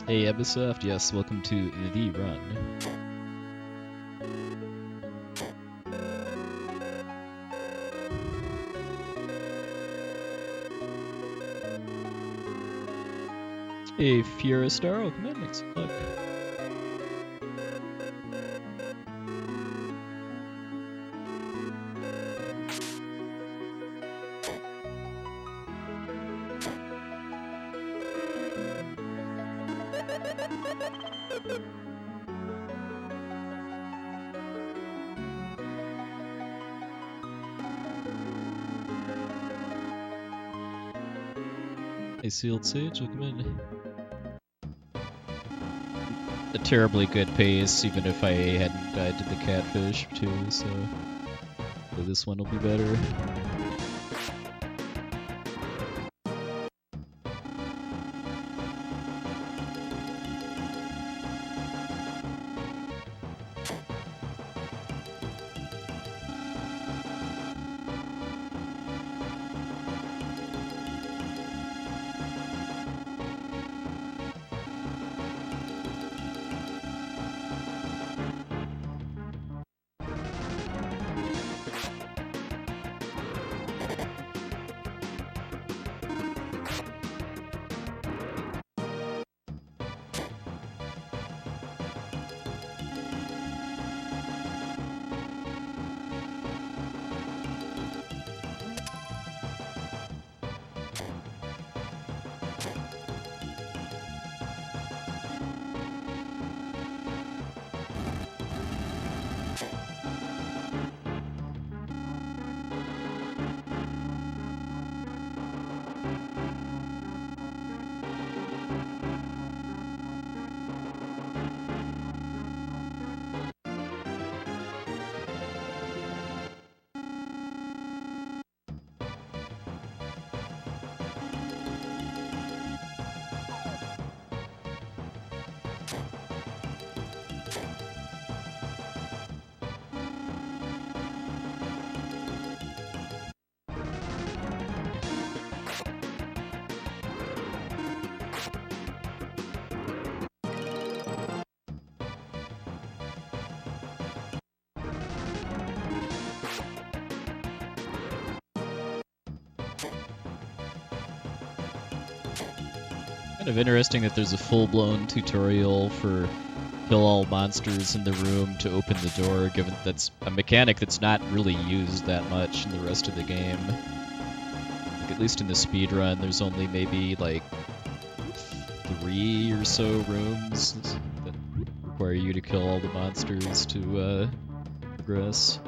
Hey Ubisoft, yes, welcome to The Run. Hey Fiora Star, welcome in, thanks. Look. Hey Sealed Sage, welcome in. A terribly good pace, even if I hadn't died to the catfish too, so this one will be better. Kind of interesting that there's a full-blown tutorial for kill all monsters in the room to open the door, given that's a mechanic that's not really used that much in the rest of the game. Like, at least in the speedrun, there's only maybe like 3 or so rooms that require you to kill all the monsters to progress.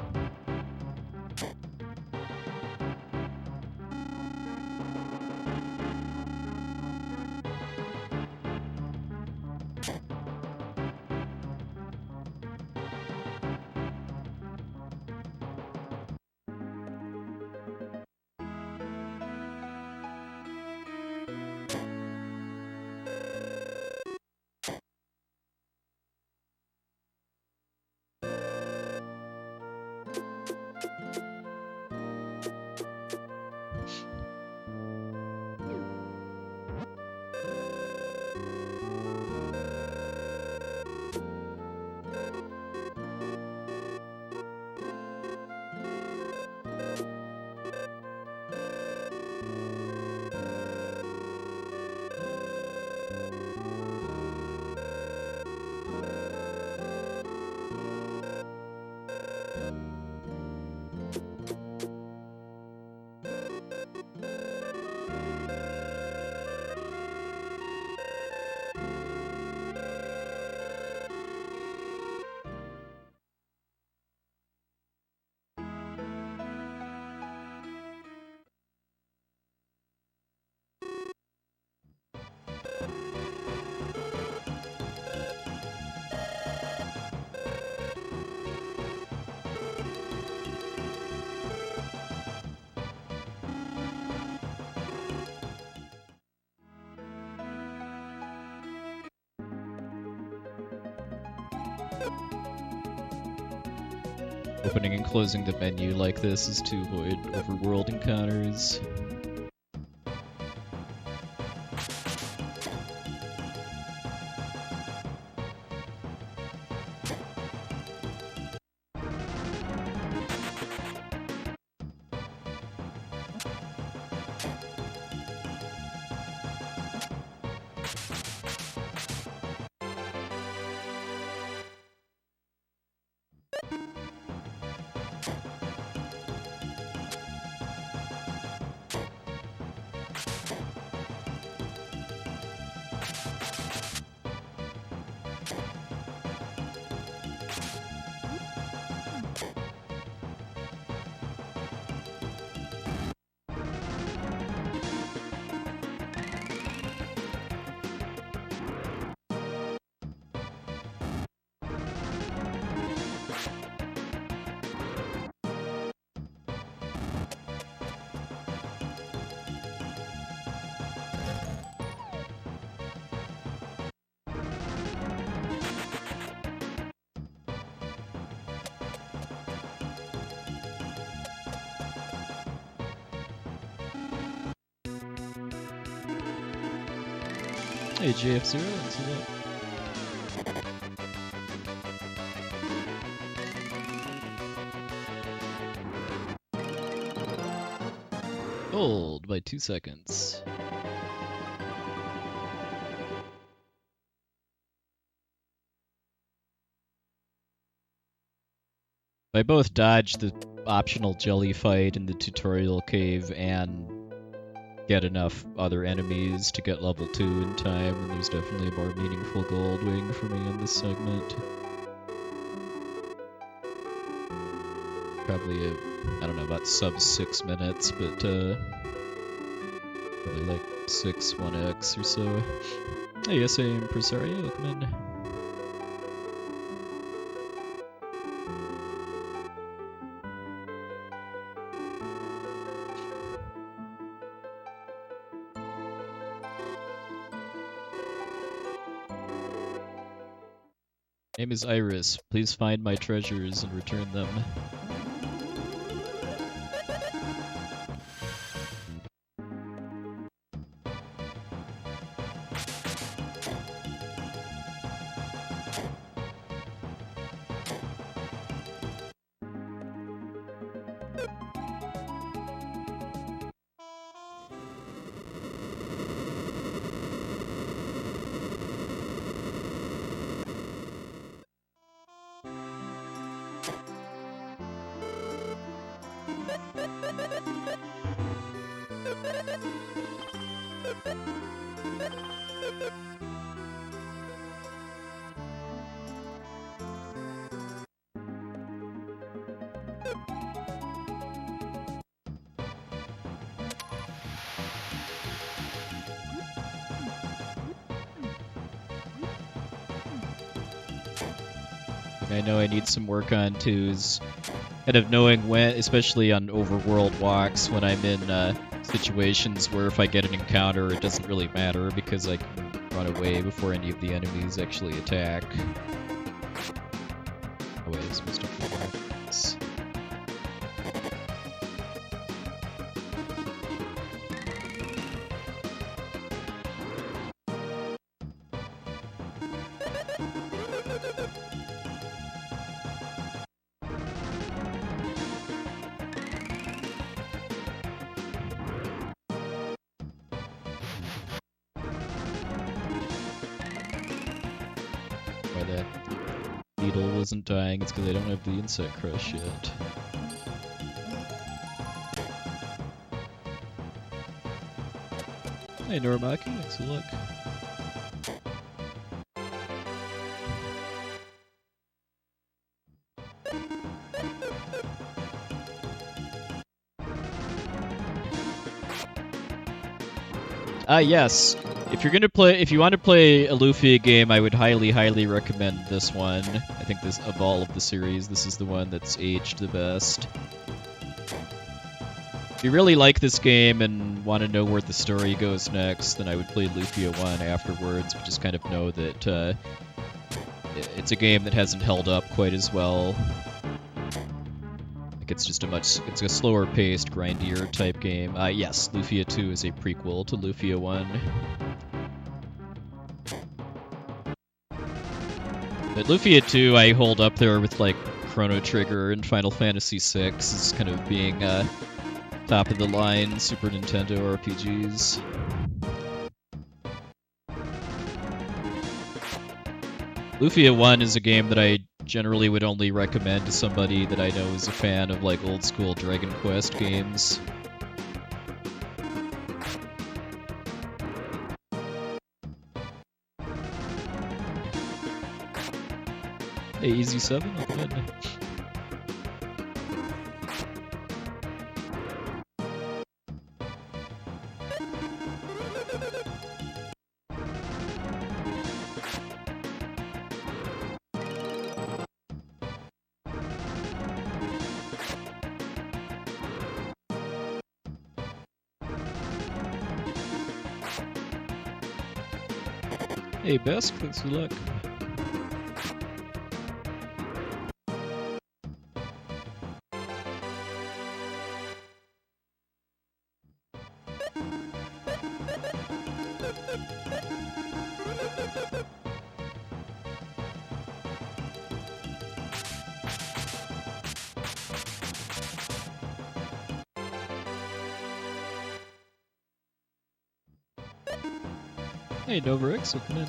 Opening and closing the menu like this is to avoid overworld encounters. Hey, JF0, what's up? Gold by 2 seconds. I both dodged the optional jelly fight in the tutorial cave and get enough other enemies to get level 2 in time, and there's definitely more meaningful gold waiting for me on this segment. Probably, I don't know, about sub 6 minutes, but probably like 6 1x or so. Hey, yes, I am Impresario, welcome in. Name is Iris. Please find my treasures and return them. I know I need some work on too is kind of knowing when, especially on overworld walks, when I'm in situations where if I get an encounter, it doesn't really matter because I can run away before any of the enemies actually attack. Oh wait, I'm supposed to do this. Why that beetle wasn't dying, it's because I don't have the insect crush yet. Hey Noramaki, thanks for luck. Yes. If you want to play a Lufia game, I would highly, highly recommend this one. I think this, of all of the series, this is the one that's aged the best. If you really like this game and want to know where the story goes next, then I would play Lufia 1 afterwards, but just kind of know that it's a game that hasn't held up quite as well. Like it's a slower paced, grindier type game. Yes, Lufia 2 is a prequel to Lufia 1. But Lufia 2 I hold up there with like Chrono Trigger and Final Fantasy VI as kind of being top of the line Super Nintendo RPGs. Lufia 1 is a game that I generally would only recommend to somebody that I know is a fan of like old school Dragon Quest games. Hey, Easy7, welcome in. Hey, Besk, thanks for luck. Hey, Novarix, welcome in.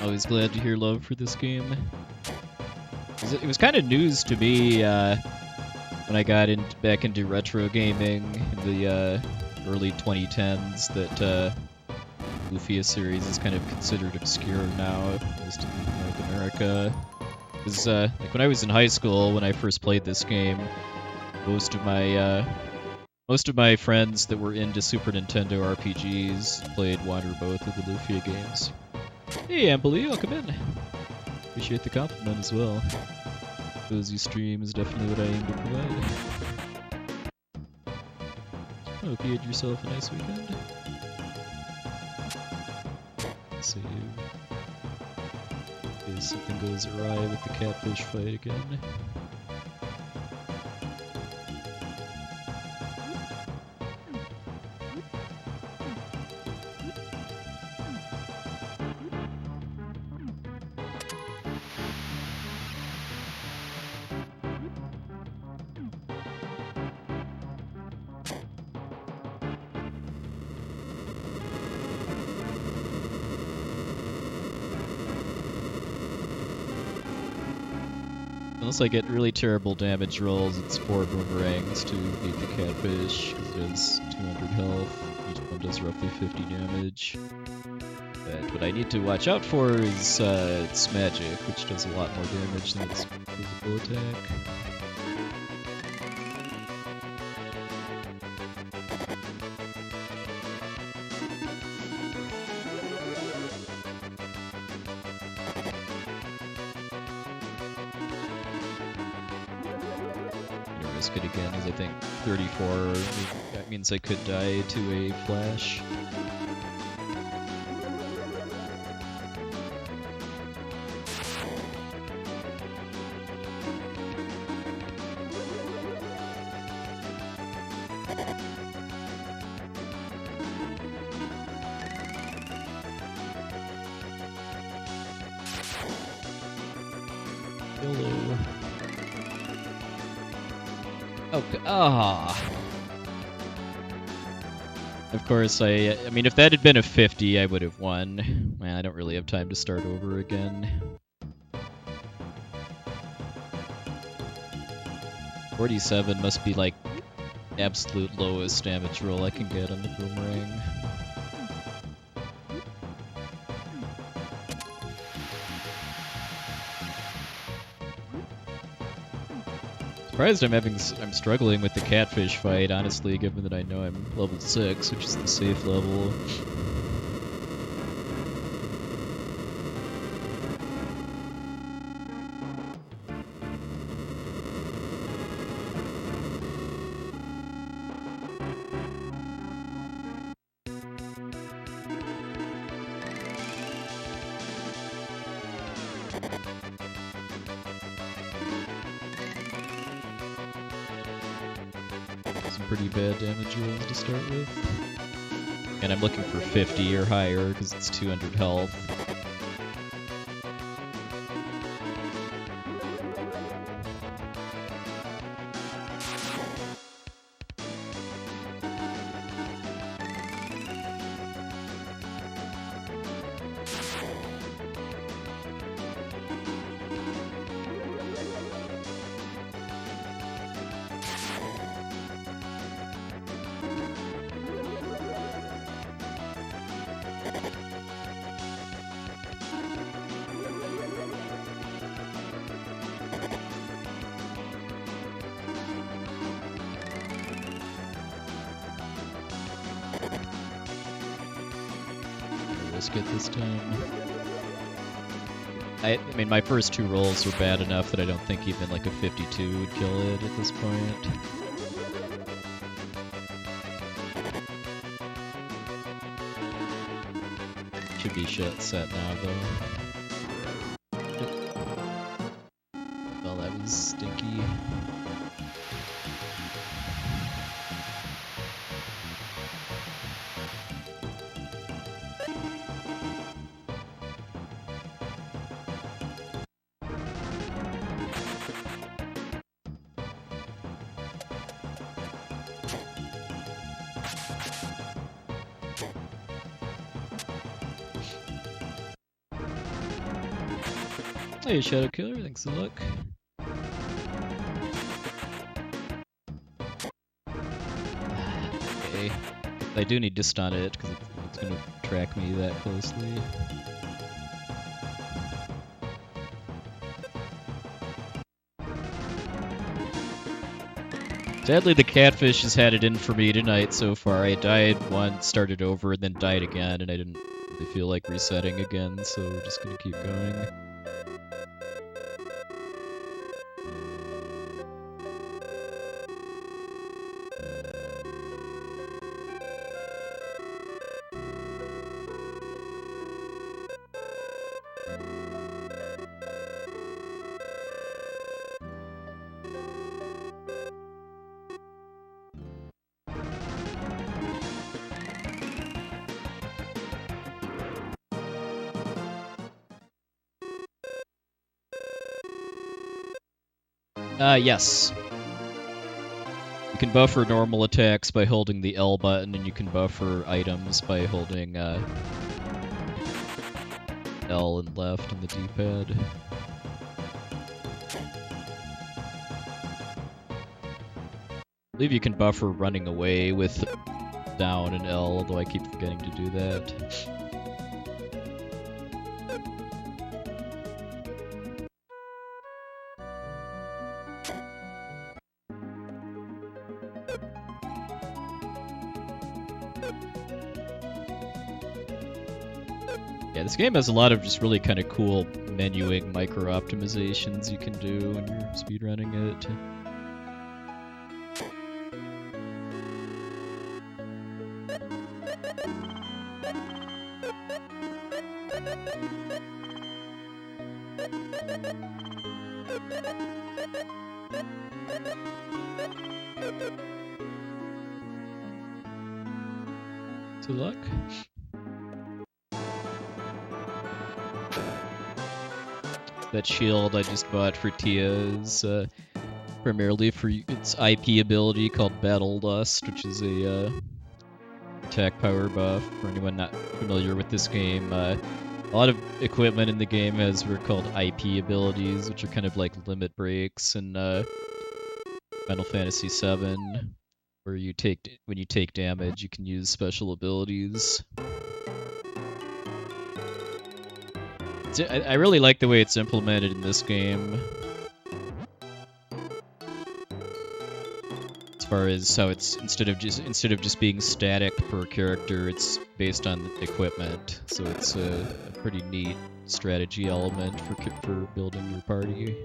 Always glad to hear love for this game. It was kind of news to me when I got back into retro gaming in the early 2010s that Lufia series is kind of considered obscure now, at least in North America. Because like when I was in high school, when I first played this game, most of my friends that were into Super Nintendo RPGs played one or both of the Lufia games. Hey, Amberly, welcome in. Appreciate the compliment as well. Cozy stream is definitely what I aim to provide. I hope you had yourself a nice weekend. Let's see. In case something goes awry with the catfish fight again. Unless I get really terrible damage rolls, it's 4 boomerangs to beat the catfish, because it has 200 health. Each one does roughly 50 damage. But what I need to watch out for is its magic, which does a lot more damage than its physical attack. It again, because I think 34, that means I could die to a flash. Hello. Of course, I mean, if that had been a 50, I would have won. Man, I don't really have time to start over again. 47 must be like absolute lowest damage roll I can get on the boomerang. Surprised I'm struggling with the catfish fight, honestly, given that I know I'm level 6, which is the safe level. Pretty bad damage rolls to start with. And I'm looking for 50 or higher because it's 200 health. Get this time. I mean, my first 2 rolls were bad enough that I don't think even like a 52 would kill it at this point. Should be shit set now, though. Well, that was stinky. Hey, Shadow Killer, thanks a look. Okay. I do need to stun it, because it's going to track me that closely. Sadly, the catfish has had it in for me tonight so far. I died once, started over, and then died again, and I didn't really feel like resetting again, so we're just gonna keep going. Yes. You can buffer normal attacks by holding the L button, and you can buffer items by holding L and left on the D-pad. I believe you can buffer running away with down and L, although I keep forgetting to do that. Yeah, this game has a lot of just really kind of cool menuing micro-optimizations you can do when you're speedrunning it. Good luck. That shield I just bought for Tia is primarily for its IP ability called Battle Lust, which is a attack power buff. For anyone not familiar with this game, a lot of equipment in the game has what are called IP abilities, which are kind of like limit breaks in Final Fantasy VII, where when you take damage, you can use special abilities. I really like the way it's implemented in this game. As far as how it's instead of just being static per character, it's based on the equipment. So it's a pretty neat strategy element for building your party.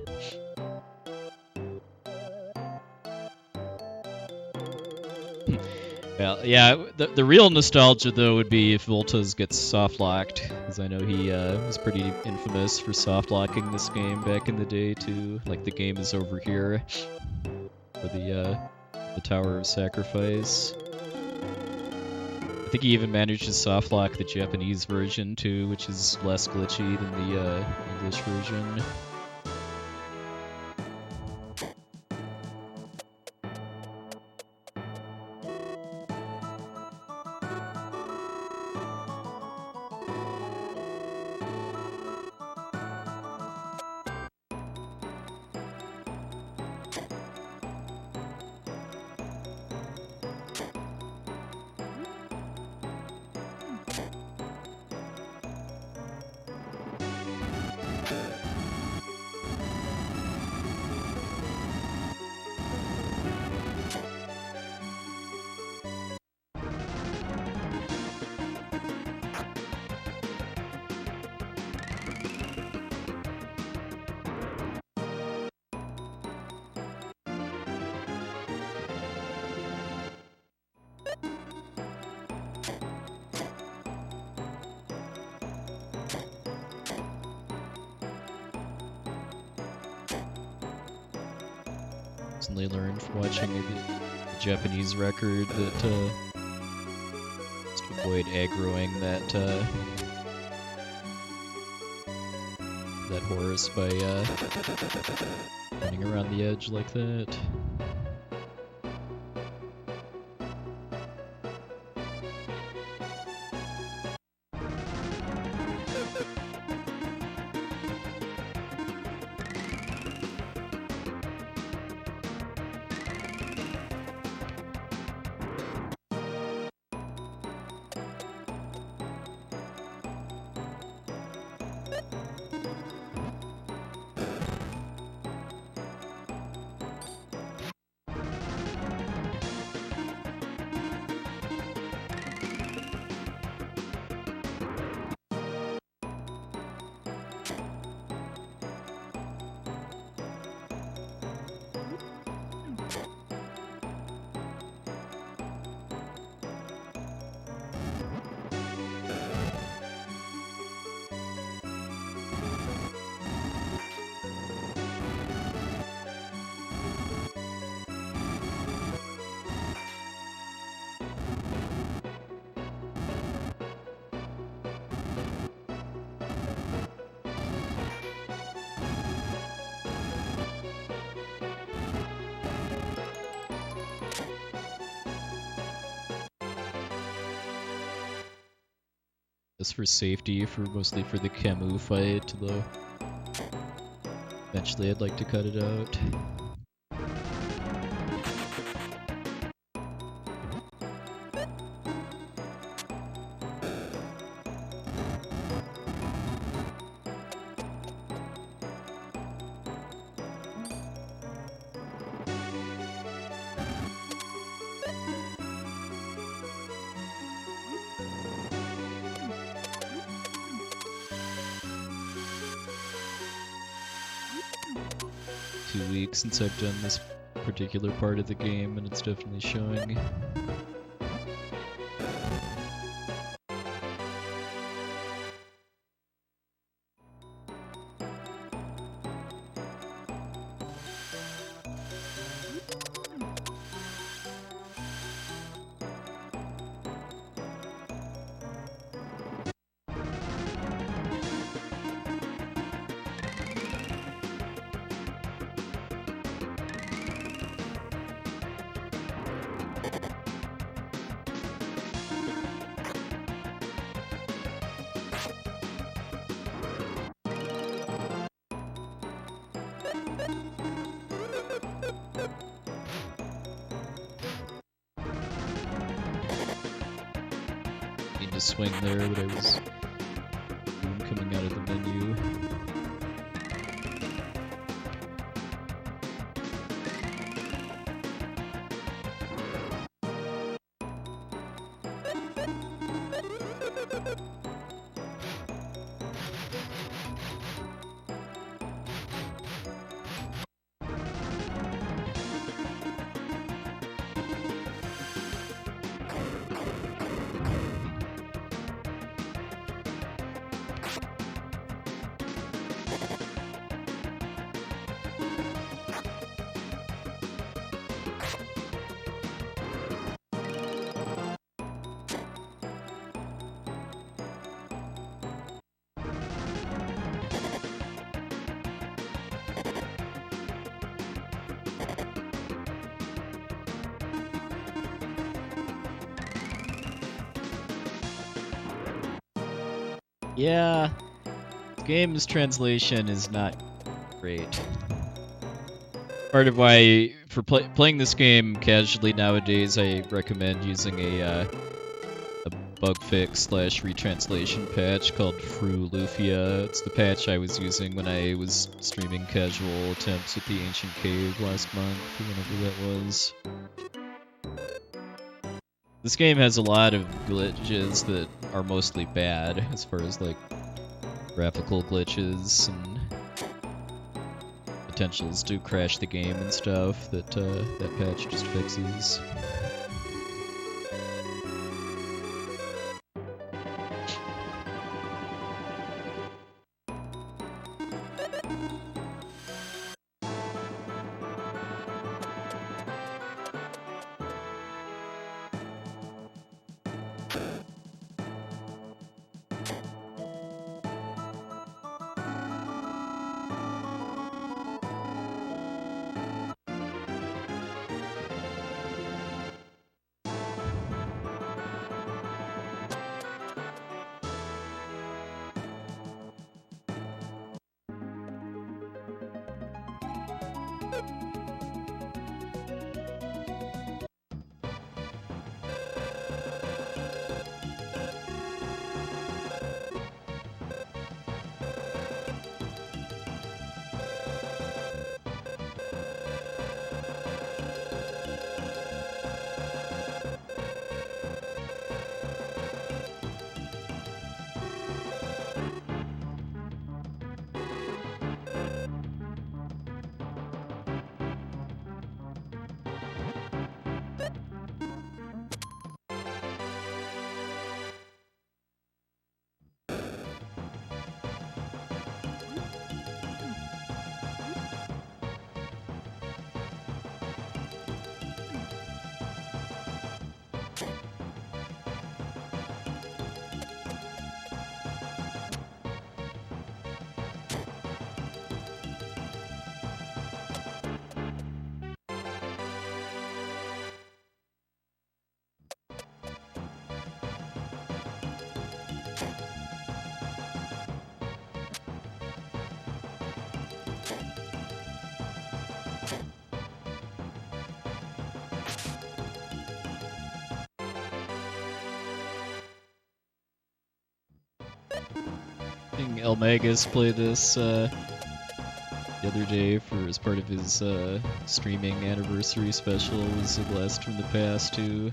Well, yeah, the real nostalgia, though, would be if Voltas gets soft-locked, because I know he was pretty infamous for soft-locking this game back in the day, too. Like, the game is over here, for the Tower of Sacrifice. I think he even managed to soft-lock the Japanese version, too, which is less glitchy than the English version. Recently learned from watching the Japanese record that just avoid aggroing that horse by running around the edge like that. Just for safety, mostly for the Camus fight, though eventually I'd like to cut it out. 2 weeks since I've done this particular part of the game, and it's definitely showing. To swing there, but I was coming out of the menu. Yeah, the game's translation is not great. Part of why, for playing this game casually nowadays, I recommend using a bug fix / retranslation patch called Fru Lufia. It's the patch I was using when I was streaming casual attempts at the Ancient Cave last month, or whenever that was. This game has a lot of glitches that are mostly bad, as far as like graphical glitches and potentials to crash the game and stuff that that patch just fixes. Seeing El Magus play this the other day as part of his streaming anniversary special was a blast from the past too.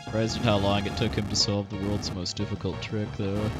Surprised at how long it took him to solve the world's most difficult trick, though.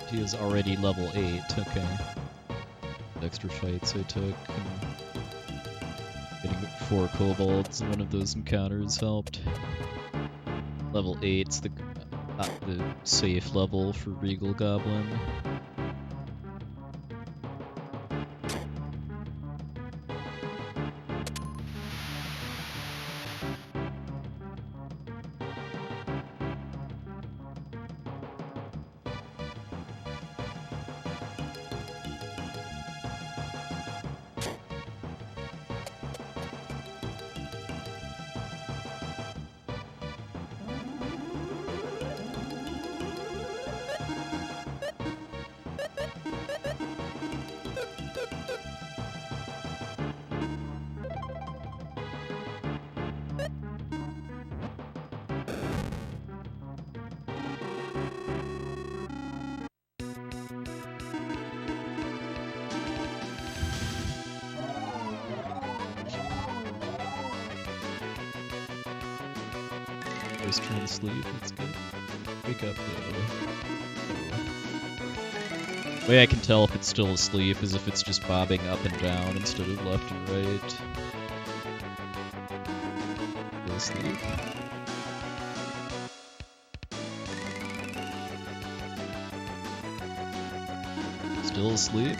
He is already level 8, okay. Extra fights I took, and getting 4 kobolds in one of those encounters helped. Level 8's not the safe level for Regal Goblin. First trying to sleep, that's good. Wake up though. The way I can tell if it's still asleep is if it's just bobbing up and down instead of left and right. Still asleep. Still asleep.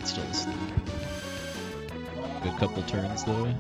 Still asleep. Good couple turns though.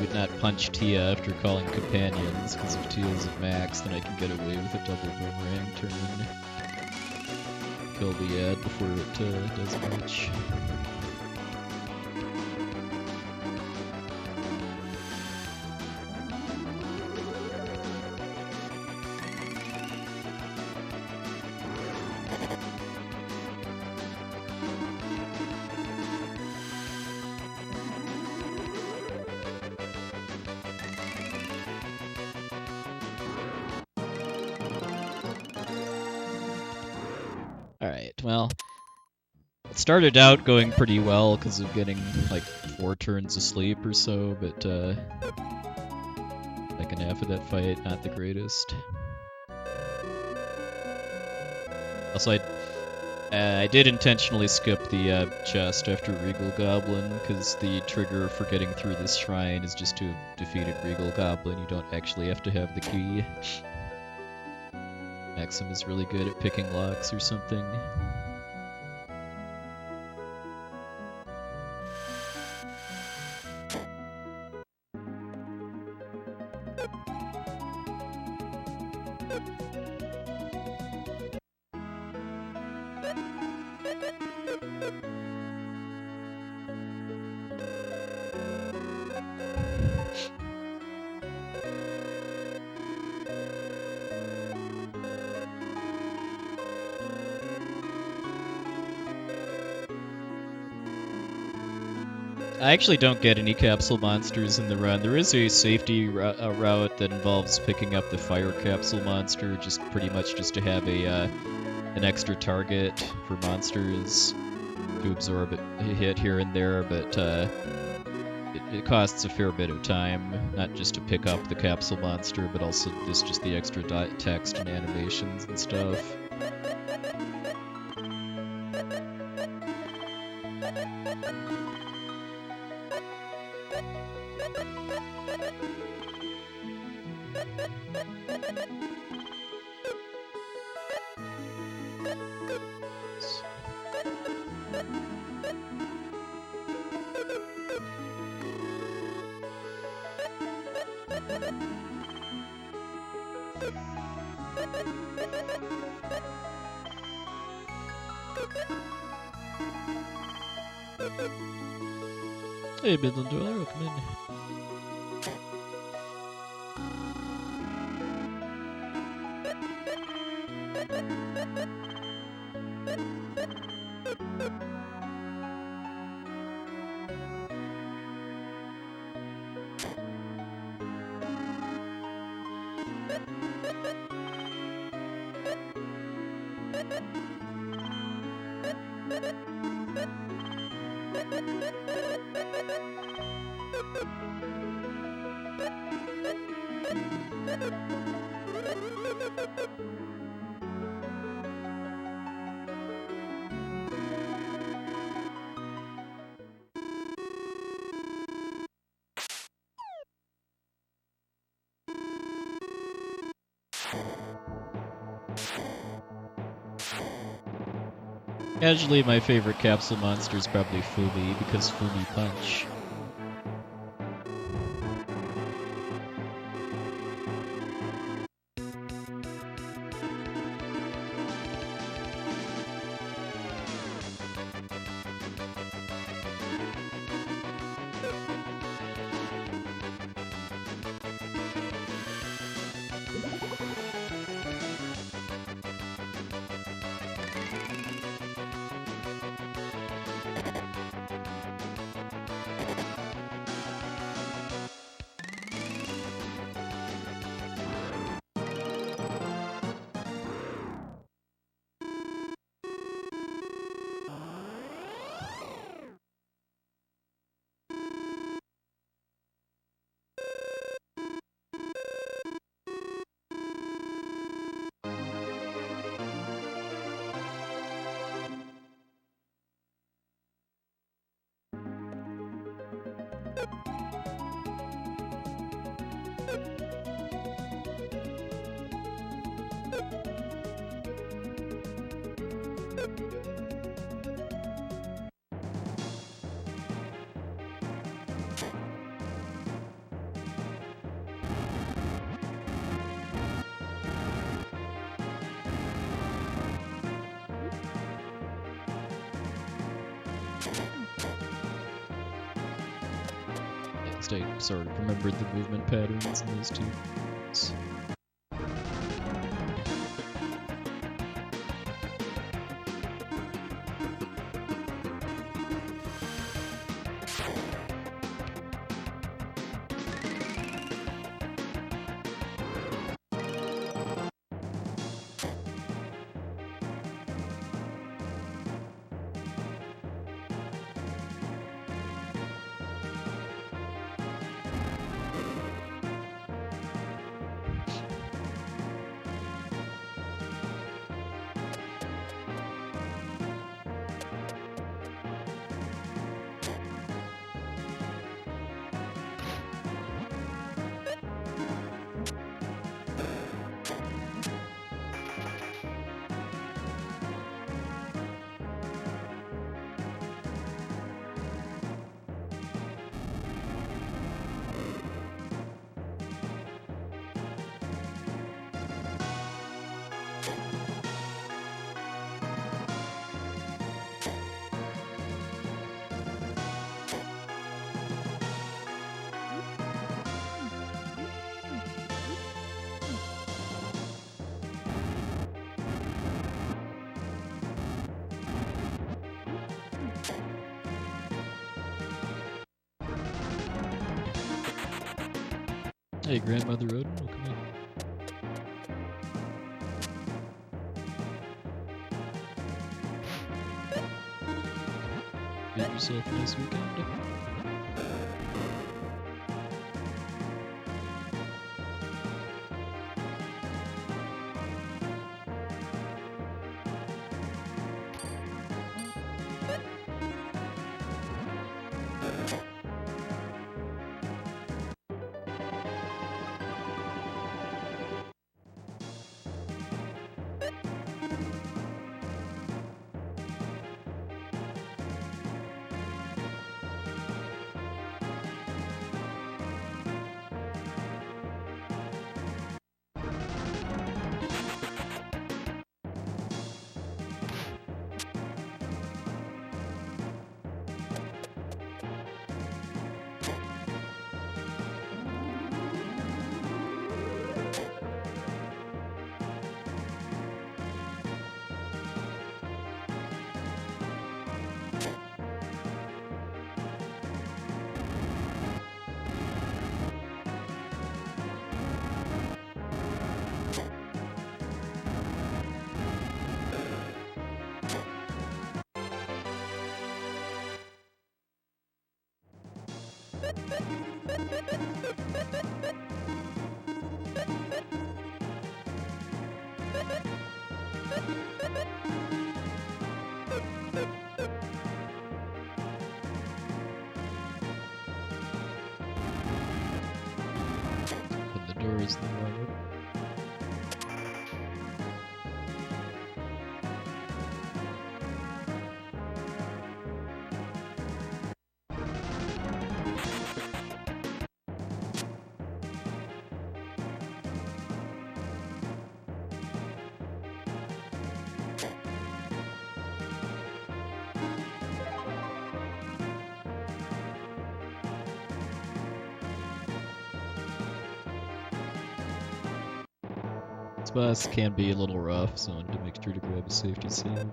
Would not punch Tia after calling companions, because if Tia's at max, then I can get away with a double boomerang turn. Kill the ad before it does much. Alright, well, it started out going pretty well because of getting like 4 turns of sleep or so, but second half of that fight, not the greatest. Also, I did intentionally skip the chest after Regal Goblin, because the trigger for getting through this shrine is just to have defeated Regal Goblin. You don't actually have to have the key. Maxim is really good at picking locks or something. I actually don't get any capsule monsters in the run. There is a safety route that involves picking up the fire capsule monster, just pretty much just to have an extra target for monsters to absorb a hit here and there, but it costs a fair bit of time, not just to pick up the capsule monster, but also just the extra text and animations and stuff. Hey, Midland Dweller, welcome in. Casually, my favorite capsule monster is probably Fumi, because Fumi punch. I sort of remembered the movement patterns in those two. Hey, Grandmother Odin, welcome in. Get yourself a nice weekend. Open the doors, then run up. This boss can be a little rough, so I wanted to make sure to grab a safety save.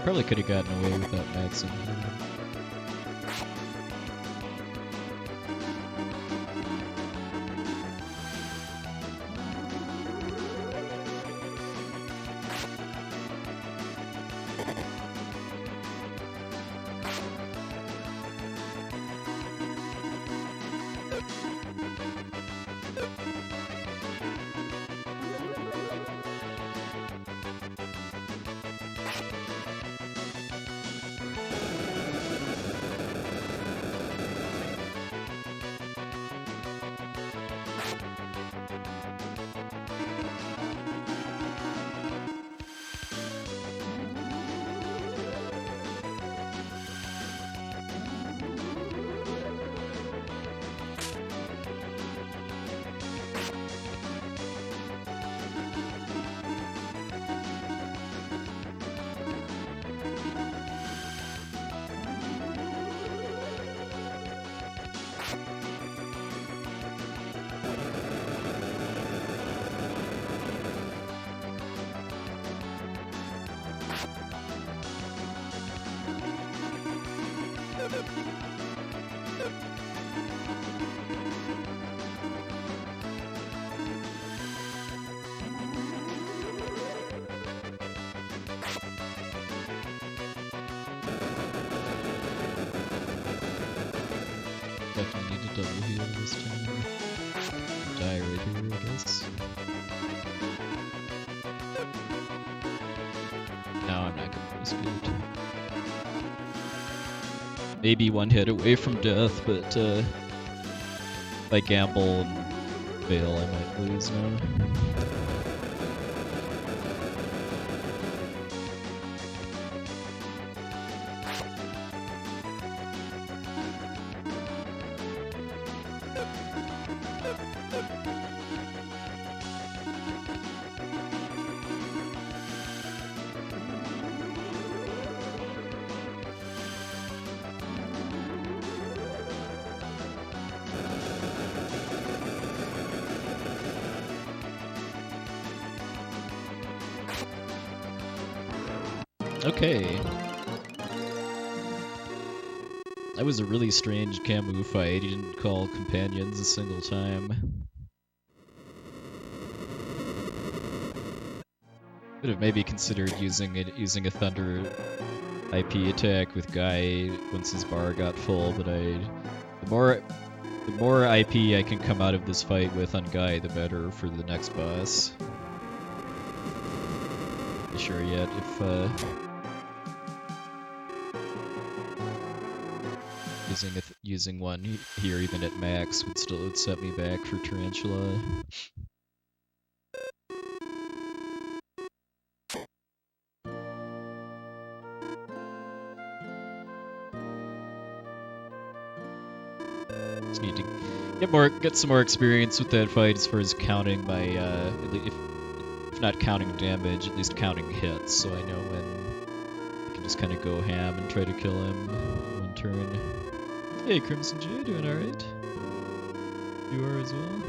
Probably could have gotten away without Maxim. Definitely need to double heal this time. Die right here, I guess. I'm not gonna risk it. Maybe one hit away from death, but if I gamble and fail, I might lose now. Okay. That was a really strange Camus fight. He didn't call companions a single time. Could have maybe considered using a Thunder IP attack with Guy once his bar got full, but the more IP I can come out of this fight with on Guy, the better for the next boss. Not sure yet if using one here even at max would set me back for Tarantula. Just need to get some more experience with that fight as far as counting my if not counting damage, at least counting hits, so I know when I can just kind of go ham and try to kill him in one turn. Hey, Crimson J, doing alright? You are as well?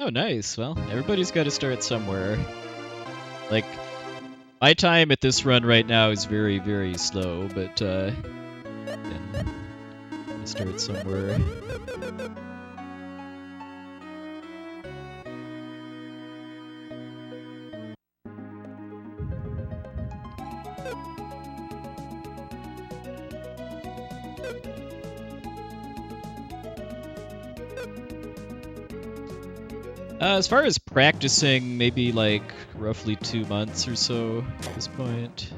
Oh, nice. Well, everybody's got to start somewhere. Like, my time at this run right now is very, very slow, but then start somewhere. As far as practicing, maybe like roughly 2 months or so at this point.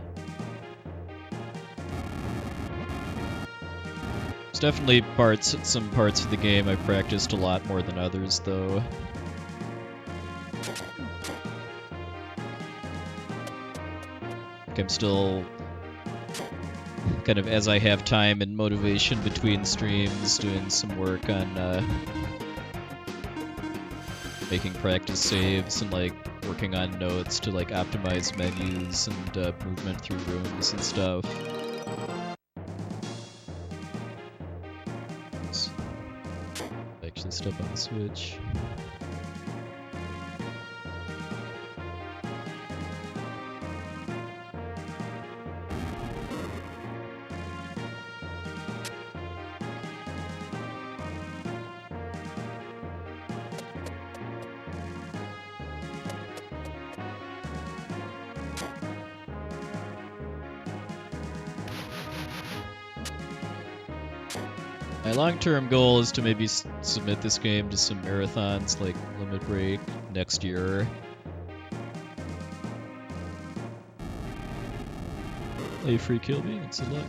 There's definitely some parts of the game I practiced a lot more than others, though. I'm still kind of, as I have time and motivation between streams, doing some work on making practice saves and like working on notes to like optimize menus and movement through rooms and stuff. Let's actually step on the switch. My long-term goal is to maybe submit this game to some marathons like Limit Break next year. Hey, free kill me, and good luck.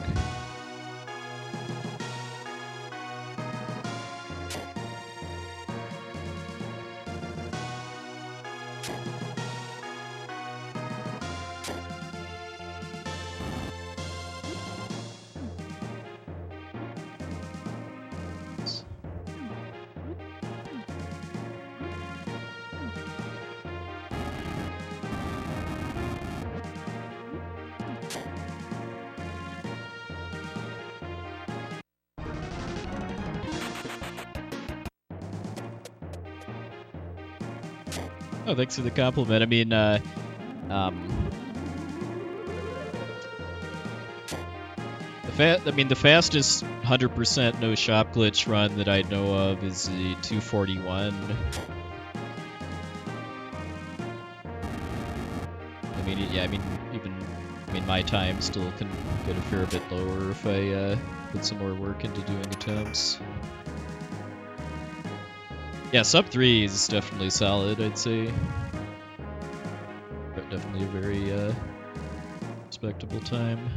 Oh, thanks for the compliment. I mean, the fastest 100% no shop glitch run that I know of is the 241. I mean, yeah, my time still can get a fair bit lower if I put some more work into doing attempts. Yeah, sub 3 is definitely solid, I'd say. But definitely a very respectable time.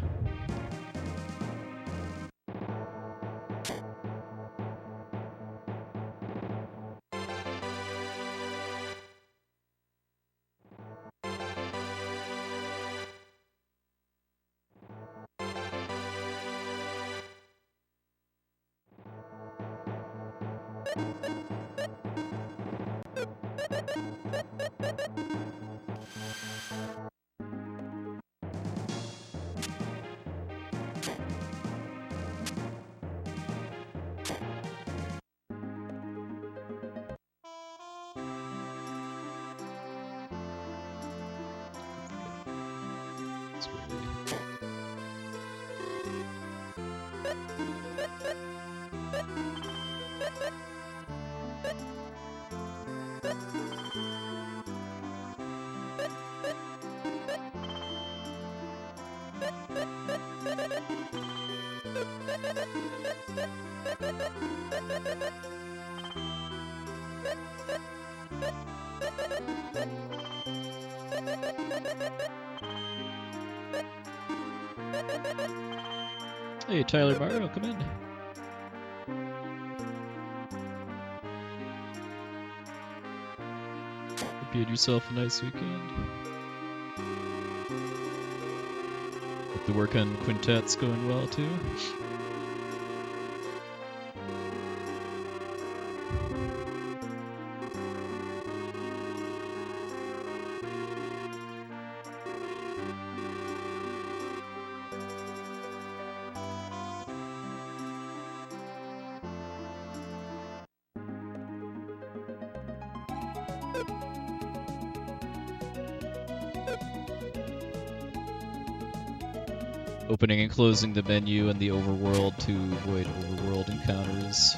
Hey, Tyler Morrow, come in. Hope you had yourself a nice weekend. Hope the work on Quintet's going well, too. Opening and closing the menu in the overworld to avoid overworld encounters.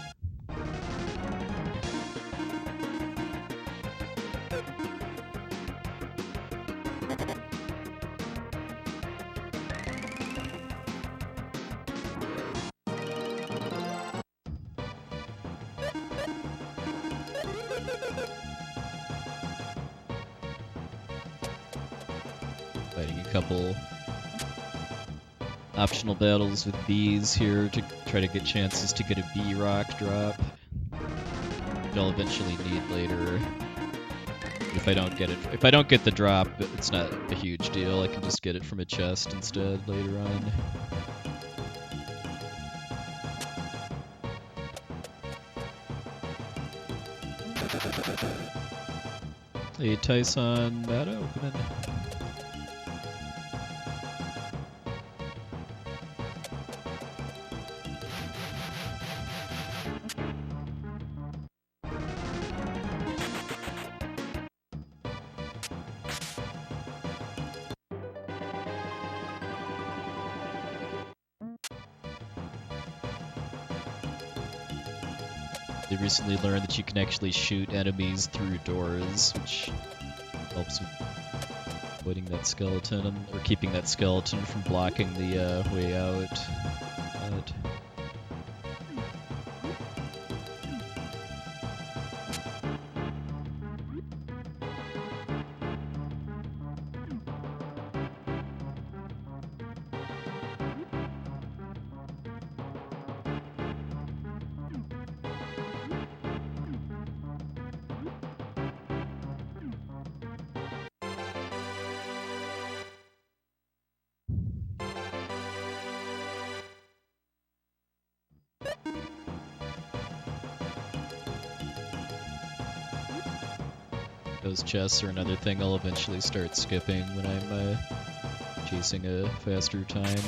Fighting a couple optional battles with bees here to try to get chances to get a bee rock drop, which I'll eventually need later. If I don't get the drop, it's not a huge deal. I can just get it from a chest instead later on. Hey, Tyson Maddow, come in. They recently learned that you can actually shoot enemies through doors, which helps with avoiding that skeleton, or keeping that skeleton from blocking the way out. But those chests are another thing I'll eventually start skipping when I'm chasing a faster time.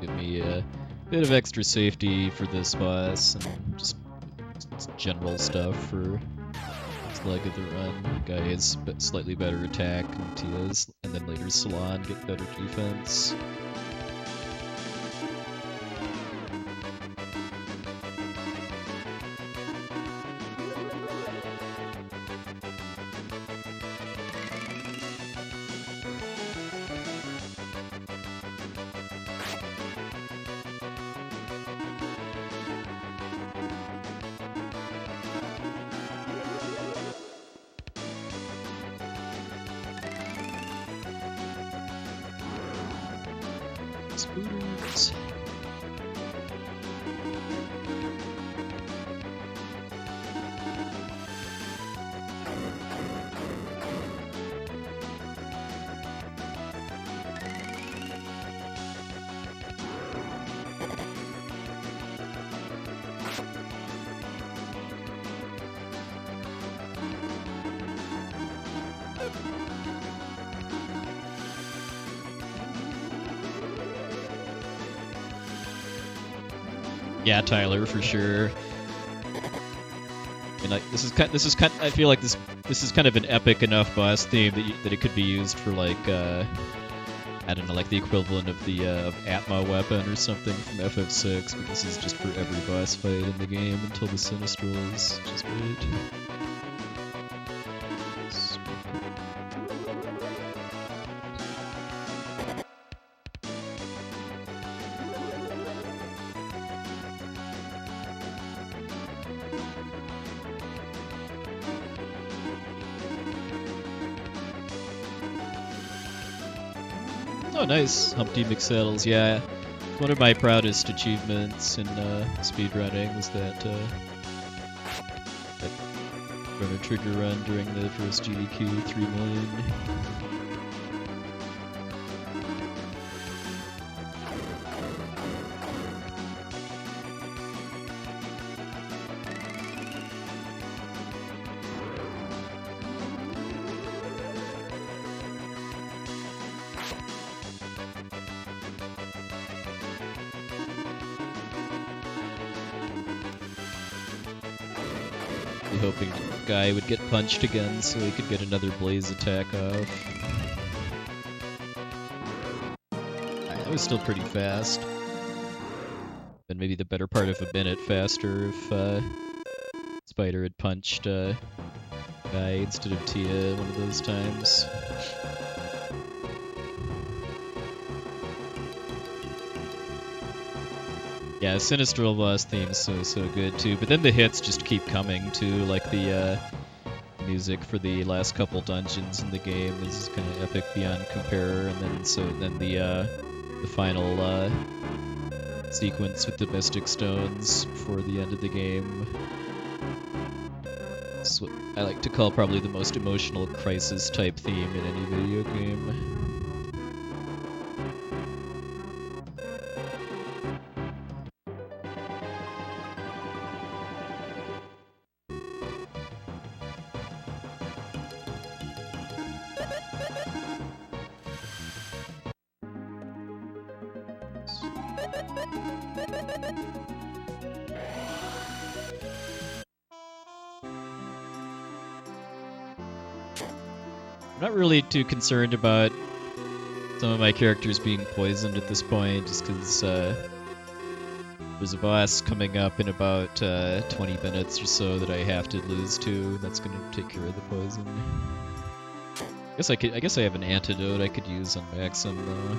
give me a bit of extra safety for this boss, and just general stuff for this leg of the run. Guy has slightly better attack, and Tia's, and then later Salon get better defense. Scooters. Yeah, Tyler, for sure. And this is kind. I feel like this is kind of an epic enough boss theme that it could be used for like I don't know, like the equivalent of the Atma weapon or something from FF6. But this is just for every boss fight in the game until the Sinistrals, which is great. Oh, nice. Humpty McSaddles. Yeah, one of my proudest achievements in speedrunning was that runner trigger run during the first GDQ 3 million. Hoping the guy would get punched again so he could get another blaze attack off. That was still pretty fast. Been maybe the better part of a minute faster if Spider had punched Guy instead of Tia one of those times. Yeah, Sinistral boss theme is so good too, but then the hits just keep coming too, like the music for the last couple dungeons in the game is kind of epic beyond compare, and then the final sequence with the Mystic Stones before the end of the game. It's what I like to call probably the most emotional crisis type theme in any video game. I'm not really too concerned about some of my characters being poisoned at this point, just because there's a boss coming up in about 20 minutes or so that I have to lose to. That's going to take care of the poison. I guess I have an antidote I could use on Maxim though.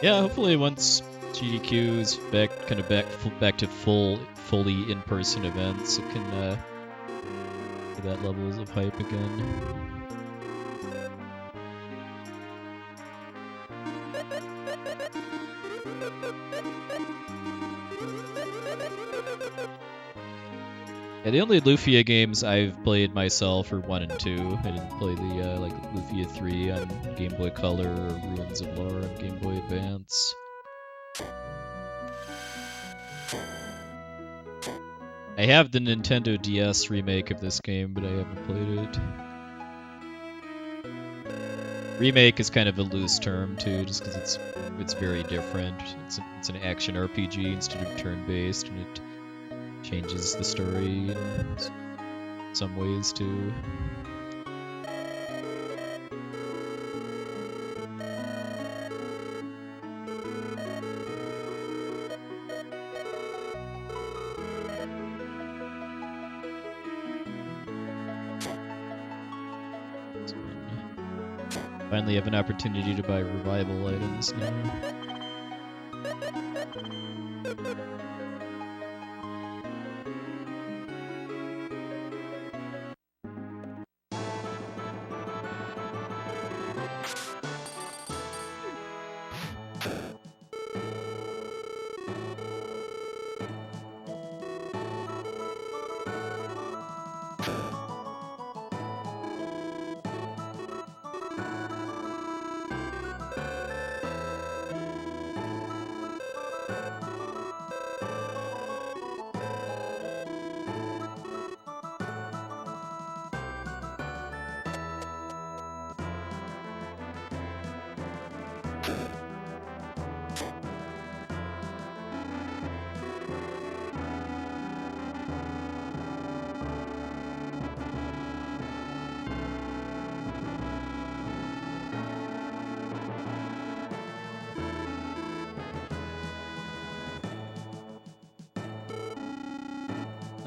Yeah, hopefully once GDQ is back to fully in-person events, it can get that levels of hype again. Yeah, the only Lufia games I've played myself are 1 and 2. I didn't play the like Lufia 3 on Game Boy Color or Ruins of Lore on Game Boy Advance. I have the Nintendo DS remake of this game, but I haven't played it. Remake is kind of a loose term too, just because it's very different. It's an action RPG instead of turn-based, and it changes the story in some ways too. Finally have an opportunity to buy revival items now.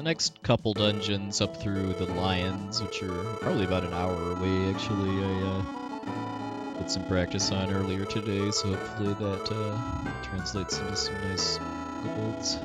Next couple dungeons up through the Lions, which are probably about an hour away actually. I did some practice on earlier today, so hopefully that translates into some nice golds.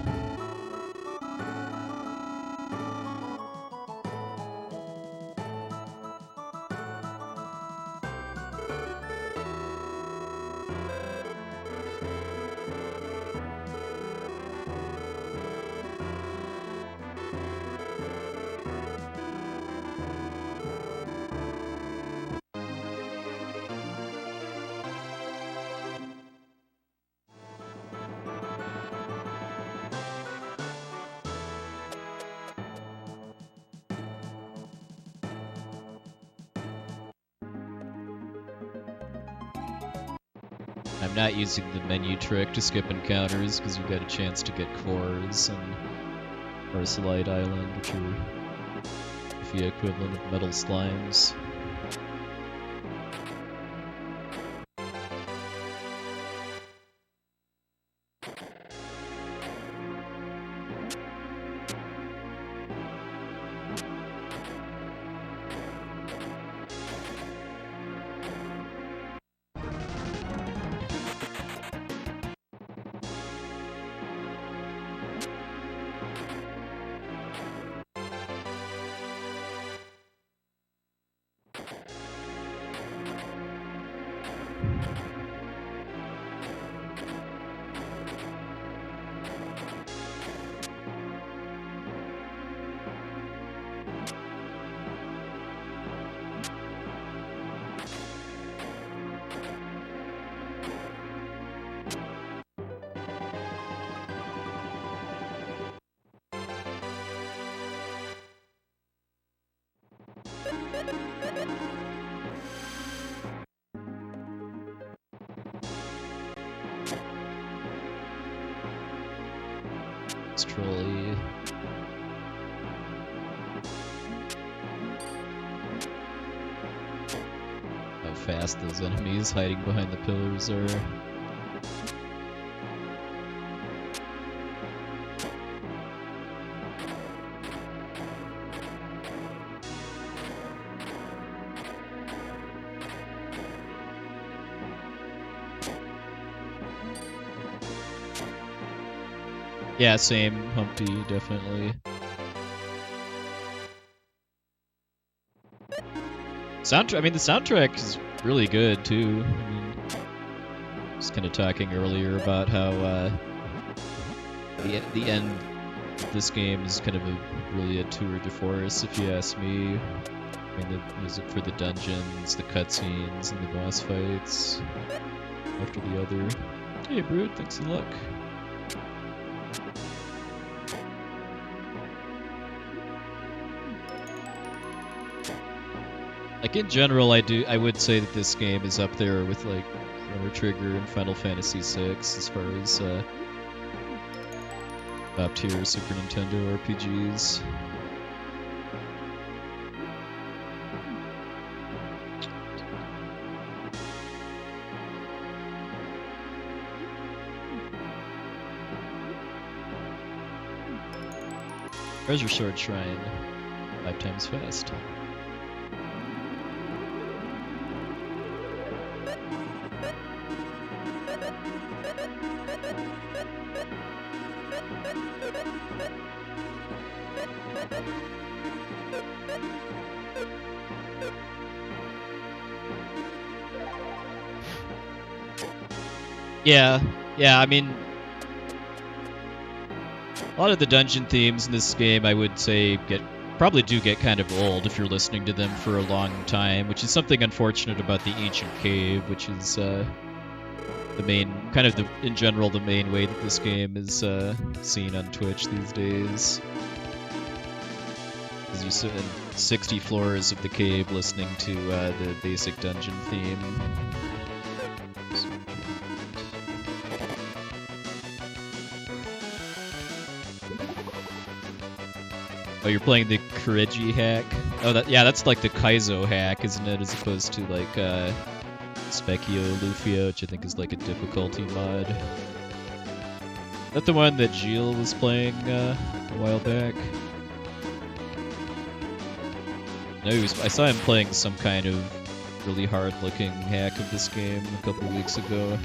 I'm not using the menu trick to skip encounters because you got a chance to get cores on Arcelite Island, which are the equivalent of metal slimes. Trolley. How fast those enemies hiding behind the pillars are. Yeah, same. Humpty, definitely. I mean, the soundtrack is really good, too. I mean, I was kind of talking earlier about how the end of this game is kind of really a tour de force, if you ask me. I mean, the music for the dungeons, the cutscenes, and the boss fights, after the other. Hey, Brood, thanks a lot. Like in general, I would say that this game is up there with like Chrono Trigger and Final Fantasy VI as far as top tier Super Nintendo RPGs. Treasure Sword Shrine, 5 times fast. Yeah, I mean, a lot of the dungeon themes in this game, I would say, probably do get kind of old if you're listening to them for a long time, which is something unfortunate about the Ancient Cave, which is the main, in general, the main way that this game is seen on Twitch these days. As you sit in 60 floors of the cave listening to the basic dungeon theme. Oh, you're playing the Kureji hack? Oh, that's like the Kaizo hack, isn't it? As opposed to like Specchio Lufia, which I think is like a difficulty mod. Is that the one that Gilles was playing a while back? No, I saw him playing some kind of really hard-looking hack of this game a couple weeks ago.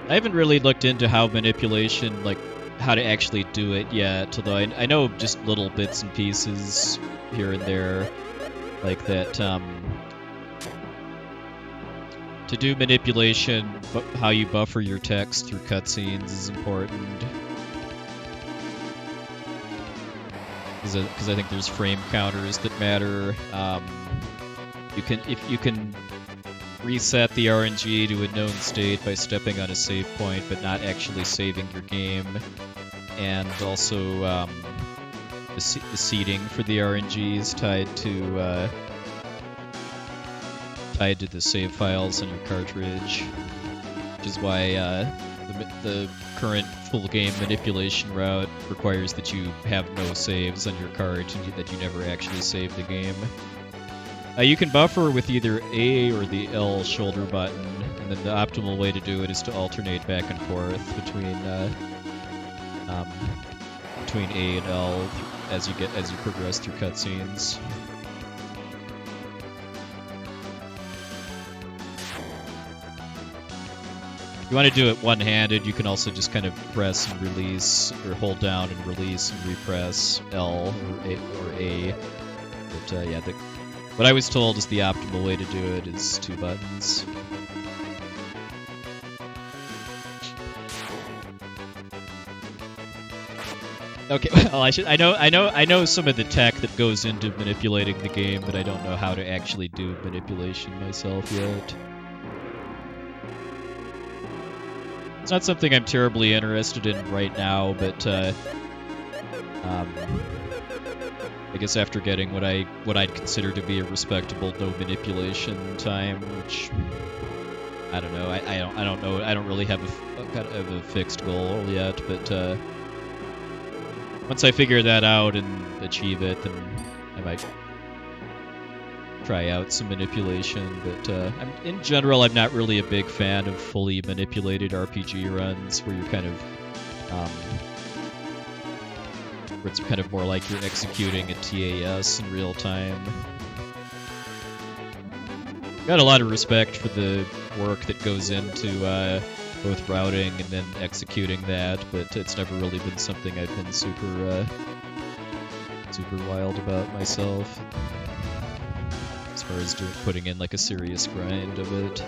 I haven't really looked into how manipulation, like how to actually do it yet, although I know just little bits and pieces here and there, like that, to do manipulation, how you buffer your text through cutscenes is important. Because I think there's frame counters that matter. You can reset the RNG to a known state by stepping on a save point, but not actually saving your game. And also, the seeding for the RNG is tied to the save files on your cartridge, which is why the current full game manipulation route requires that you have no saves on your cart and that you never actually save the game. You can buffer with either A or the L shoulder button, and then the optimal way to do it is to alternate back and forth between A and L as you progress through cutscenes. If you want to do it one-handed, you can also just kind of press and release, or hold down and release and repress L or A. But yeah, what I was told is the optimal way to do it is 2 buttons. Okay, well, I know some of the tech that goes into manipulating the game, but I don't know how to actually do manipulation myself yet. It's not something I'm terribly interested in right now, but I guess after getting what I'd consider to be a respectable no manipulation time, which I don't know, I don't know, I don't really have a fixed goal yet, but once I figure that out and achieve it, then I might try out some manipulation. But in general, I'm not really a big fan of fully manipulated RPG runs where you're kind of where it's kind of more like you're executing a TAS in real time. Got a lot of respect for the work that goes into both routing and then executing that, but it's never really been something I've been super wild about myself, as far as putting in like a serious grind of it.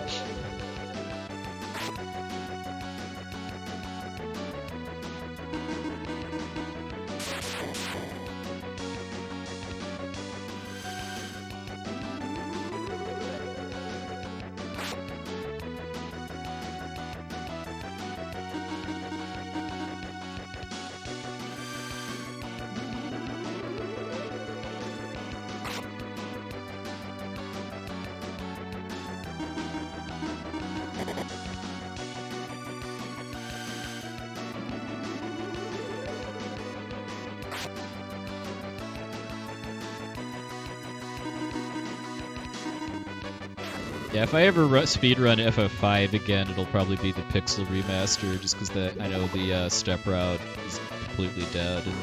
Yeah, if I ever speedrun FF5 again, it'll probably be the Pixel remaster, just because I know the step route is completely dead in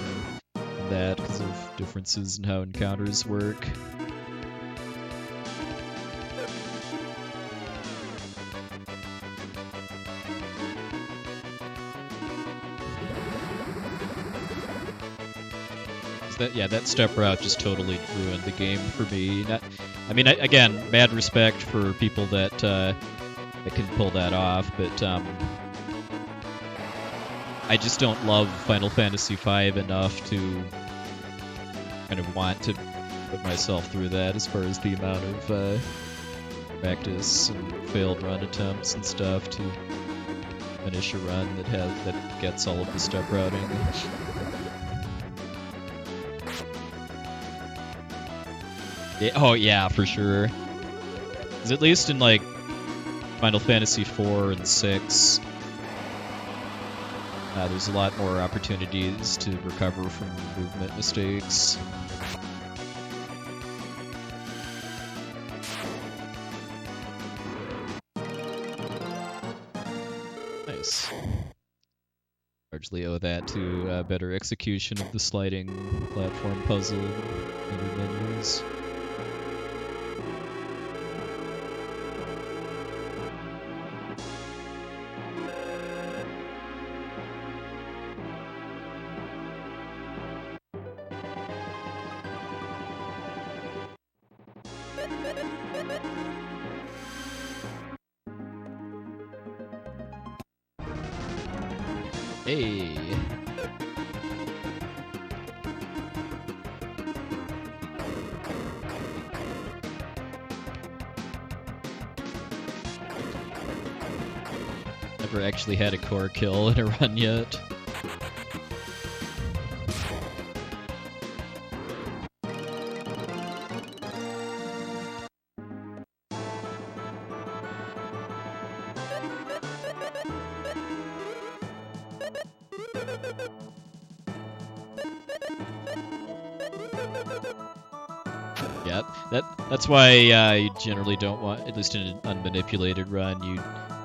that because of differences in how encounters work. That step route just totally ruined the game for me. Again, mad respect for people that can pull that off, but I just don't love Final Fantasy V enough to kind of want to put myself through that as far as the amount of practice and failed run attempts and stuff to finish a run that gets all of the step routing. Oh yeah, for sure. 'Cause at least in like Final Fantasy IV and VI, there's a lot more opportunities to recover from movement mistakes. Nice. Largely owe that to better execution of the sliding platform puzzle in the menus. Hey. Never actually had a core kill in a run yet. Yeah, that's why you generally don't want, at least in an unmanipulated run, you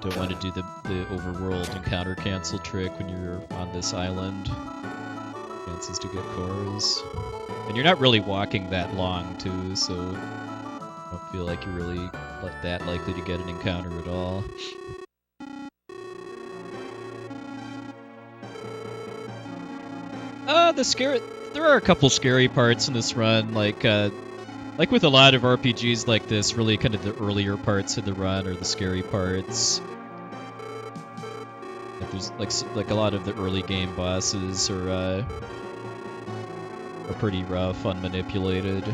don't want to do the overworld encounter cancel trick when you're on this island. Chances to get cores. And you're not really walking that long, too, so I don't feel like you're really that likely to get an encounter at all. There are a couple scary parts in this run, like with a lot of RPGs like this, really kind of the earlier parts of the run are the scary parts. There's like a lot of the early game bosses are pretty rough, unmanipulated.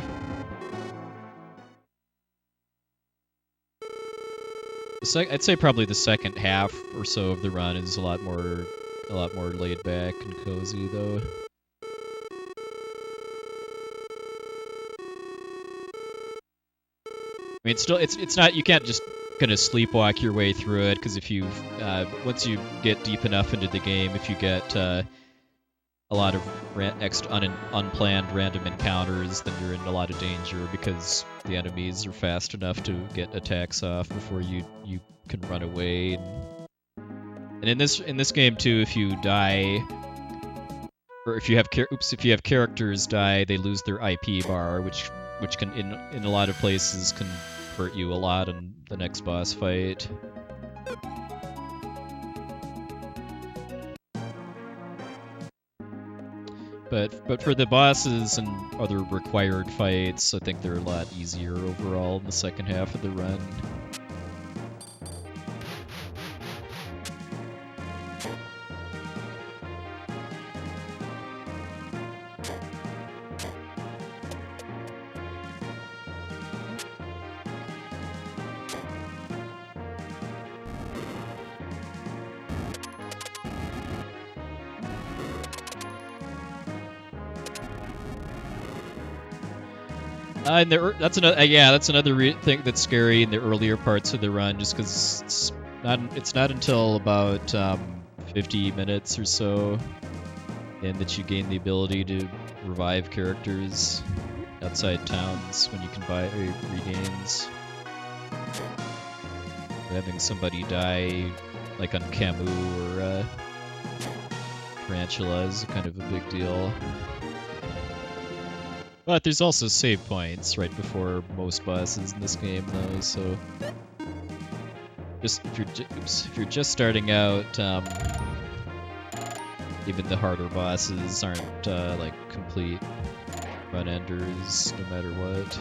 I'd say probably the second half or so of the run is a lot more laid back and cozy, though. I mean, it's not, you can't just kind of sleepwalk your way through it, because if you once you get deep enough into the game, if you get a lot of unplanned random encounters, then you're in a lot of danger, because the enemies are fast enough to get attacks off before you can run away. And in this game too, if you die or if you have if you have characters die, they lose their IP bar, which can in a lot of places can hurt you a lot in the next boss fight. But for the bosses and other required fights, I think they're a lot easier overall in the second half of the run. That's another thing that's scary in the earlier parts of the run, just because it's not until about 50 minutes or so, and that you gain the ability to revive characters outside towns when you can buy regains. Having somebody die, like on Camus or Tarantula, is kind of a big deal. But there's also save points right before most bosses in this game, though. So, if you're just starting out, even the harder bosses aren't like complete run enders, no matter what.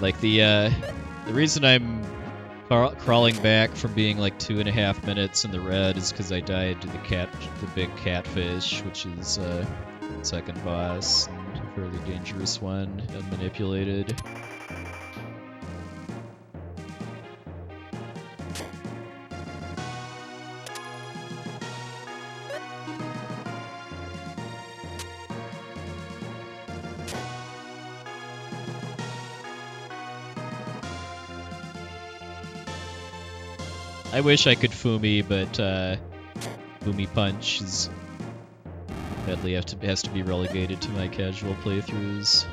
Like the reason I'm crawling back from being like 2.5 minutes in the red is because I died to the big catfish, which is second boss and a fairly dangerous one, unmanipulated. I wish I could Fumi, but Fumi Punch is sadly has to be relegated to my casual playthroughs.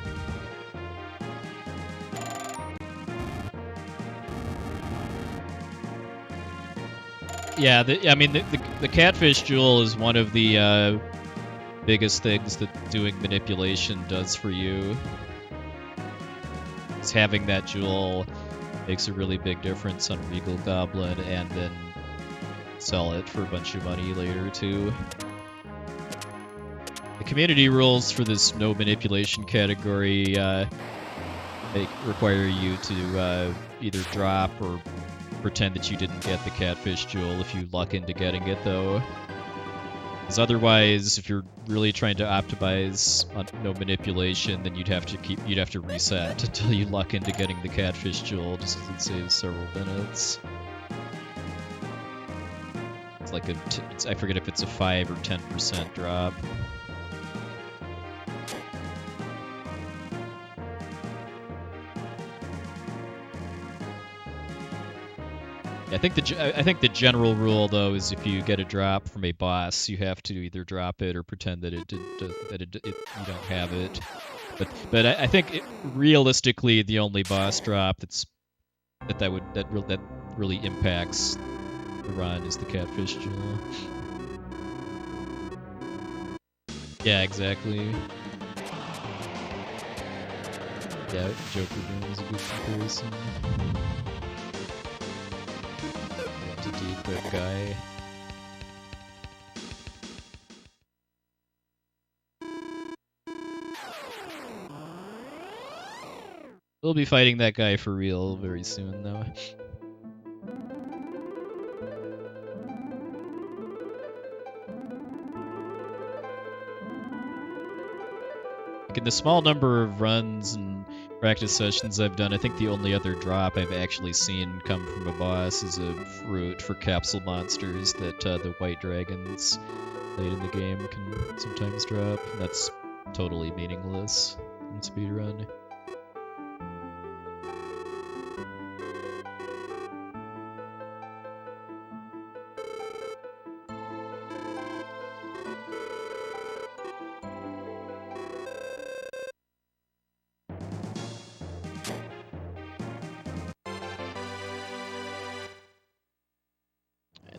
Yeah, the catfish jewel is one of the biggest things that doing manipulation does for you. Is having that jewel makes a really big difference on Regal Goblin, and then sell it for a bunch of money later too. The community rules for this no manipulation category they require you to either drop or pretend that you didn't get the catfish jewel if you luck into getting it, though. Because otherwise, if you're really trying to optimize on no manipulation, then you'd have to reset until you luck into getting the catfish jewel, just because it saves several minutes. It's like I forget if it's a 5 or 10% drop. I think the general rule, though, is if you get a drop from a boss, you have to either drop it or pretend that you don't have it. But I think realistically, the only boss drop that really impacts the run is the catfish jewel. Yeah, exactly. Yeah, Joker Doom is a good comparison. That guy. We'll be fighting that guy for real very soon, though. Like in the small number of runs and practice sessions I've done, I think the only other drop I've actually seen come from a boss is a fruit for capsule monsters that the white dragons late in the game can sometimes drop. And that's totally meaningless in speedrun.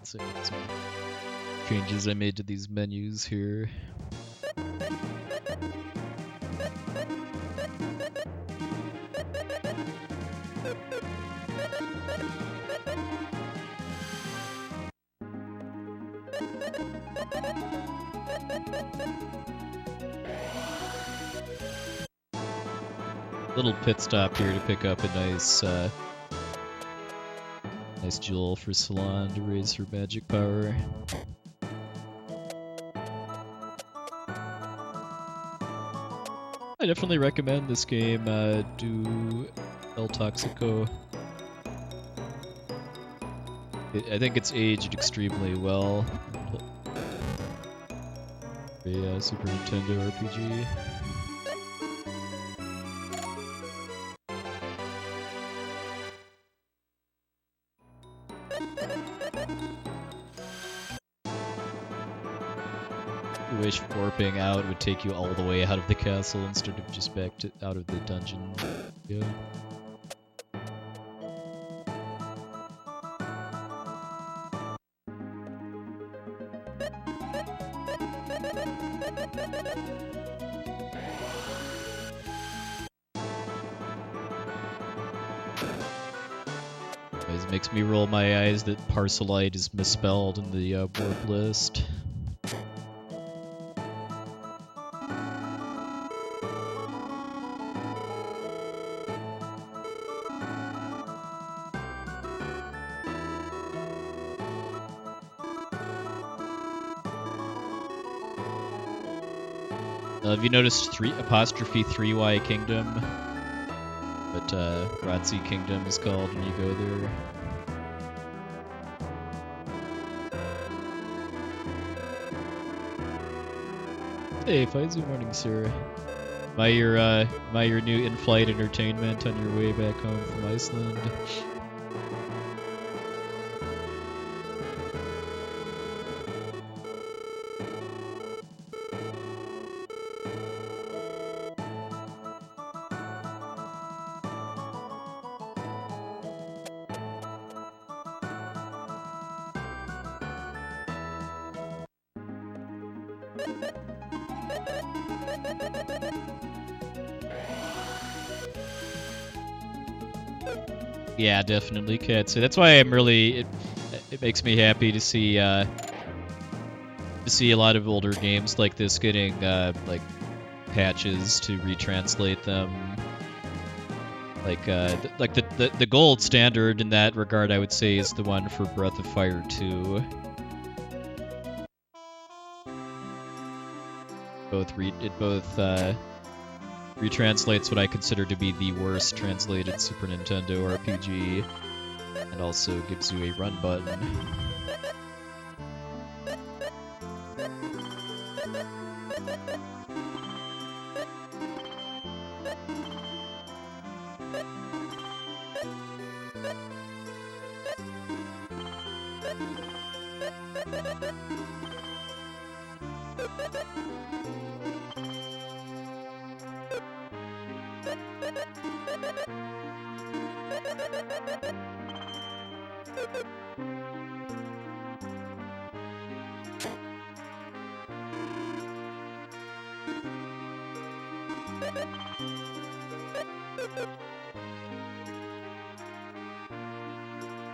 So some changes I made to these menus here. Little pit stop here to pick up a nice nice jewel for Salon to raise her magic power. I definitely recommend this game. Do El Toxico. I think it's aged extremely well. A Super Nintendo RPG. I wish warping out would take you all the way out of the castle instead of just back to out of the dungeon. Yeah. Always makes me roll my eyes that Parcelite is misspelled in the warp list. Have you noticed apostrophe 3Y Kingdom? But Ratzi Kingdom is called when you go there. Hey, Faizu, morning, sir. Am I your new in-flight entertainment on your way back home from Iceland? Yeah, definitely, Kat. So that's why I'm really. It makes me happy to see a lot of older games like this getting like patches to retranslate them. Like the gold standard in that regard, I would say, is the one for Breath of Fire 2. It both retranslates what I consider to be the worst translated Super Nintendo RPG, and also gives you a run button.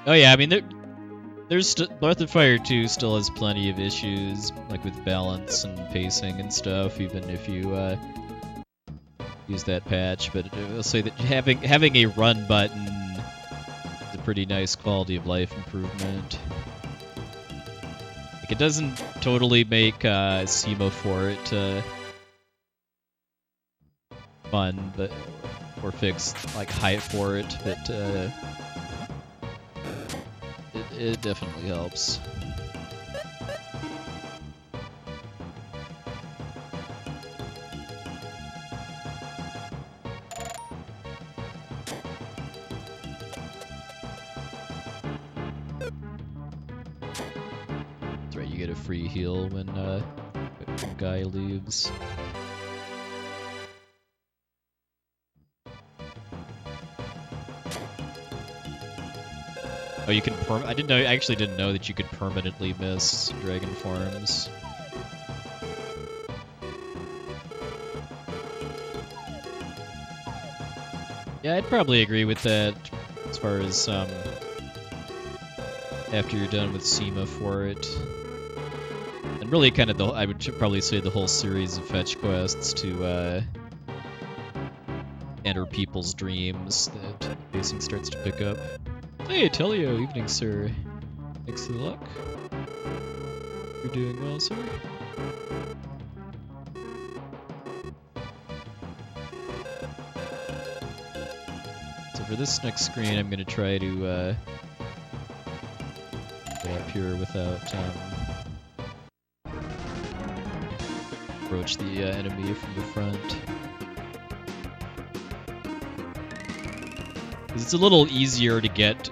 Oh yeah, I mean there's Breath of Fire 2 still has plenty of issues, like with balance and pacing and stuff, even if you use that patch. But I'll say that having a run button is a pretty nice quality of life improvement. Like, it doesn't totally make Semaphore fun, but or fix like height for it, but it definitely helps. That's right, you get a free heal when Guy leaves. Oh, you can I didn't know. I actually didn't know that you could permanently miss dragon forms. Yeah, I'd probably agree with that as far as after you're done with SEMA for it. And really kind of I would probably say the whole series of fetch quests to enter people's dreams that Facing starts to pick up. Hey, Telio, evening, sir. Thanks for the luck. You're doing well, sir. So for this next screen, I'm going to try to get up here without approach the enemy from the front. It's a little easier to get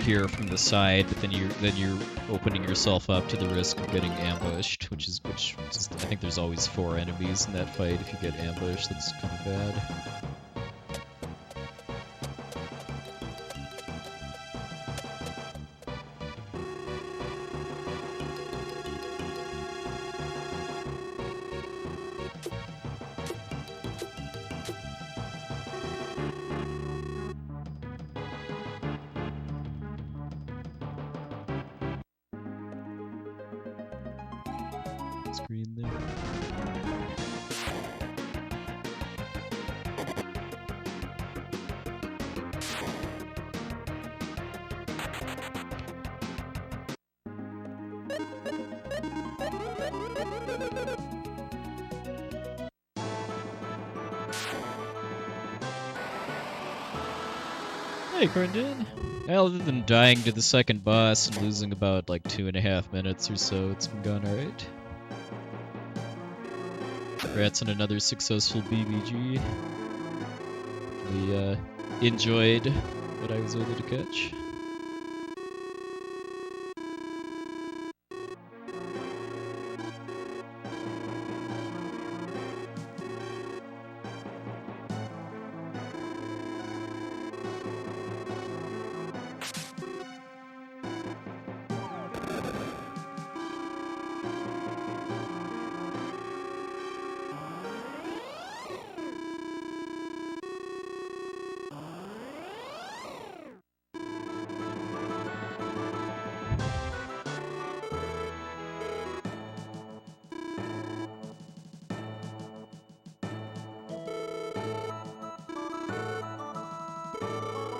here from the side, but then you're opening yourself up to the risk of getting ambushed, which is I think there's always 4 enemies in that fight. If you get ambushed, that's kind of bad. Screen there. Hey, Brendan. Well, other than dying to the second boss and losing about like 2.5 minutes or so, it's been going alright. Congrats on another successful BBG. Really enjoyed what I was able to catch.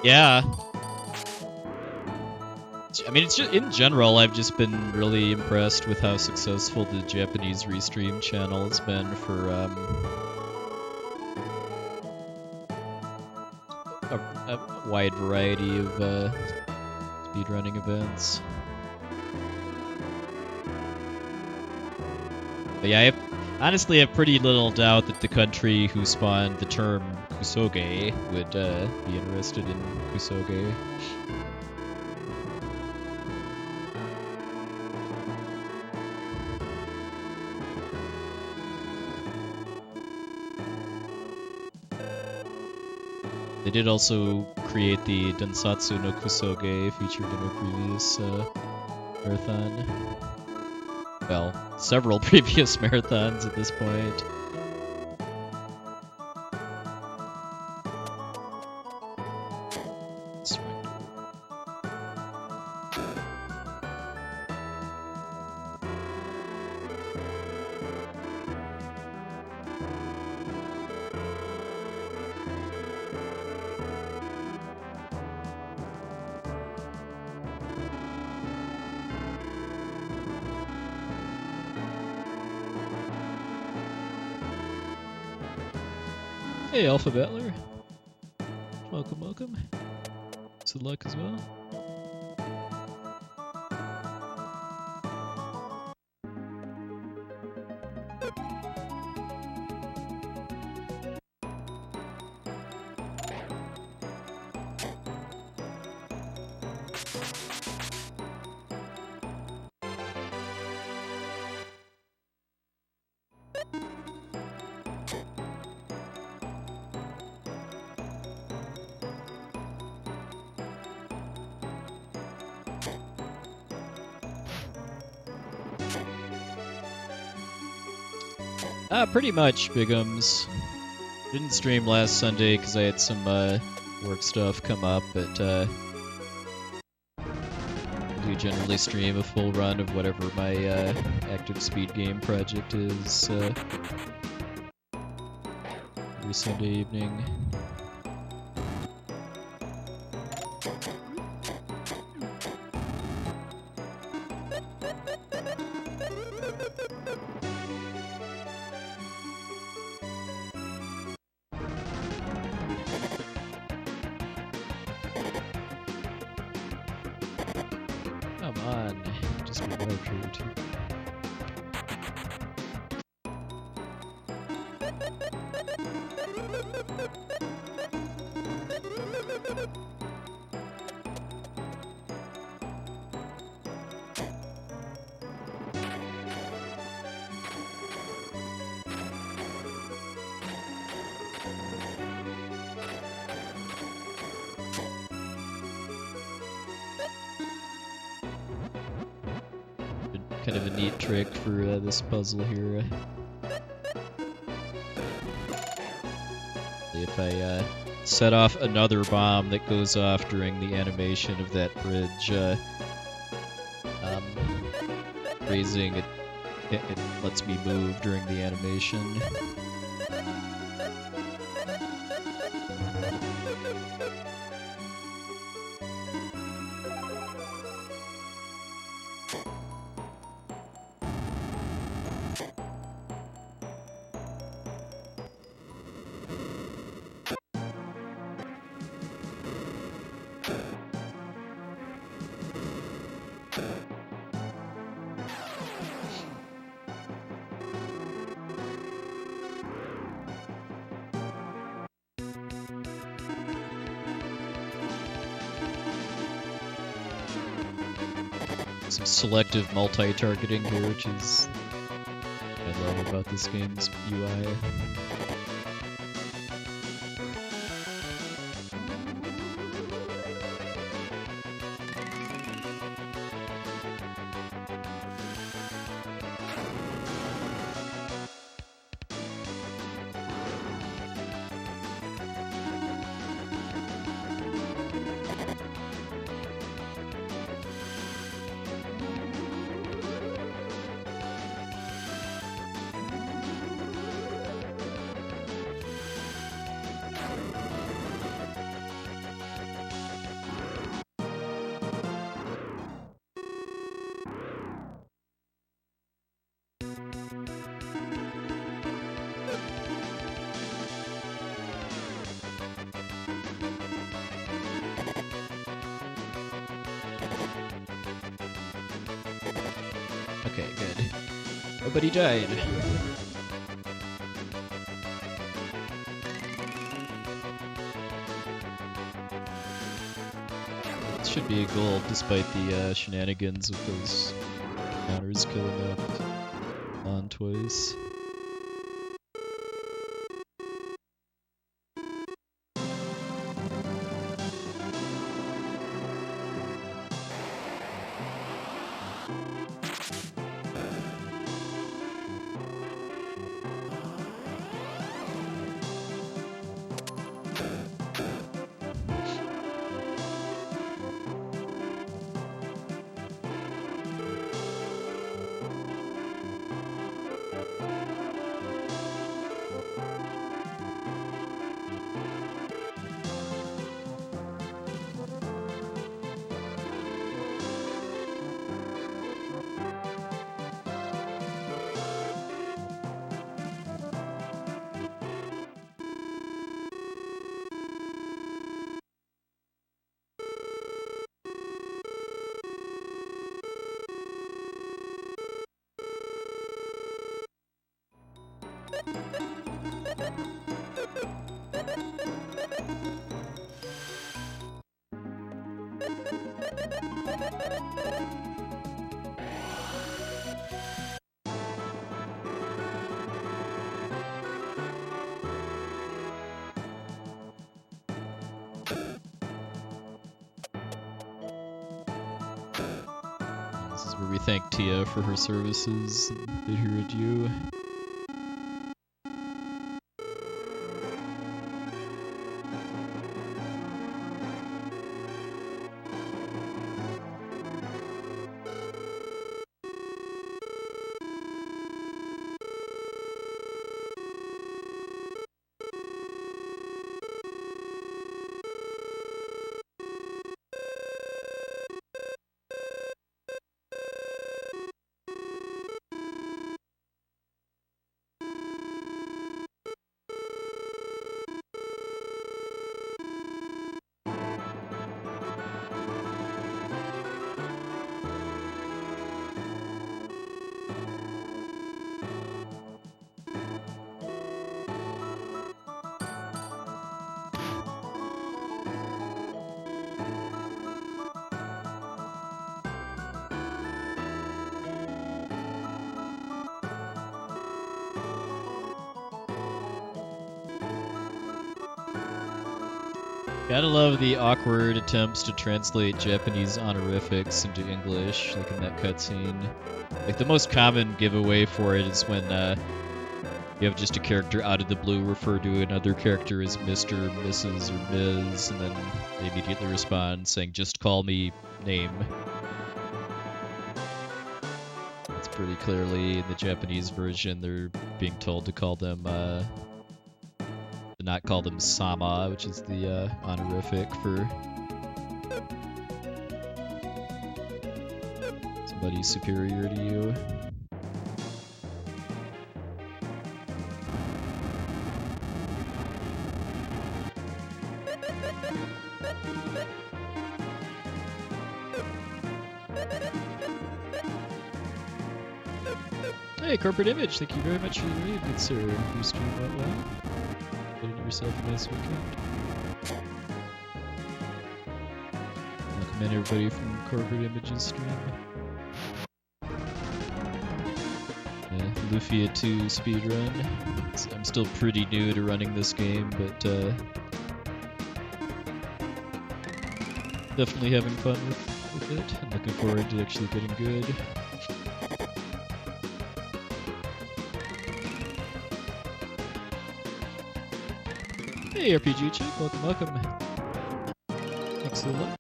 Yeah. I mean, it's just, in general, I've just been really impressed with how successful the Japanese restream channel has been for a wide variety of speedrunning events. But yeah, honestly have pretty little doubt that the country who spawned the term kusoge would be interested in kusoge. They did also create the Densatsu no Kusoge featured in a previous marathon. Well, several previous marathons at this point. Hey, Alpha Battler. Welcome, welcome. Good luck as well. Pretty much, Bigums. Didn't stream last Sunday because I had some work stuff come up, but I do generally stream a full run of whatever my active speed game project is every Sunday evening. Come on, just be wiped here too. Kind of a neat trick for this puzzle here. If I set off another bomb that goes off during the animation of that bridge, raising it, it lets me move during the animation. Some selective multi-targeting here, which is what I love about this game's UI. Okay, good. Nobody died. It should be a goal, despite the shenanigans with those counters killing up on twice. This is where we thank Tia for her services and bid her adieu. Gotta love the awkward attempts to translate Japanese honorifics into English, like in that cutscene. Like, the most common giveaway for it is when you have just a character out of the blue refer to another character as Mr., Mrs., or Ms., and then they immediately respond saying, "Just call me name." It's pretty clearly in the Japanese version they're being told to call them, to not call them Sama, which is the honorific for somebody superior to you. Hey, Corporate Image, thank you very much for the raid, good sir. Your stream went well. Getting yourself a nice weekend. Welcome in everybody from Corporate Image's stream. Lufia II Speedrun. I'm still pretty new to running this game, but definitely having fun with it. I'm looking forward to actually getting good. Hey, RPG Chick, welcome. Thanks for the look.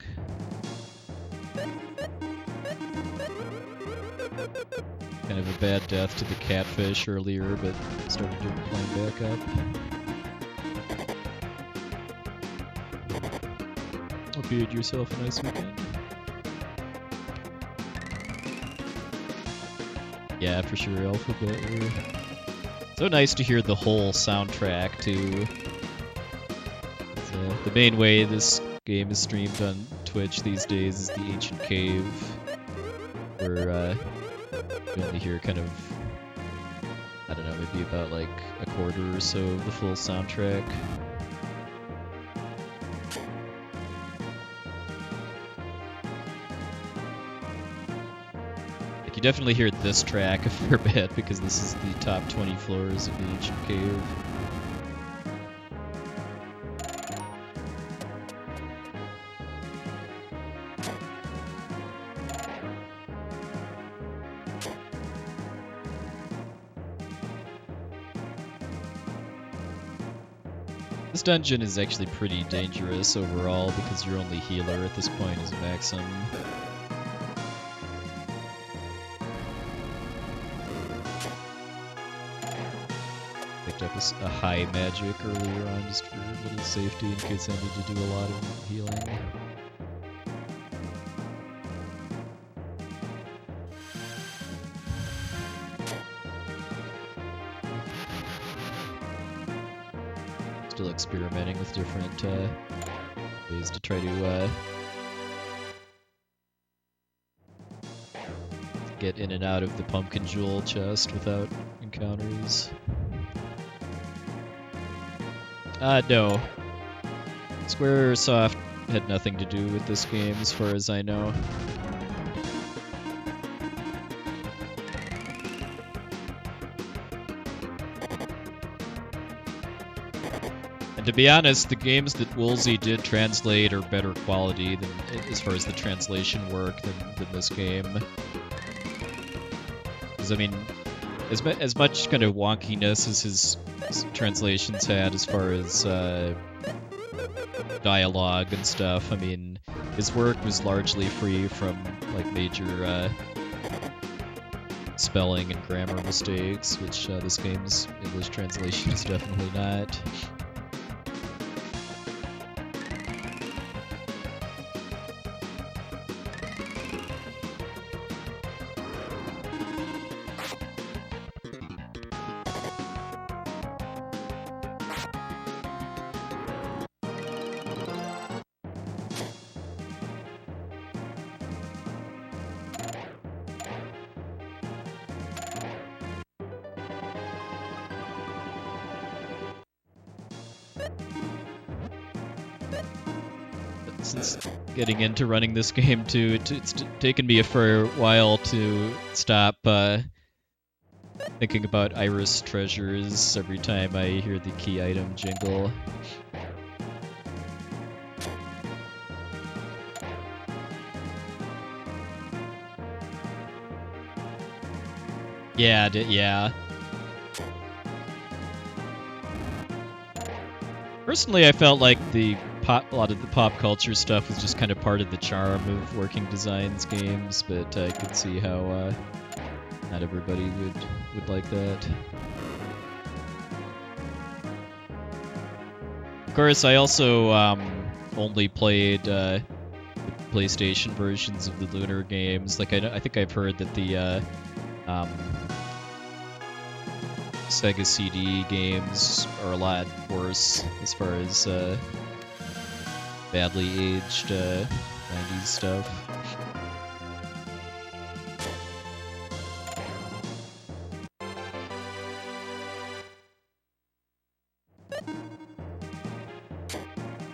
Kind of a bad death to the catfish earlier, but started to climb back up. Hope you had yourself a nice weekend. Yeah, for sure, Alphabet. So nice to hear the whole soundtrack, too. The main way this game is streamed on Twitch these days is the Ancient Cave, where you only hear kind of, I don't know, maybe about like a quarter or so of the full soundtrack. Like, you definitely hear this track a fair bit because this is the top 20 floors of the Ancient Cave. This dungeon is actually pretty dangerous overall because your only healer at this point is Maxim. Picked up a high magic earlier on just for a little safety in case I need to do a lot of healing. Still experimenting with different ways to try to get in and out of the pumpkin jewel chest without encounters. No. Squaresoft had nothing to do with this game as far as I know. And to be honest, the games that Woolsey did translate are better quality than, as far as the translation work, than this game. Because, I mean, as much kind of wonkiness as his translations had as far as dialogue and stuff, I mean, his work was largely free from, like, major spelling and grammar mistakes, which this game's English translation is definitely not. Since getting into running this game too, it's taken me for a while to stop thinking about Iris treasures every time I hear the key item jingle. Yeah, yeah. Personally, I felt like a lot of the pop culture stuff was just kind of part of the charm of Working Designs games, but I could see how not everybody would like that. Of course, I also only played the PlayStation versions of the Lunar games. Like I think I've heard that the Sega CD games are a lot worse as far as badly aged 90s stuff.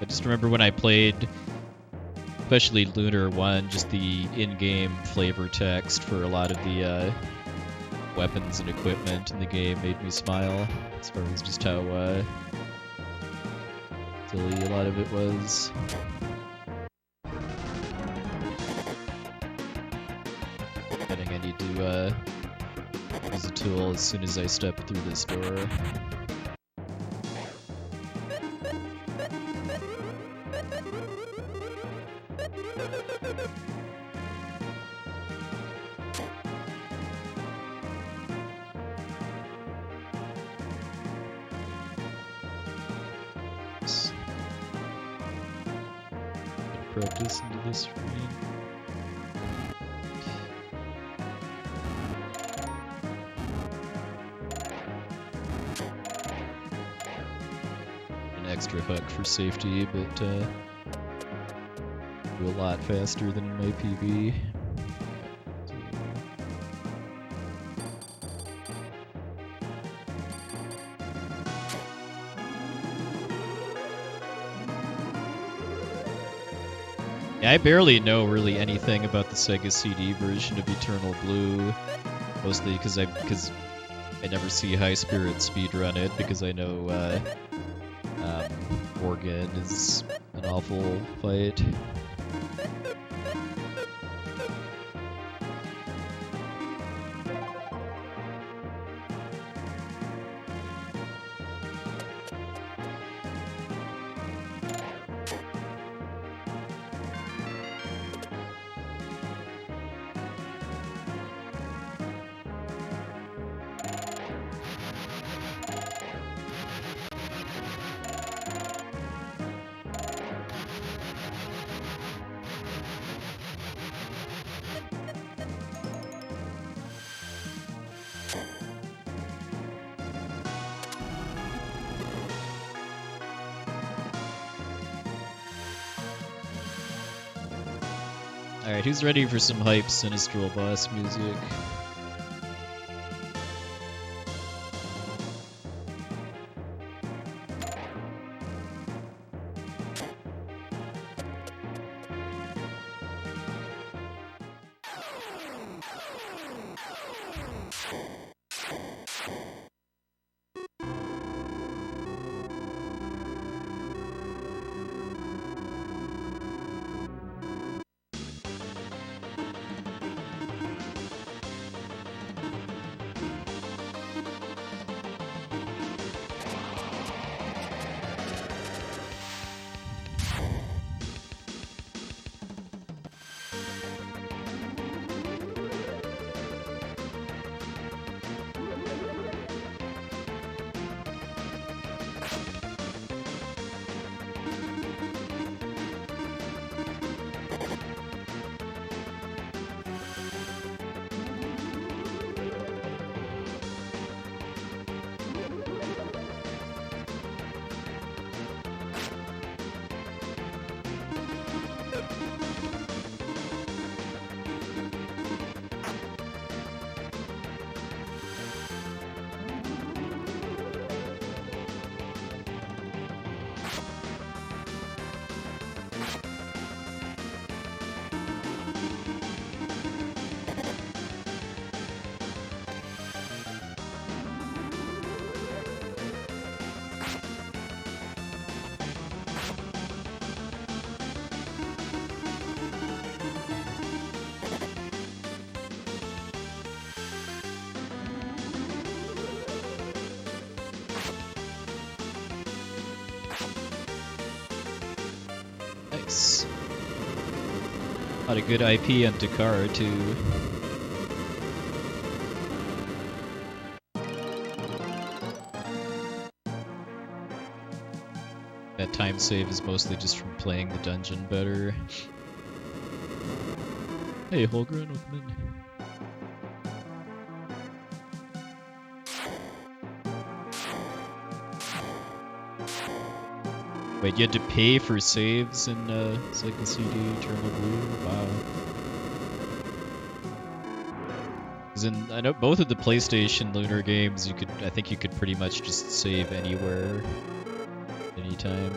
I just remember when I played, especially Lunar 1, just the in-game flavor text for a lot of the weapons and equipment in the game made me smile, as far as just how silly a lot of it was. I think I need to use a tool as soon as I step through this door. Practice into this screen. An extra hook for safety, but do a lot faster than my PB. Yeah, I barely know really anything about the Sega CD version of Eternal Blue, mostly because I never see High Spirit speedrun it, because I know Morgan is an awful fight. Alright, who's ready for some hype Sinistral boss music? Nice. A lot of good IP on Dakar, too. That time save is mostly just from playing the dungeon better. Hey, Holgren, welcome in. Wait, you had to pay for saves in Sega CD Eternal Blue? Wow. 'Cause I know both of the PlayStation Lunar games, I think you could pretty much just save anywhere, anytime.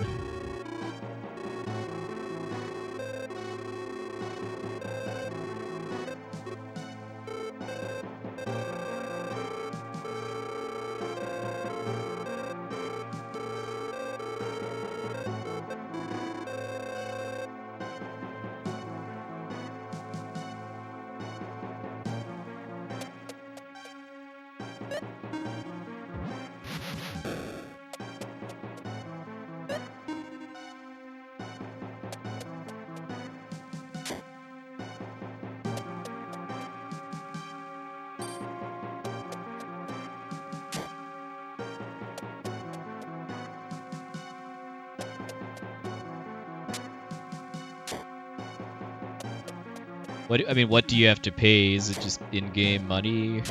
What do you have to pay? Is it just in-game money?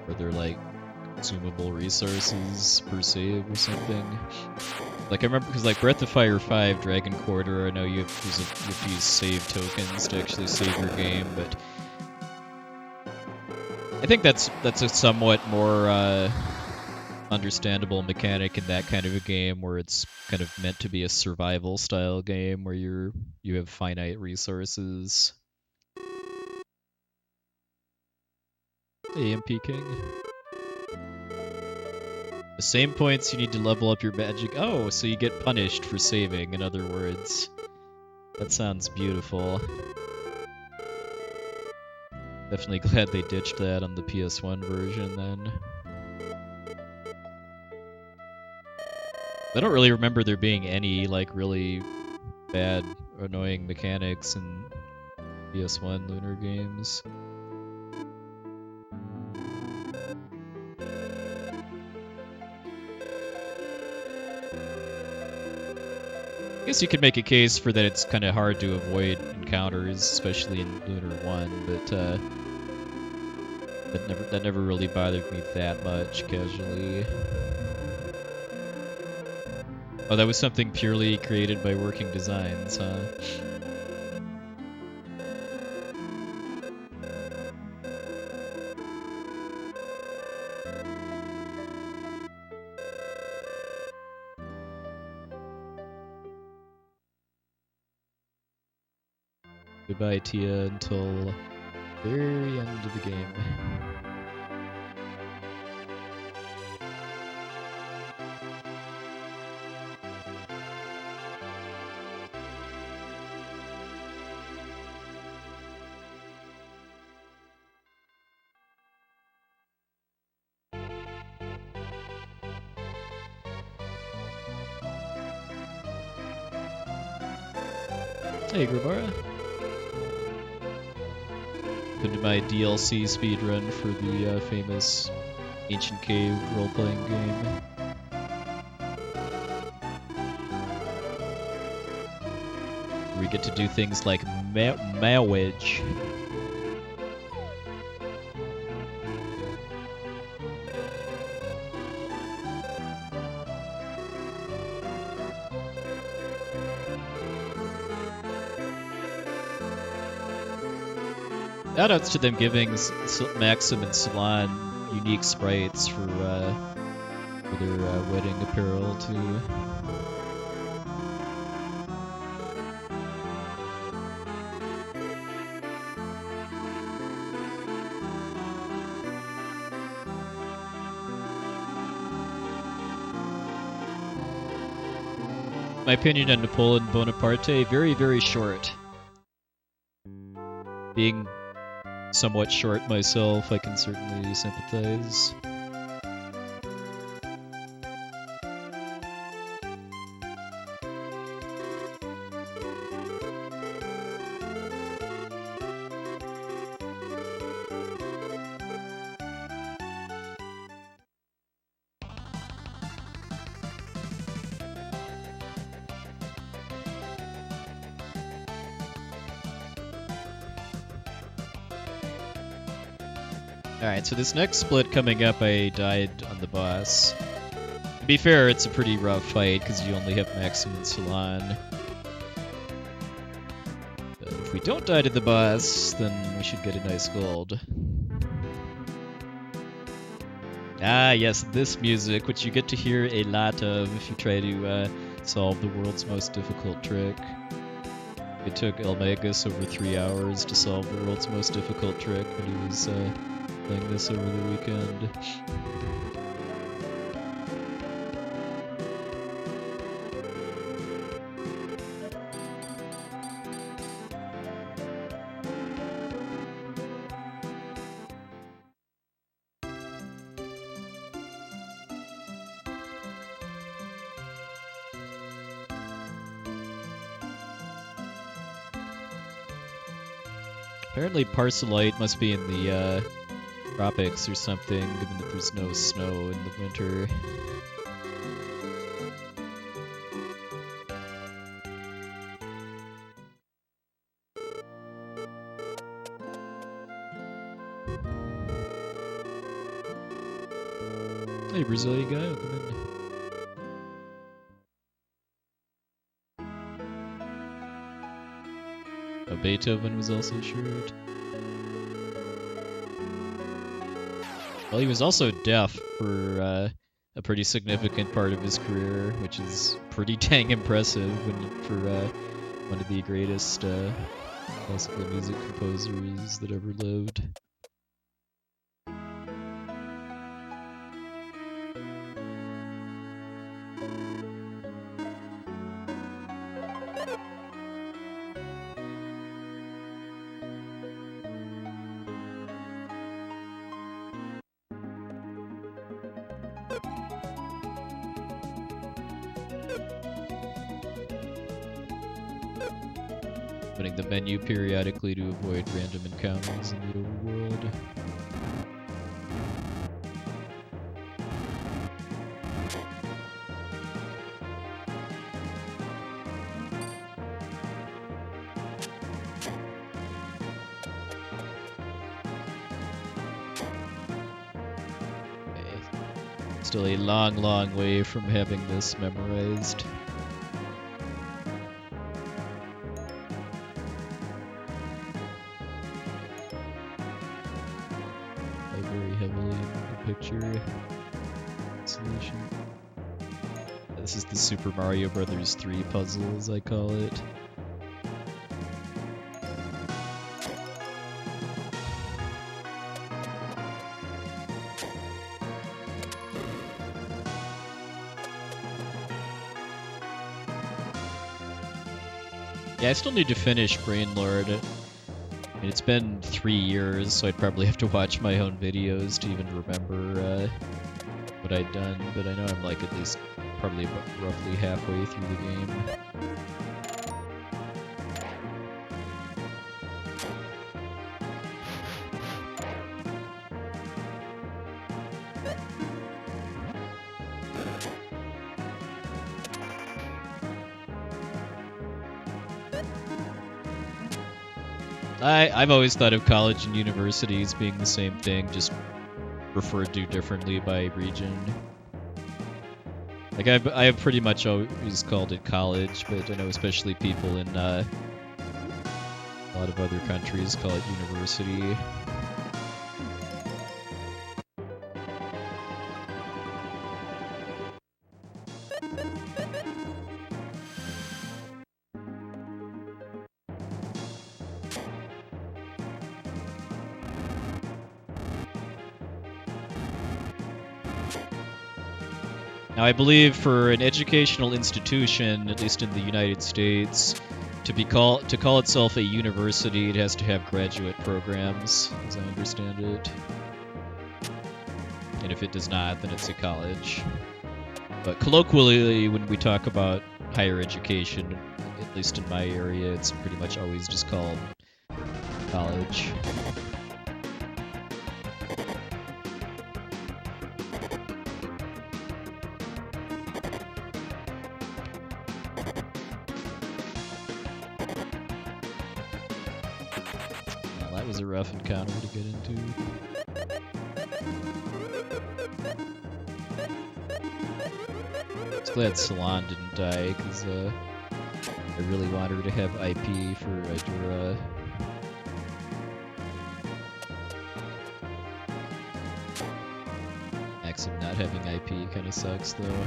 Are there like consumable resources per save or something? Like I remember, because like Breath of Fire 5, Dragon Quarter, I know you have to use save tokens to actually save your game, but I think that's a somewhat more understandable mechanic in that kind of a game where it's kind of meant to be a survival style game where you have finite resources. Hey, MP King. The same points you need to level up your magic. Oh, so you get punished for saving, in other words. That sounds beautiful. Definitely glad they ditched that on the PS1 version then. I don't really remember there being any, like, really bad, annoying mechanics in PS1 Lunar games. I guess you could make a case for that it's kind of hard to avoid encounters, especially in Lunar 1, but that never really bothered me that much casually. Oh, that was something purely created by Working Designs, huh? Goodbye, Tia, until very end of the game. Hey, Gravara. Come to my DLC speedrun for the famous Ancient Cave role-playing game. We get to do things like marriage. Shoutouts to them giving Maxim and Salon unique sprites for their wedding apparel too. My opinion on Napoleon Bonaparte, very, very short. Being somewhat short myself, I can certainly sympathize. Alright, so this next split coming up, I died on the boss. To be fair, it's a pretty rough fight, because you only have Maxim and Salon. But if we don't die to the boss, then we should get a nice gold. Ah, yes, this music, which you get to hear a lot of if you try to solve the world's most difficult trick. It took Elmagus over 3 hours to solve the world's most difficult trick when he was playing this over the weekend. Apparently Parcelite must be in the tropics or something, given that there's no snow in the winter. Hey Brazilian guy, welcome in. Oh, Beethoven was also short. Well, he was also deaf for a pretty significant part of his career, which is pretty dang impressive for one of the greatest classical music composers that ever lived. Opening the menu periodically to avoid random encounters in the overworld. Okay. Still a long, long way from having this memorized. Solution. This is the Super Mario Brothers 3 puzzle, as I call it. Yeah, I still need to finish Brainlord. I mean, it's been 3 years, so I'd probably have to watch my own videos to even remember what I'd done, but I know I'm like at least probably about roughly halfway through the game. I've always thought of college and university as being the same thing, just referred to differently by region. Like I have pretty much always called it college, but I know especially people in a lot of other countries call it university. Now, I believe for an educational institution, at least in the United States, to call itself a university, it has to have graduate programs, as I understand it. And if it does not, then it's a college. But colloquially, when we talk about higher education, at least in my area, it's pretty much always just called college. Well, that was a rough encounter to get into. was glad Salon didn't die, because I really want her to have IP for Idura. Maxim not having IP kind of sucks, though.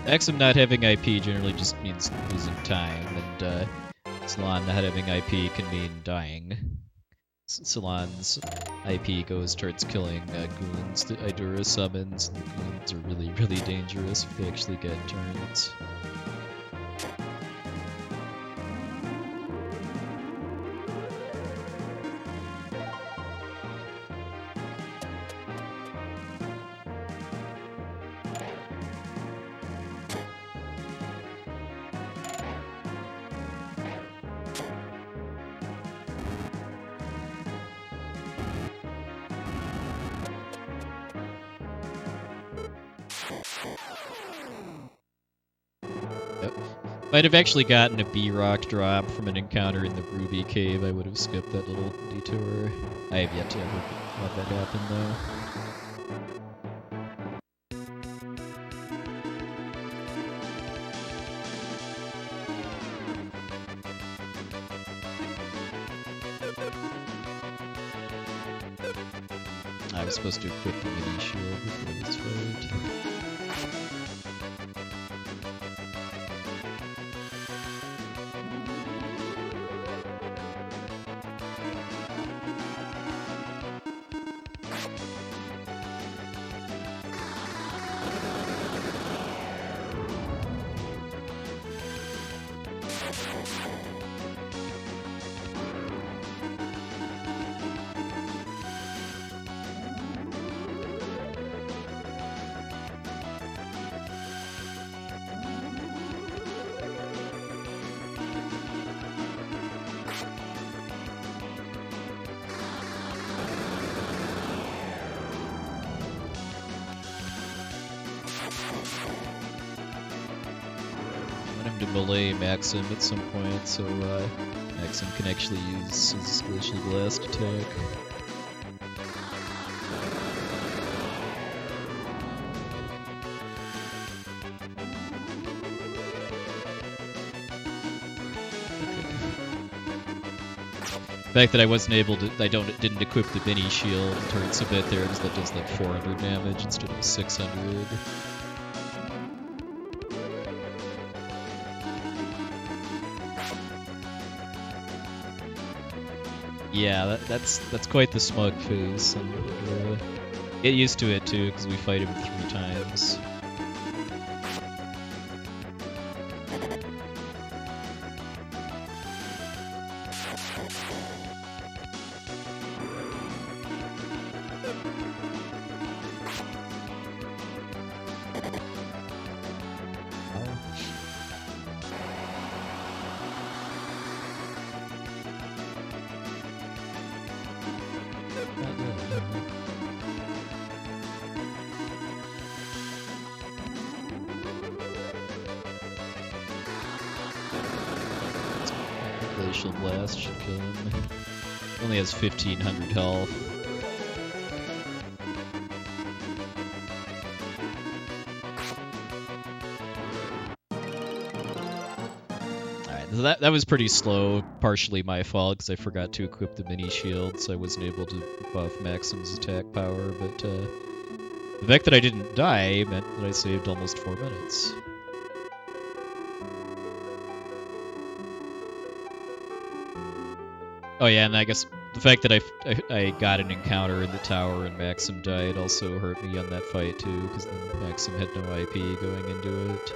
Maxim not having IP generally just means losing time, and Salon not having IP can mean dying. Salon's IP goes towards killing goons that Idura summons, and the goons are really, really dangerous if they actually get turns. Might have actually gotten a B-Rock drop from an encounter in the Ruby Cave. I would have skipped that little detour. I have yet to ever have that happen, though. I was supposed to equip the mini shield before this fight. To melee Maxim at some point, so Maxim can actually use his Glacial Blast attack. The fact that I wasn't able to, didn't equip the mini shield hurts a bit there, because that does like 400 damage instead of 600. Yeah, that's quite the smug face, and get used to it too, because we fight him 3 times. Glacial Blast should kill him. He only has 1500 health. Alright, so that was pretty slow. Partially my fault, because I forgot to equip the mini shield, so I wasn't able to buff Maxim's attack power, but the fact that I didn't die meant that I saved almost 4 minutes. Oh yeah, and I guess the fact that I got an encounter in the tower and Maxim died also hurt me on that fight too, because then Maxim had no IP going into it.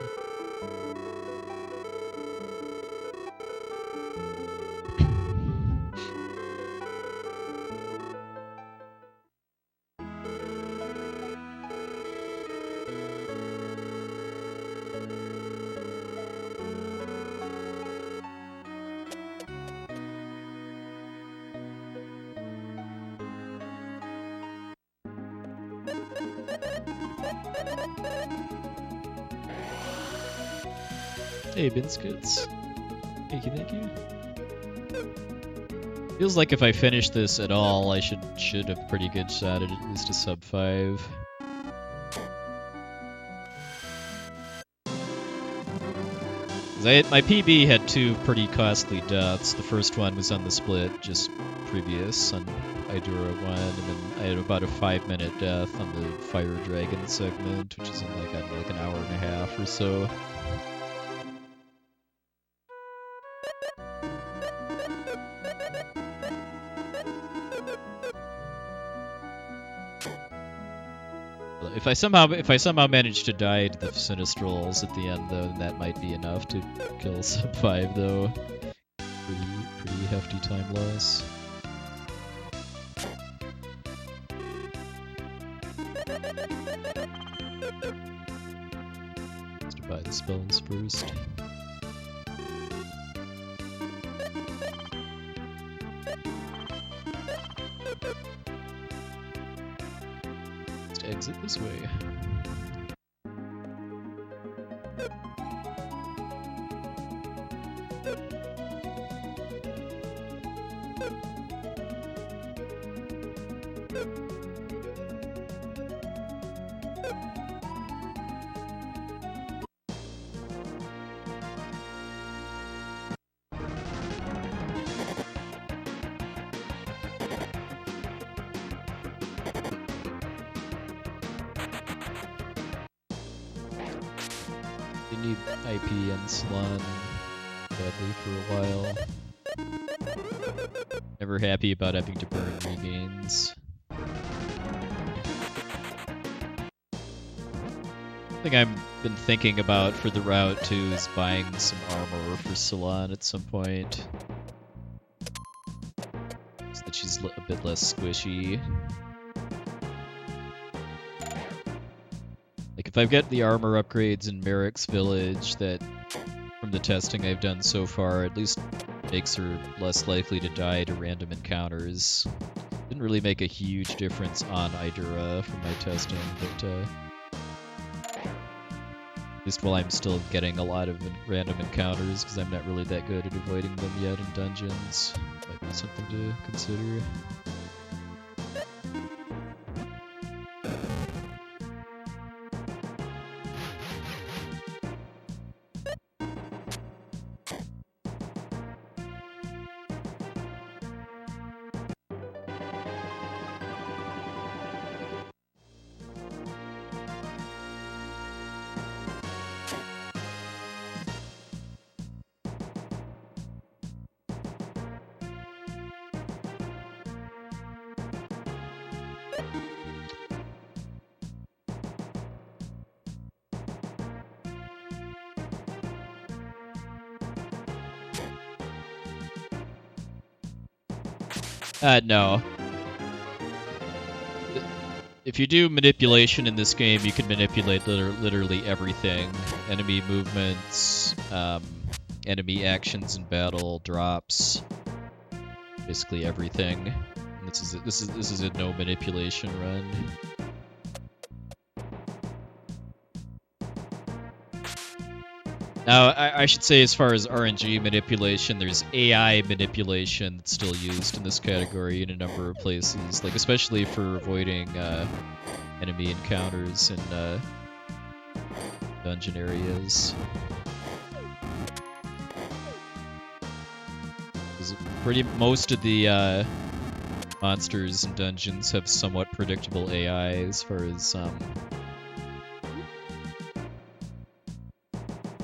Hey, Biscuits. Thank you, thank you. Feels like if I finish this at all, I should have a pretty good shot at least a sub 5. My PB had 2 pretty costly deaths. The first one was on the split, just previous on Idura 1, and then I had about a 5-minute death on the Fire Dragon segment, which is in like an hour and a half or so. If I somehow manage to die to the Sinistrals at the end, though, then that might be enough to kill sub 5, though. Pretty hefty time loss. Let's buy the spells first. Exit this way. Need IP and Salon badly for a while. Never happy about having to burn regains. Thing I've been thinking about for the route too is buying some armor for Salon at some point, so that she's a bit less squishy. Like if I get the armor upgrades in Merrick's Village, that from the testing I've done so far, at least makes her less likely to die to random encounters. Didn't really make a huge difference on Idura from my testing, but at least while I'm still getting a lot of random encounters, because I'm not really that good at avoiding them yet in dungeons, might be something to consider. No. If you do manipulation in this game, you can manipulate literally everything. Enemy movements, enemy actions in battle, drops, basically everything. And this is a no manipulation run. Now, I should say, as far as RNG manipulation, there's AI manipulation that's still used in this category in a number of places, like especially for avoiding enemy encounters in dungeon areas. Most of the monsters in dungeons have somewhat predictable AI as far as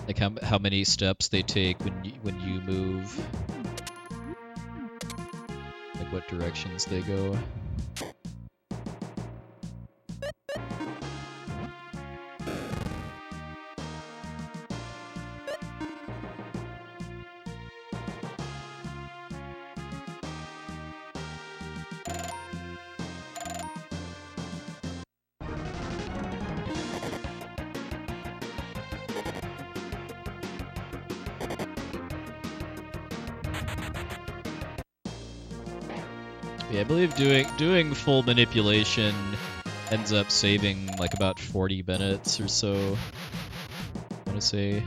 like how many steps they take when you move, like what directions they go. Yeah, I believe doing full manipulation ends up saving like about 40 minutes or so, I want to say.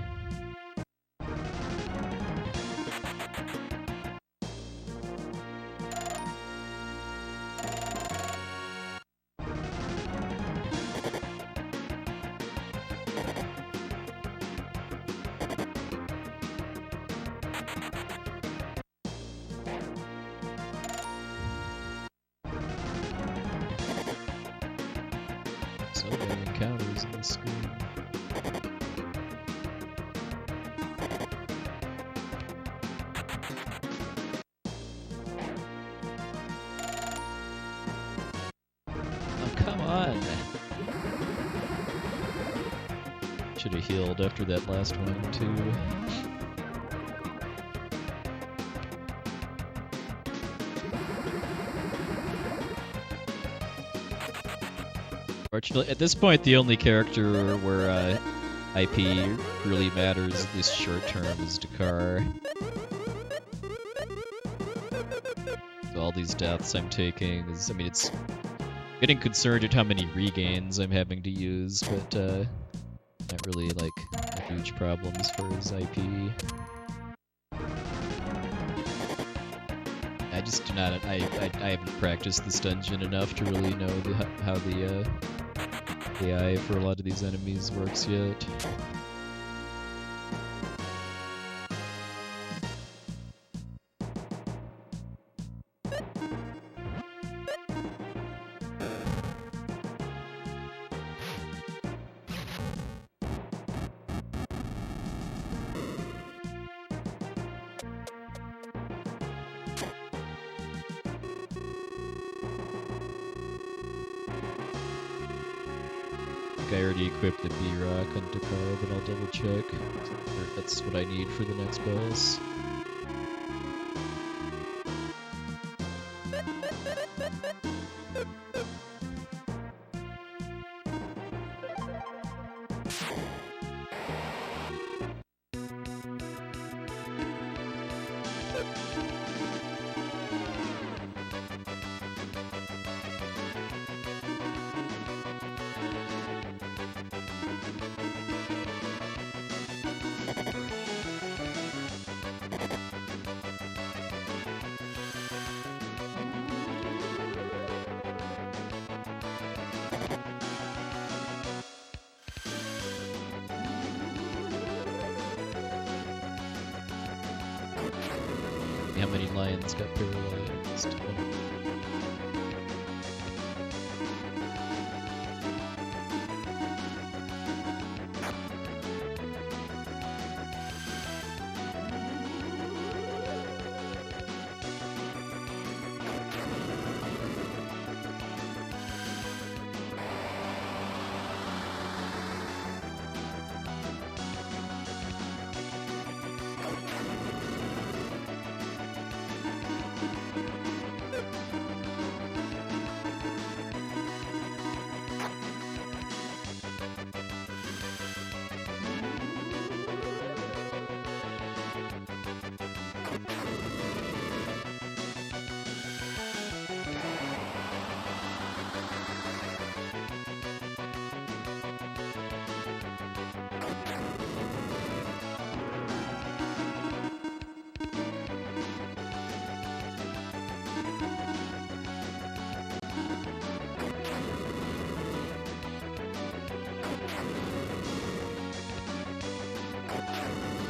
losing the screen. Oh, come on! Should have healed after that last one, too. Fortunately, at this point, the only character where IP really matters, at least short term, is Dakar. So all these deaths I'm taking is, I mean, it's getting concerned at how many regains I'm having to use, but not really like a huge problem as far as IP. I just do not. I haven't practiced this dungeon enough to really know how the AI for a lot of these enemies works yet. I already equipped the B-Rock on Dakar, but I'll double check. That's what I need for the next boss. How many lions got paralyzed?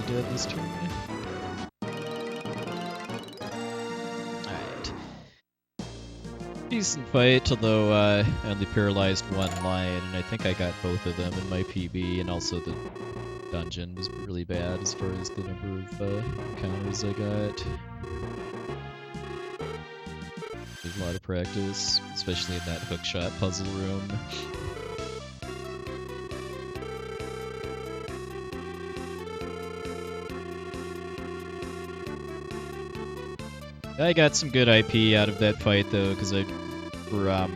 Dead this turn. Alright. Decent fight, although I only paralyzed one lion, and I think I got both of them in my PB, and also the dungeon was really bad as far as the number of encounters I got. There's a lot of practice, especially in that hookshot puzzle room. I got some good IP out of that fight though, because for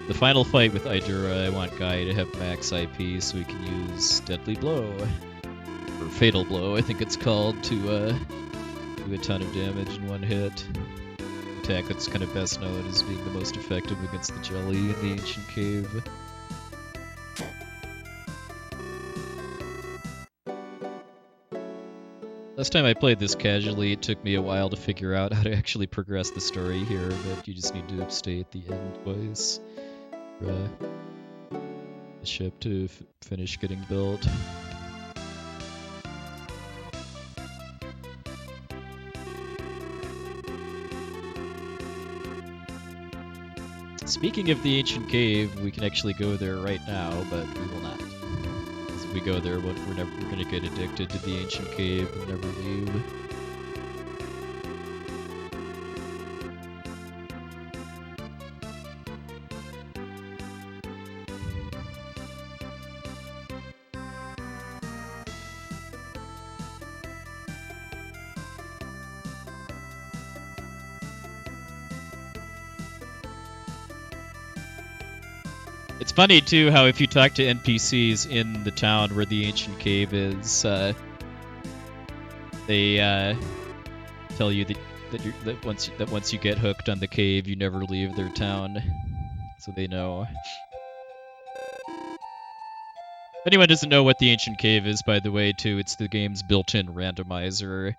the final fight with Idura, I want Guy to have max IP so he can use Deadly Blow, or Fatal Blow, I think it's called, to do a ton of damage in one hit. Attack that's kind of best known as being the most effective against the jelly in the ancient cave. Last time I played this casually, it took me a while to figure out how to actually progress the story here, but you just need to stay at the end twice for the ship to finish getting built. Speaking of the ancient cave, we can actually go there right now, but we will not. Because if we go there, we're going to get addicted to the ancient cave and never leave. It's funny, too, how if you talk to NPCs in the town where the ancient cave is, they tell you that once you get hooked on the cave, you never leave their town, so they know. If anyone doesn't know what the ancient cave is, by the way, too, it's the game's built-in randomizer.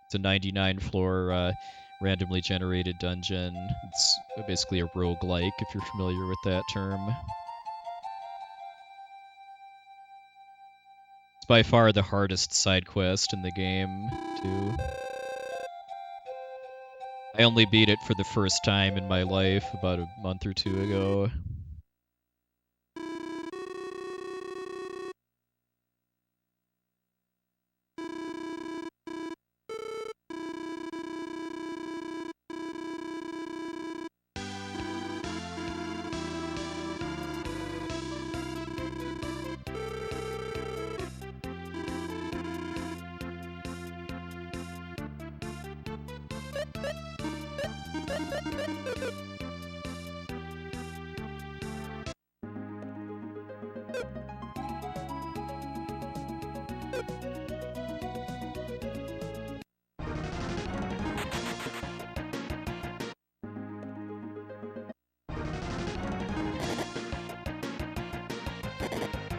It's a 99-floor randomly generated dungeon. It's basically a roguelike, if you're familiar with that term. It's by far the hardest side quest in the game, too. I only beat it for the first time in my life about a month or two ago.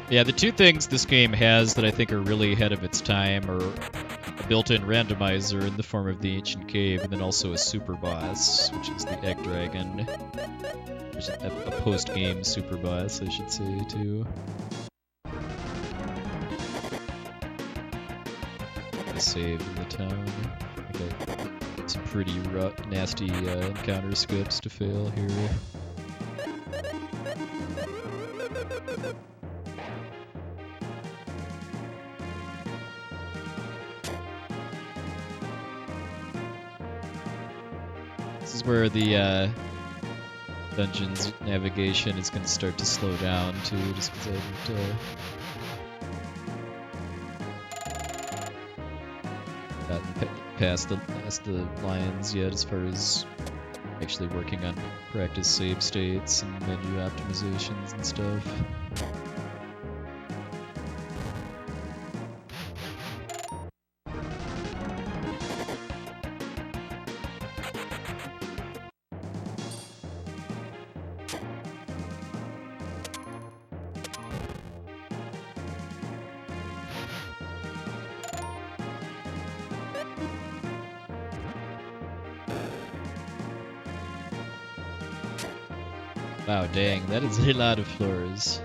Yeah, the two things this game has that I think are really ahead of its time are a built-in randomizer in the form of the ancient cave, and then also a super boss, which is the egg dragon. There's a post-game super boss, I should say, too. A save in the town. I got some pretty nasty encounter skips to fail here. This is where the dungeon's navigation is going to start to slow down too, just because I haven't gotten past the lines yet as far as actually working on practice save states and menu optimizations and stuff. Wow, dang, that is a lot of floors.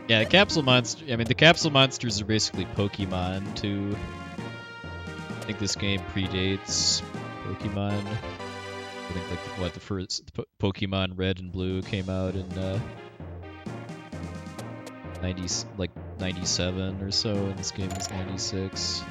Yeah, the capsule monsters are basically Pokemon too. I think this game predates Pokemon. I think the first Pokemon Red and Blue came out in 97 or so, and this game is 96.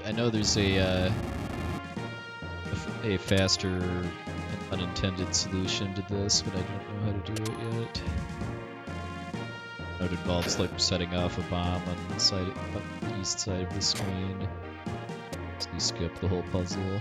I know there's a a faster and unintended solution to this, but I don't know how to do it yet. It involves like setting off a bomb on the side, on the east side of the screen. So you skip the whole puzzle.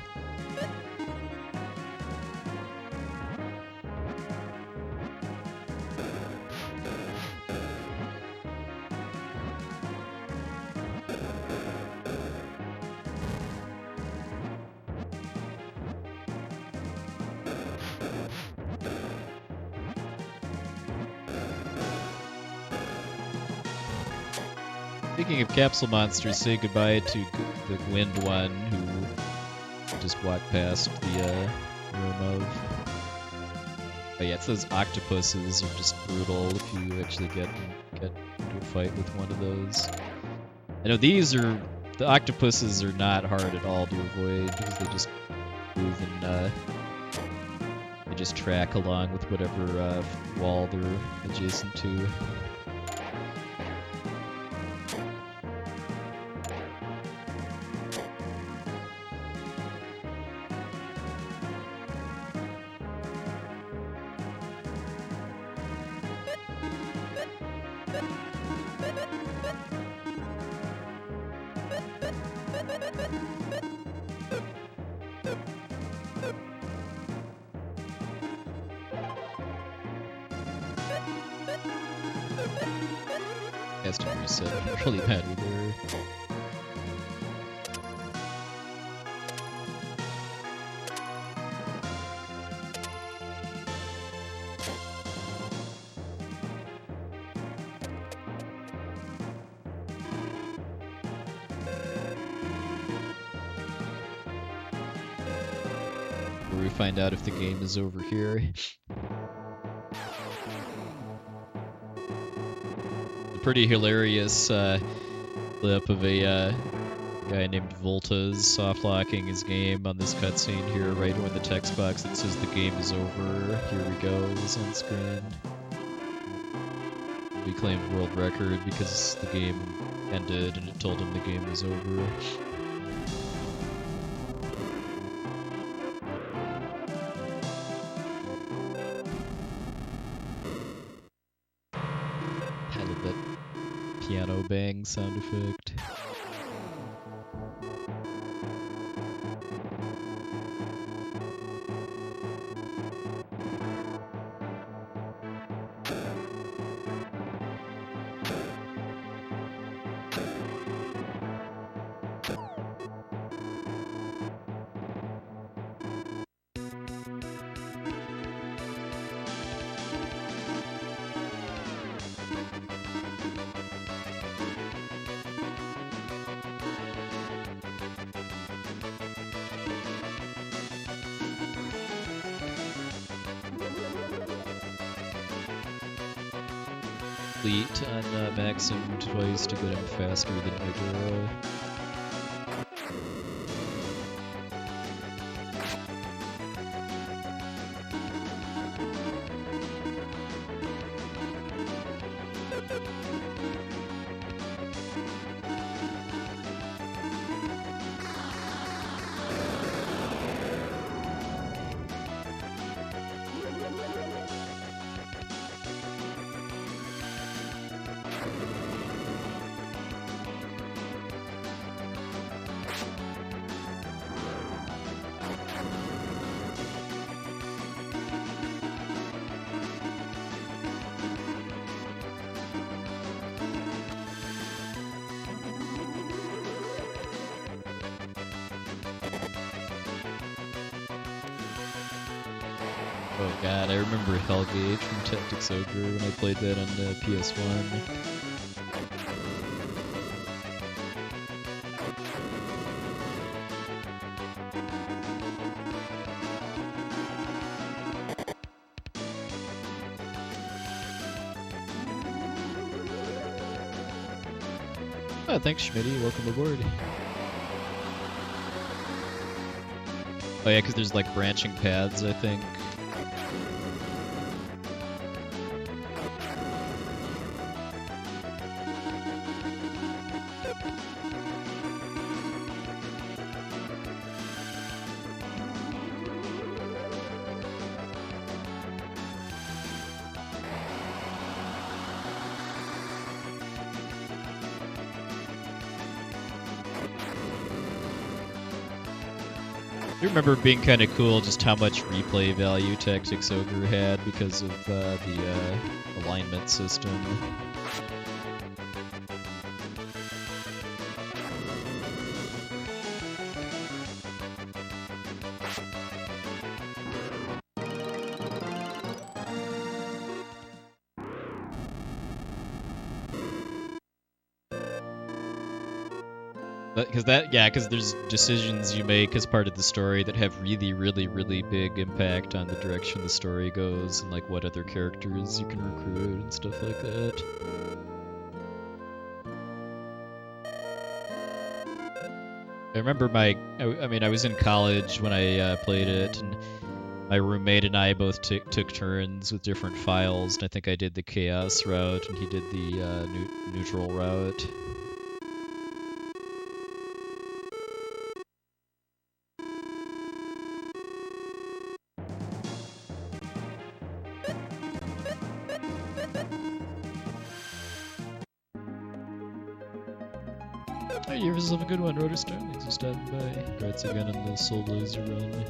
Speaking of capsule monsters, say goodbye to the wind one who just walked past the room of. But yeah, it's those octopuses are just brutal if you actually get into a fight with one of those. I know the octopuses are not hard at all to avoid because they just move and they just track along with whatever wall they're adjacent to. Has to reset. I'm really bad either. Where we find out if the game is over here. Pretty hilarious clip of a guy named Volta's soft-locking his game on this cutscene here, right when the text box that says the game is over, here we go, is on screen. He claimed world record because the game ended and it told him the game was over. Piano bang sound effect. Complete on Maxim twice to get him faster than Megara. Oh god, I remember Hellgate from Tactics Ogre when I played that on the PS1. Oh, thanks Schmitty, welcome aboard. Oh yeah, because there's like branching paths, I think. I remember it being kind of cool just how much replay value Tactics Ogre had because of the alignment system. Because there's decisions you make as part of the story that have really, really, really big impact on the direction the story goes and like what other characters you can recruit and stuff like that. I remember I was in college when I played it, and my roommate and I both took turns with different files, and I think I did the chaos route and he did the neutral route. Hey, you ever have a good one, Rotor Star? Thanks for stopping by. Congrats again on the Soul Blazer run.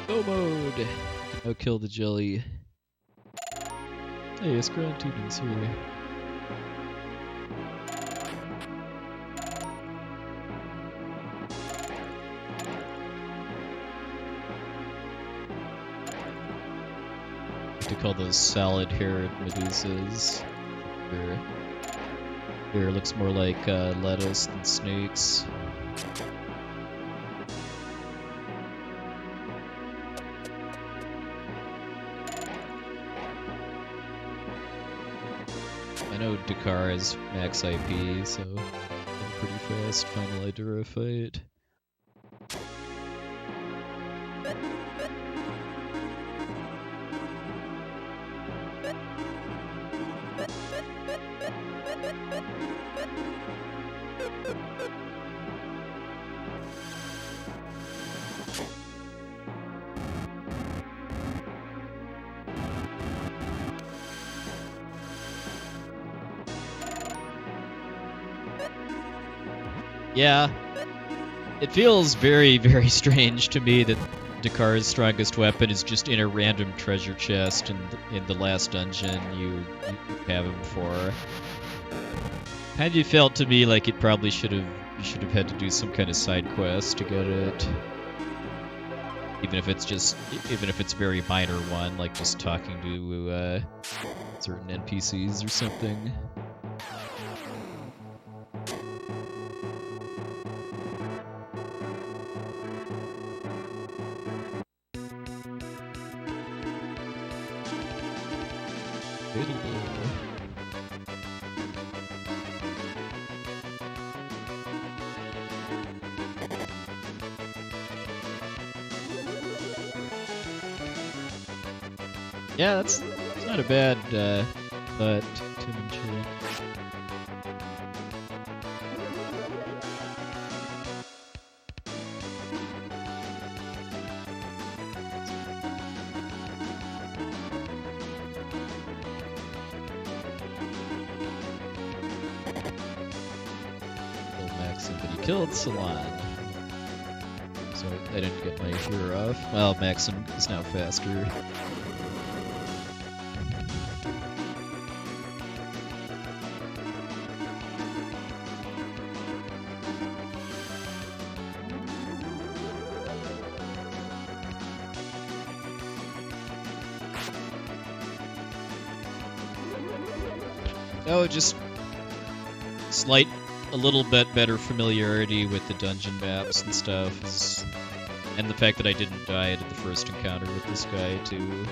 Go mode! Now kill the jelly. Hey, it's Ground Tubing's here. To call those salad-haired medusas. Their hair looks more like lettuce than snakes. I know Dakar has max IP, so I'm pretty fast final Idura fight. Yeah, it feels very, very strange to me that Dakar's strongest weapon is just in a random treasure chest in the last dungeon you have him for. Kind of felt to me like it probably should have had to do some kind of side quest to get it. Even if it's a very minor one, like just talking to certain NPCs or something. Yeah, that's not a bad but Tim and Chill. Killed Maxim, but he killed Salon. So I didn't get my hero off. Well, Maxim is now faster. Oh, just a little bit better familiarity with the dungeon maps and stuff, and the fact that I didn't die at the first encounter with this guy too.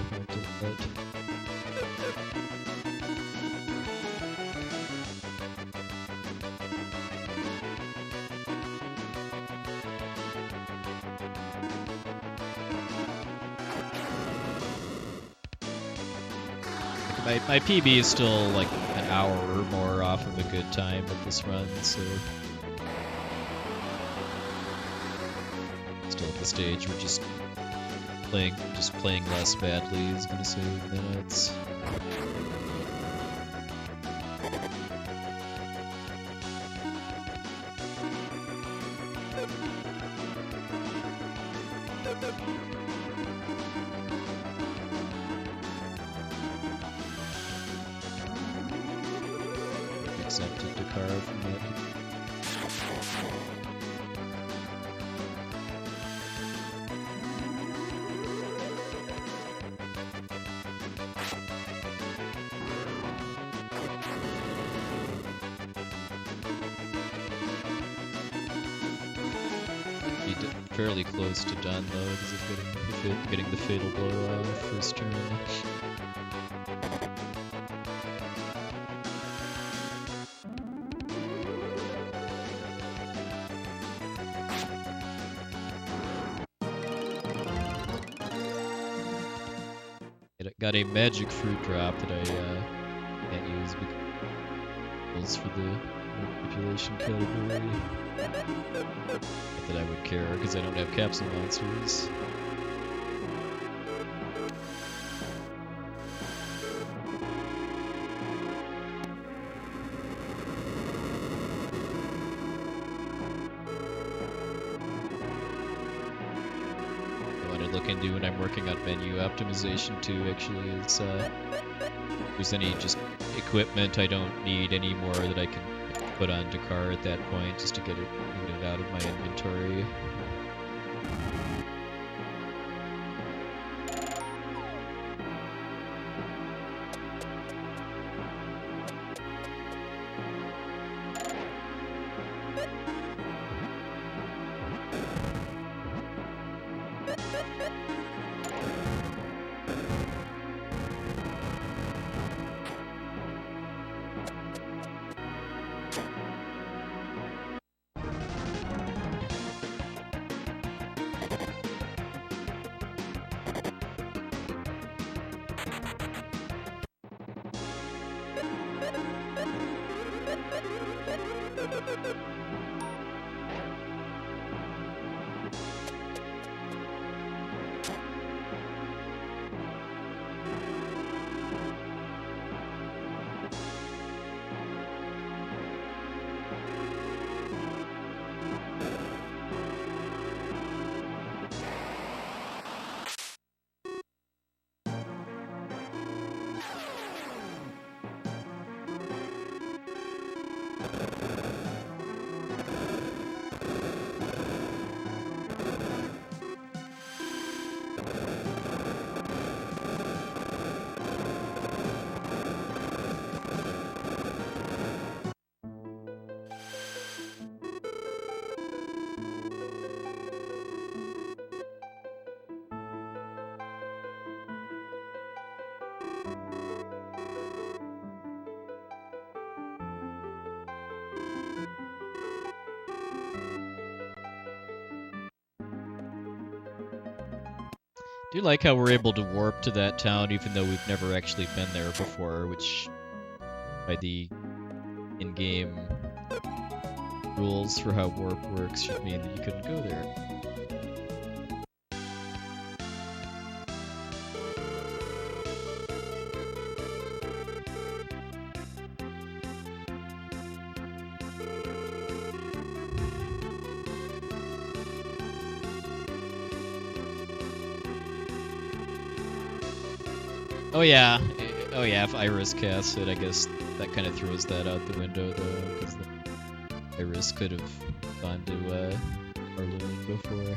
My PB is still like an hour or more off of a good time with this run, so still at the stage where just playing less badly is gonna save minutes. Accepted to carve from that. Fairly close to done though, because of getting the fatal blow off first turn. Got a magic fruit drop that I can't use because for the manipulation category. Not that I would care, because I don't have capsule monsters. Look into when I'm working on menu optimization too, actually, is if there's any just equipment I don't need anymore that I can put onto car at that point just to get it out of my inventory. I do like how we're able to warp to that town even though we've never actually been there before, which by the in-game rules for how warp works should mean that you couldn't go there. Oh yeah, if Iris casts it, I guess that kind of throws that out the window though, because Iris could have gone to Arloon before.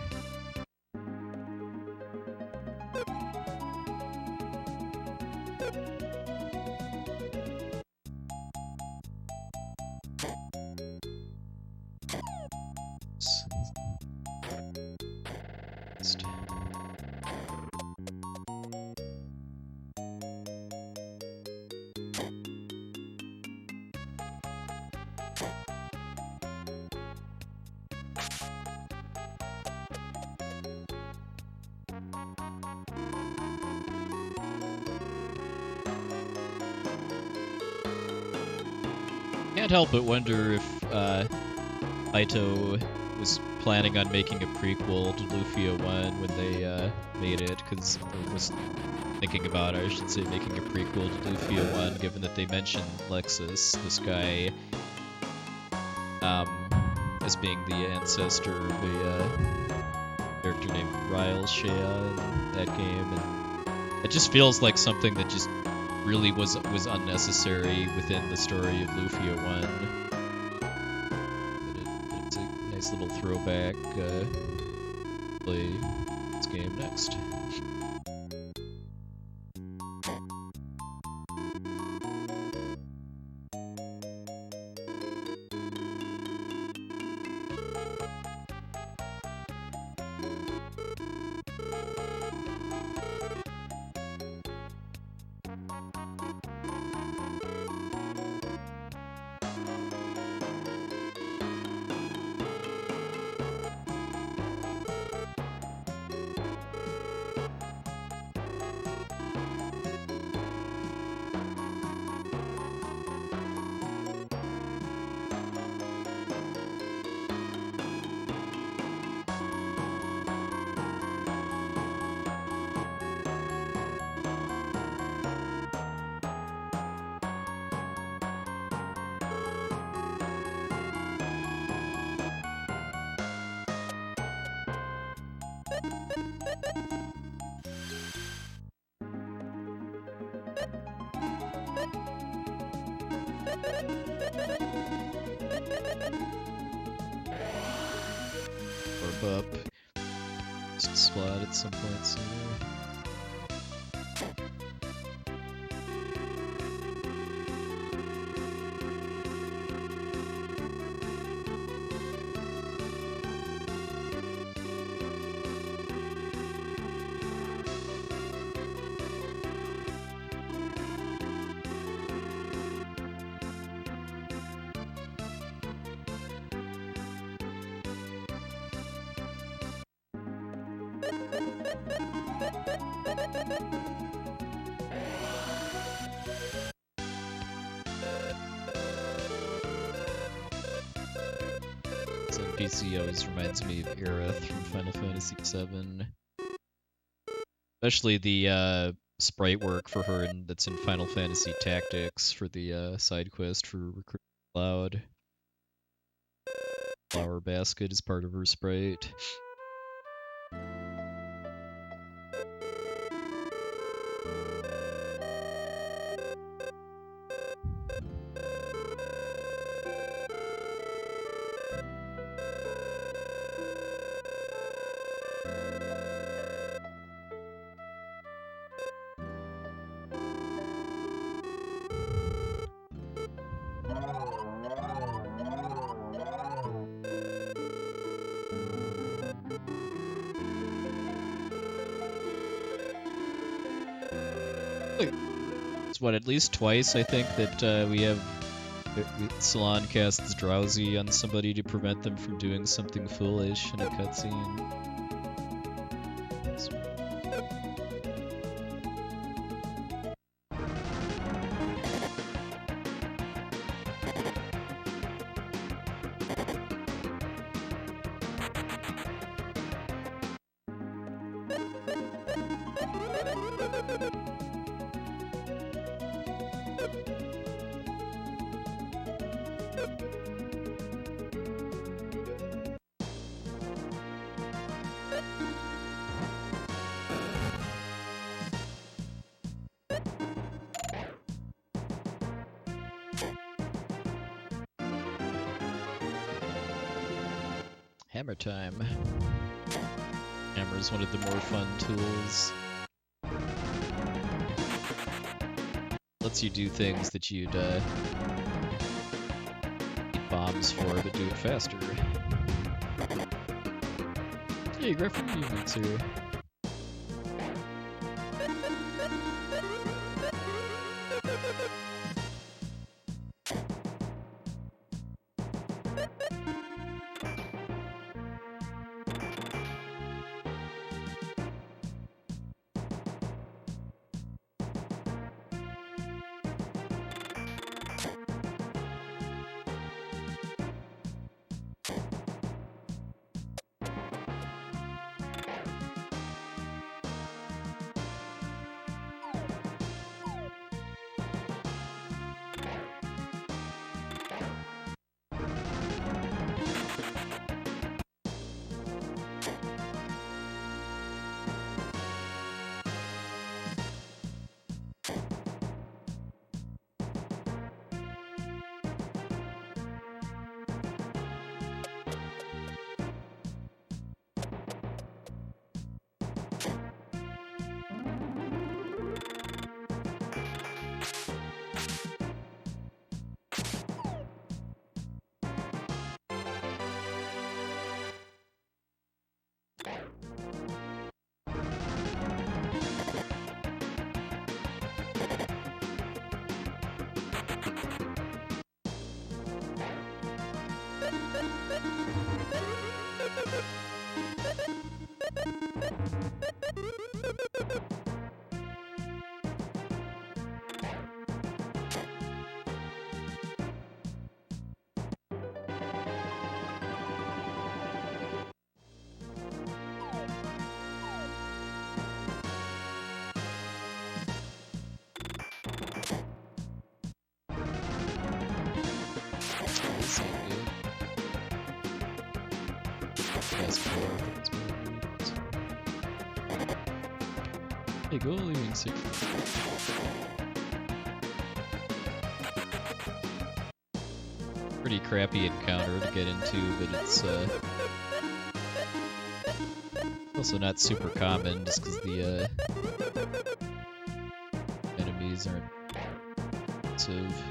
Can't help but wonder if Aito was planning on making a prequel to Lufia 1 when they made it, because I was thinking about, I should say, making a prequel to Lufia 1, given that they mentioned Lexus, this guy, as being the ancestor of a character named Ryle Shea in that game, and it just feels like something that just really was unnecessary within the story of Lufia 1. But it's a nice little throwback. Play this game next. Up spot at some point sooner. PC always reminds me of Aerith from Final Fantasy VII. Especially the sprite work for her that's in Final Fantasy Tactics for the side quest for Recruit Cloud. Flower basket is part of her sprite. It's what, at least twice I think that we have Salon casts Drowsy on somebody to prevent them from doing something foolish in a cutscene. Hammer time. Hammer is one of the more fun tools. Lets you do things that you'd need bombs for, but do it faster. Hey, Griffin, you meet here. same game. Fast forward, that's what it is. Hey, go leaving secret. Pretty crappy encounter to get into, but it's also not super common just because the enemies aren't expensive.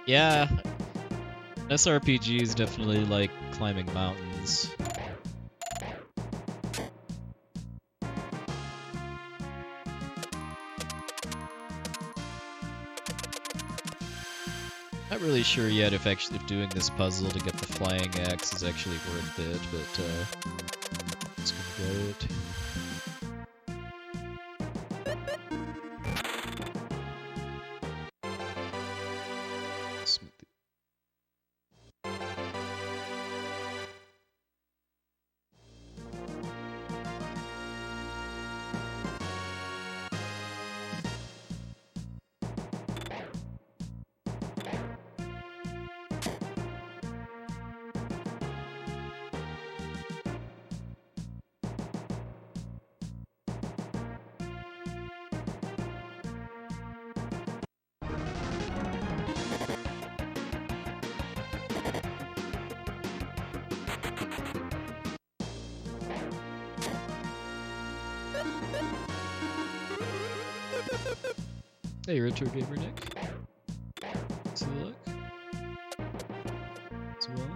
Yeah, SRPGs definitely like climbing mountains. Not really sure yet if doing this puzzle to get the flying axe is actually worth it, but just gonna get it. Hey, Retro Gamer Nick. Thanks for the look. As well.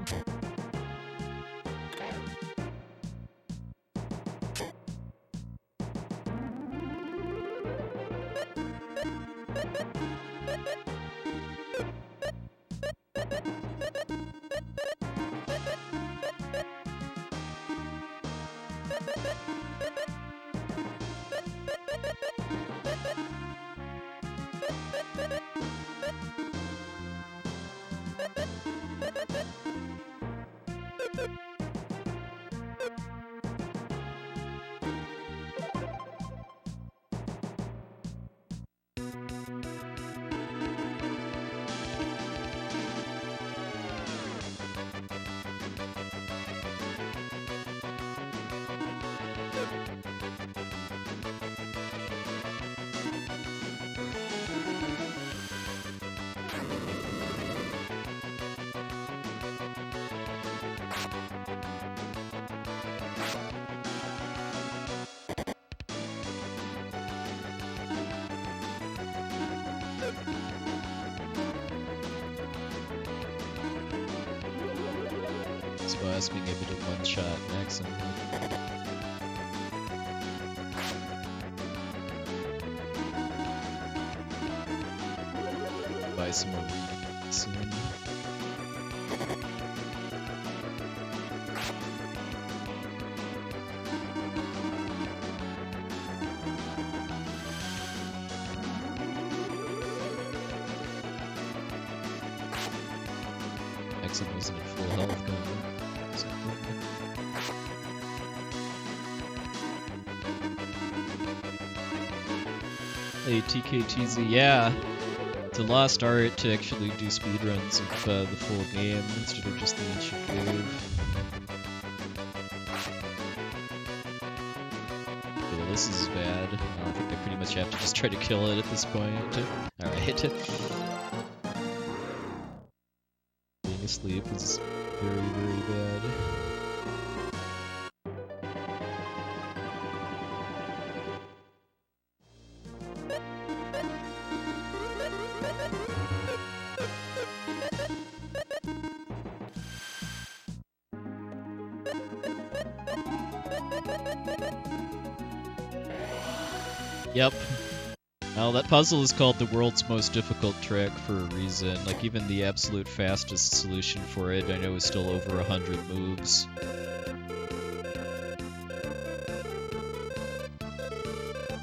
Us being able to one-shot Maxim. Buy some more soon. Maxim wasn't at full health going on. Hey, TKTZ, yeah. It's a lost art to actually do speedruns of the full game instead of just the ancient cave. Okay, well, this is bad. I think I pretty much have to just try to kill it at this point. Alright. Being asleep is very, very bad. Yep. Well, that puzzle is called the world's most difficult trick for a reason. Like, even the absolute fastest solution for it, I know, is still over 100 moves.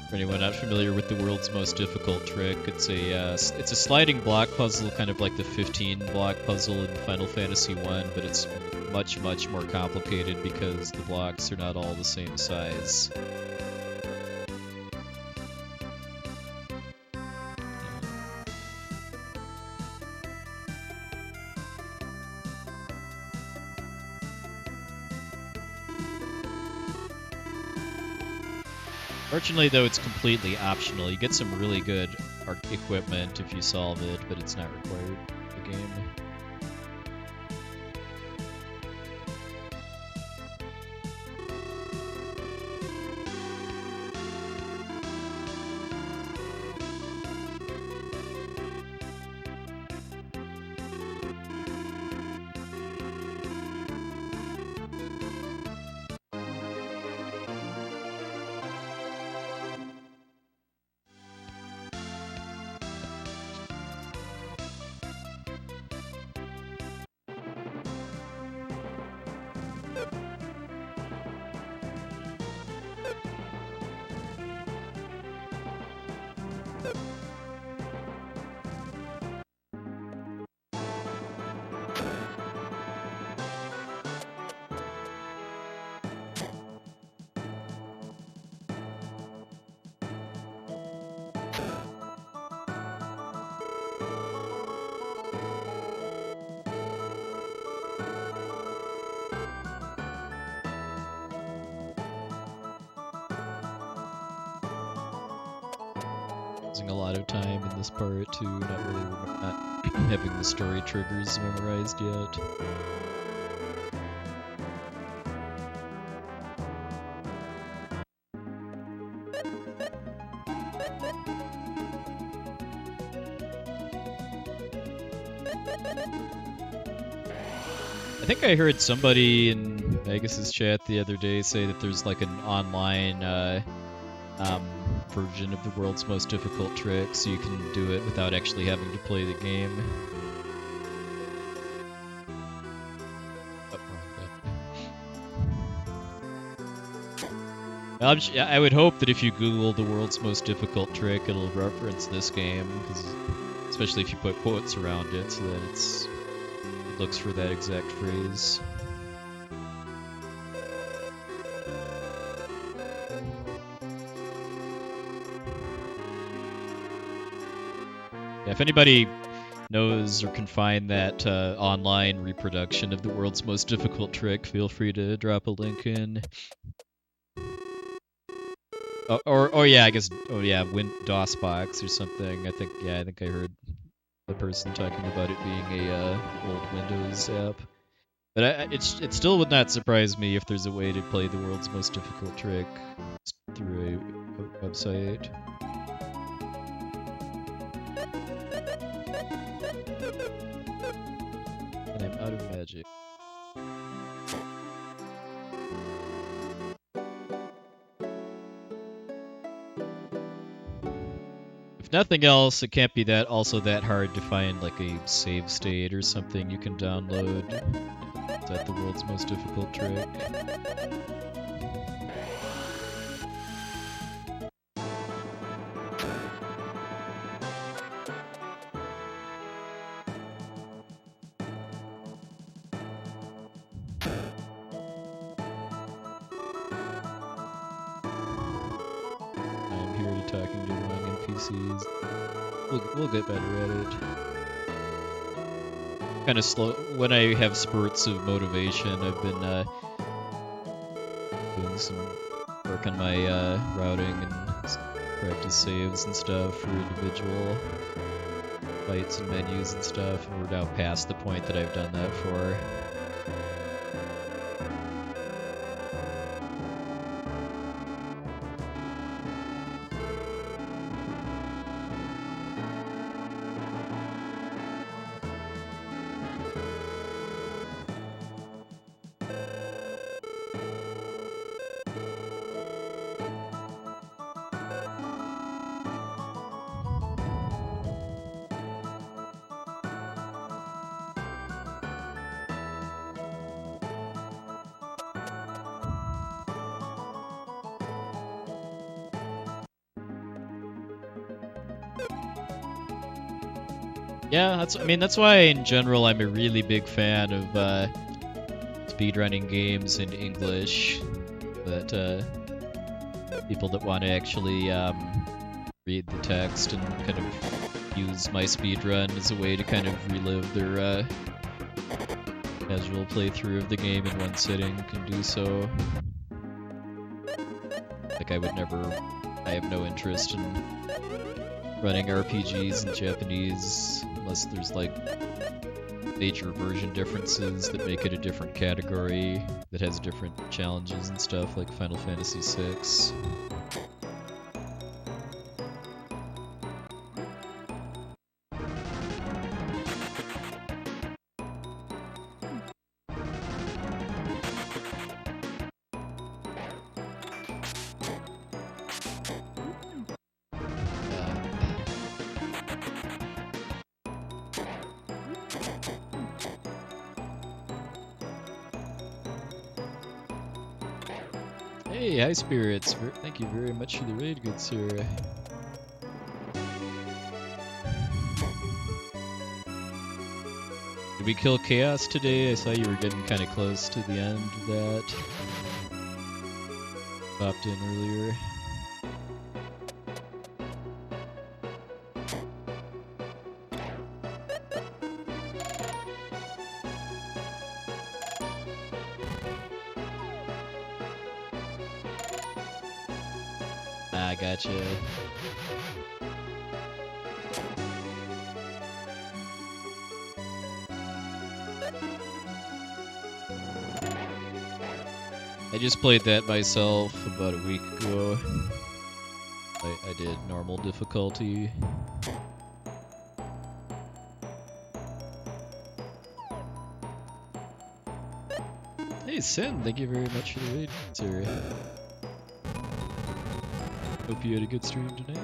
For anyone not familiar with the world's most difficult trick, it's a sliding block puzzle, kind of like the 15-block puzzle in Final Fantasy I, but it's much, much more complicated because the blocks are not all the same size. Fortunately, though, it's completely optional. You get some really good equipment if you solve it, but it's not required in the game. Using a lot of time in this part to not having the story triggers memorized yet. I think I heard somebody in Magus's chat the other day say that there's like an online version of the world's most difficult trick, so you can do it without actually having to play the game. I would hope that if you Google the world's most difficult trick, it'll reference this game, because especially if you put quotes around it, so that it looks for that exact phrase. Yeah, if anybody knows or can find that online reproduction of the world's most difficult trick, feel free to drop a link in. Yeah, I guess. Oh yeah, DOSBox or something. I think I heard the person talking about it being a old Windows app. But it still would not surprise me if there's a way to play the world's most difficult trick through a website. And I'm out of magic. If nothing else, it can't be also that hard to find like a save state or something you can download. Is that the world's most difficult trick? I'm here to talking to wrong NPCs. We'll get better at it. Kind of slow. When I have spurts of motivation, I've been doing some work on my routing and practice saves and stuff for individual fights and menus and stuff, and we're now past the point that I've done that for. Yeah, that's why in general I'm a really big fan of speedrunning games in English. That people that want to actually read the text and kind of use my speedrun as a way to kind of relive their casual playthrough of the game in one sitting can do so. like I have no interest in running RPGs in Japanese unless there's like major version differences that make it a different category that has different challenges and stuff, like Final Fantasy VI. Hey, high spirits. Thank you very much for the raid, good sir. Did we kill Chaos today? I saw you were getting kind of close to the end of that. Popped in earlier. Ah, gotcha. I just played that myself about a week ago. I did normal difficulty. Hey Sin, thank you very much for the raid, sir. Hope you had a good stream tonight.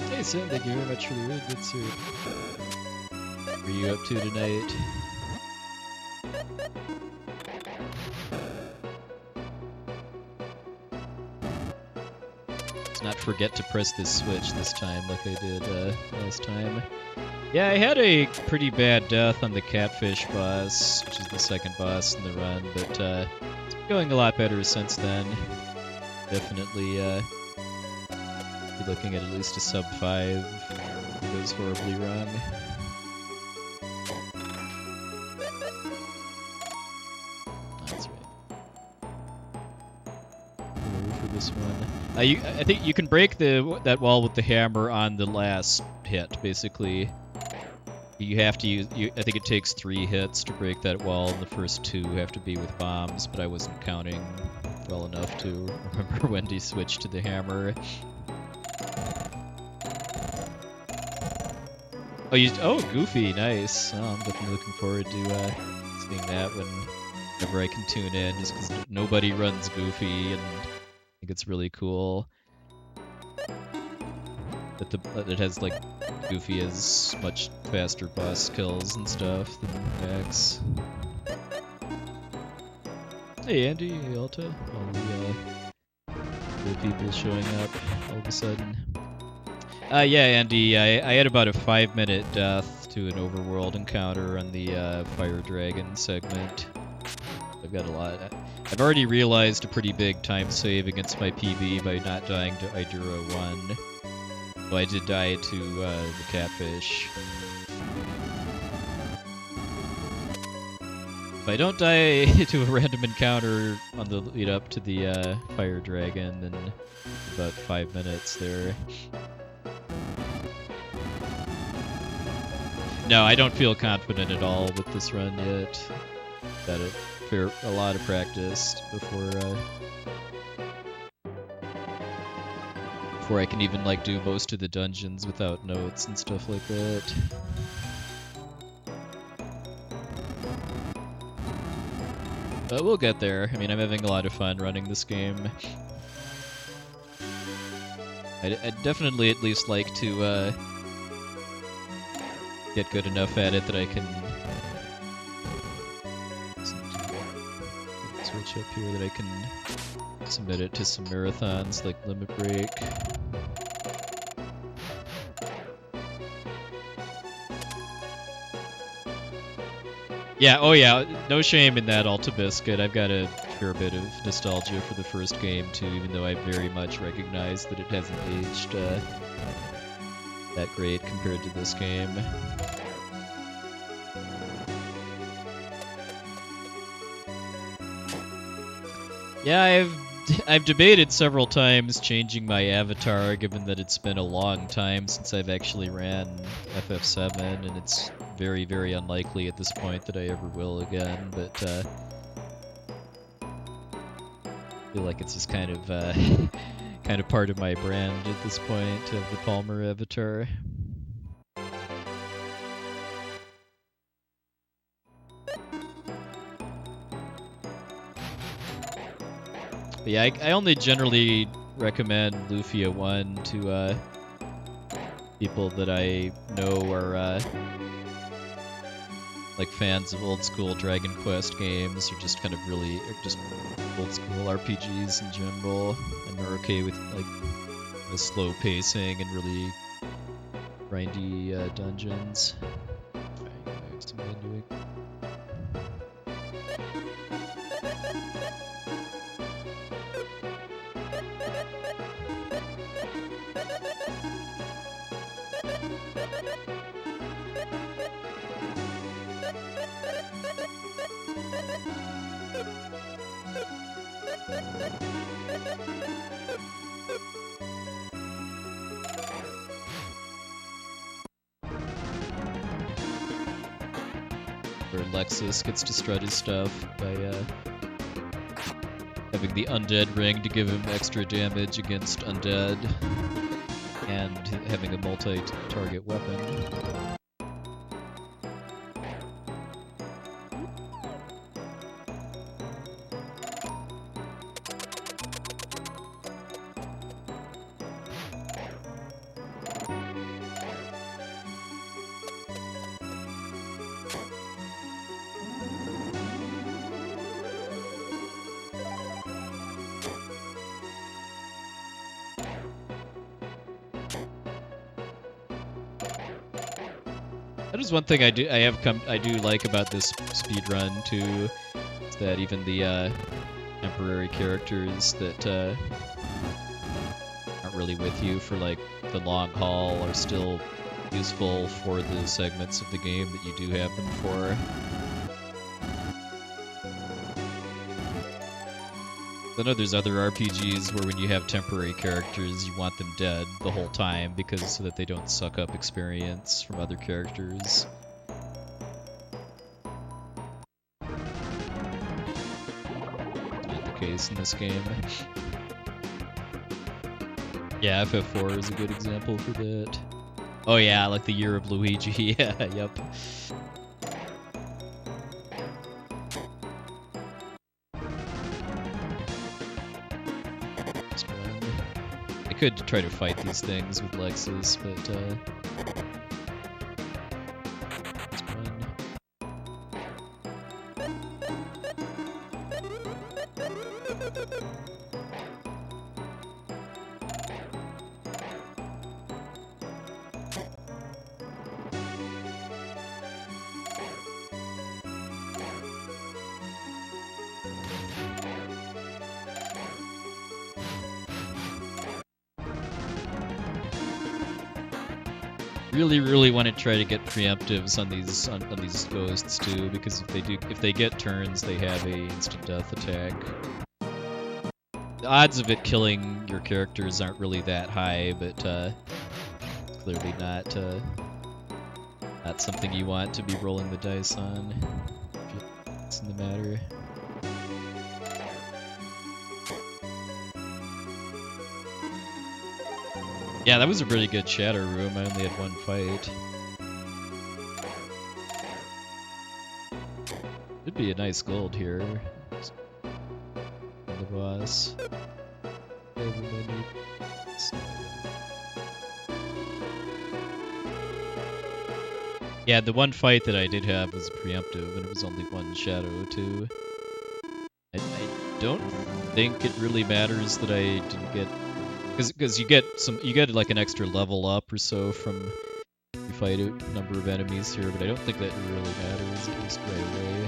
Hey Sin, thank you very much for the raid, good sir. What are you up to tonight? Not forget to press this switch this time like I did last time. Yeah, I had a pretty bad death on the catfish boss, which is the second boss in the run, but it's been going a lot better since then. Definitely be looking at least a sub 5 if it goes horribly wrong. That's right. For this one. I think you can break that wall with the hammer on the last hit, basically. You have to use... I think it takes 3 hits to break that wall, and the first 2 have to be with bombs, but I wasn't counting well enough to remember when to switch to the hammer. Oh, Goofy, nice. Oh, I'm definitely looking forward to seeing that whenever I can tune in, just because nobody runs Goofy, and I think it's really cool that it has, like, Goofy has much faster boss kills and stuff than Max. Hey Andy, hey Alta, all the people showing up all of a sudden. Yeah, Andy, I had about a 5-minute death to an overworld encounter on the Fire Dragon segment. I've got a lot. I've already realized a pretty big time save against my PB by not dying to Idura 1. So I did die to the catfish. If I don't die to a random encounter on the lead up to the Fire Dragon, then about 5 minutes there. No, I don't feel confident at all with this run yet. Got a lot of practice before I can even like do most of the dungeons without notes and stuff like that. But we'll get there. I mean, I'm having a lot of fun running this game. I'd definitely at least like to get good enough at it that I can switch up here, that I can submit it to some marathons like Limit Break. Yeah, oh yeah, no shame in that, Alta Biscuit. I've got a fair bit of nostalgia for the first game too, even though I very much recognize that it hasn't aged that great compared to this game. Yeah, I've debated several times changing my avatar, given that it's been a long time since I've actually ran FF7, and it's very, very unlikely at this point that I ever will again, but I feel like it's just kind of kind of part of my brand at this point, to have the Palmer avatar. But yeah, I only generally recommend Lufia I to people that I know are like fans of old school Dragon Quest games, or just kind of really just old school RPGs in general, and are okay with like the slow pacing and really grindy dungeons. Where Lexus gets to strut his stuff by having the undead ring to give him extra damage against undead, and having a multi-target weapon. That is one thing I do like about this speedrun too, is that even the temporary characters that aren't really with you for like the long haul are still useful for the segments of the game that you do have them for. I know there's other RPGs where when you have temporary characters, you want them dead the whole time so that they don't suck up experience from other characters. Not the case in this game. Yeah, FF4 is a good example for that. Oh yeah, like the Year of Luigi. Yeah, yep. I could try to fight these things with Lexus, but it's fun. Really want to try to get preemptives on these ghosts too, because if they get turns, they have a instant death attack. The odds of it killing your characters aren't really that high, but it's clearly not something you want to be rolling the dice on. It's in the matter. Yeah, that was a really good shadow room. I only had one fight. Should be a nice gold here. The boss. Yeah, the one fight that I did have was preemptive, and it was only one shadow too. I don't think it really matters that I didn't get. Because you get like an extra level up or so from you fight a number of enemies here, but I don't think that really matters, at least right away.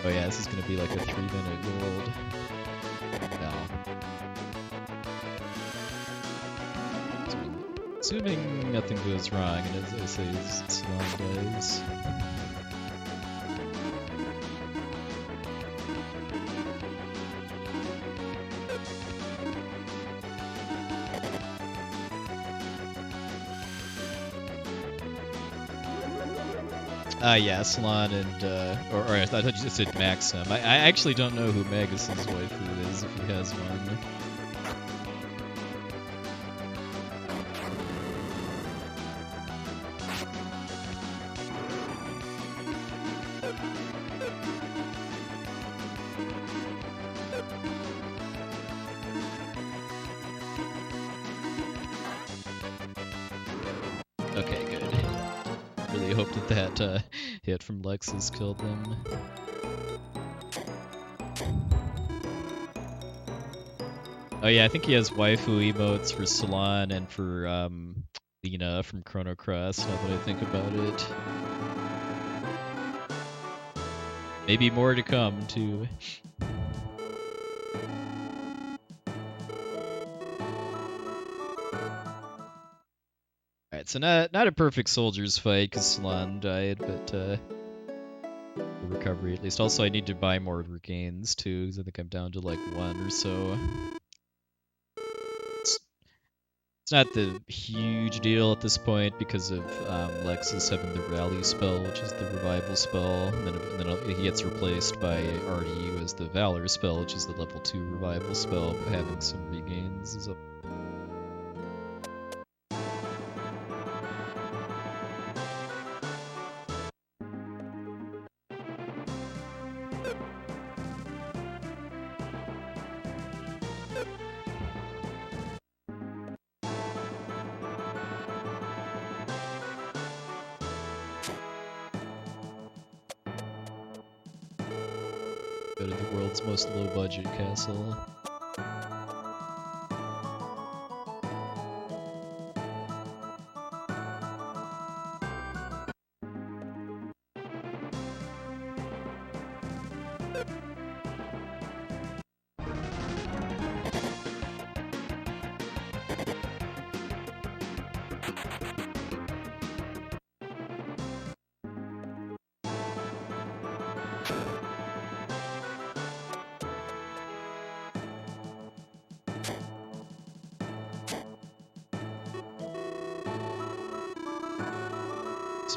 Oh yeah, this is gonna be like a 3-minute gold. No. Assuming nothing goes wrong, and as I say, Salon dies. Yeah, Salon and, or I thought you just said Maxim. I actually don't know who Magus's waifu is, if he has one. Okay, good. Really hoped that hit from Lexus killed them. Oh yeah, I think he has waifu emotes for Salon and for Lena from Chrono Cross, now that I think about it. Maybe more to come, too. Alright, so not a perfect soldier's fight, because Salon died, but the recovery at least. Also, I need to buy more regains, too, because I think I'm down to like 1 or so. It's not the huge deal at this point because of Lexus having the rally spell, which is the revival spell, and then he gets replaced by RD, who has the Valor spell, which is the level 2 revival spell, but having some regains is up. Go to the world's most low-budget castle.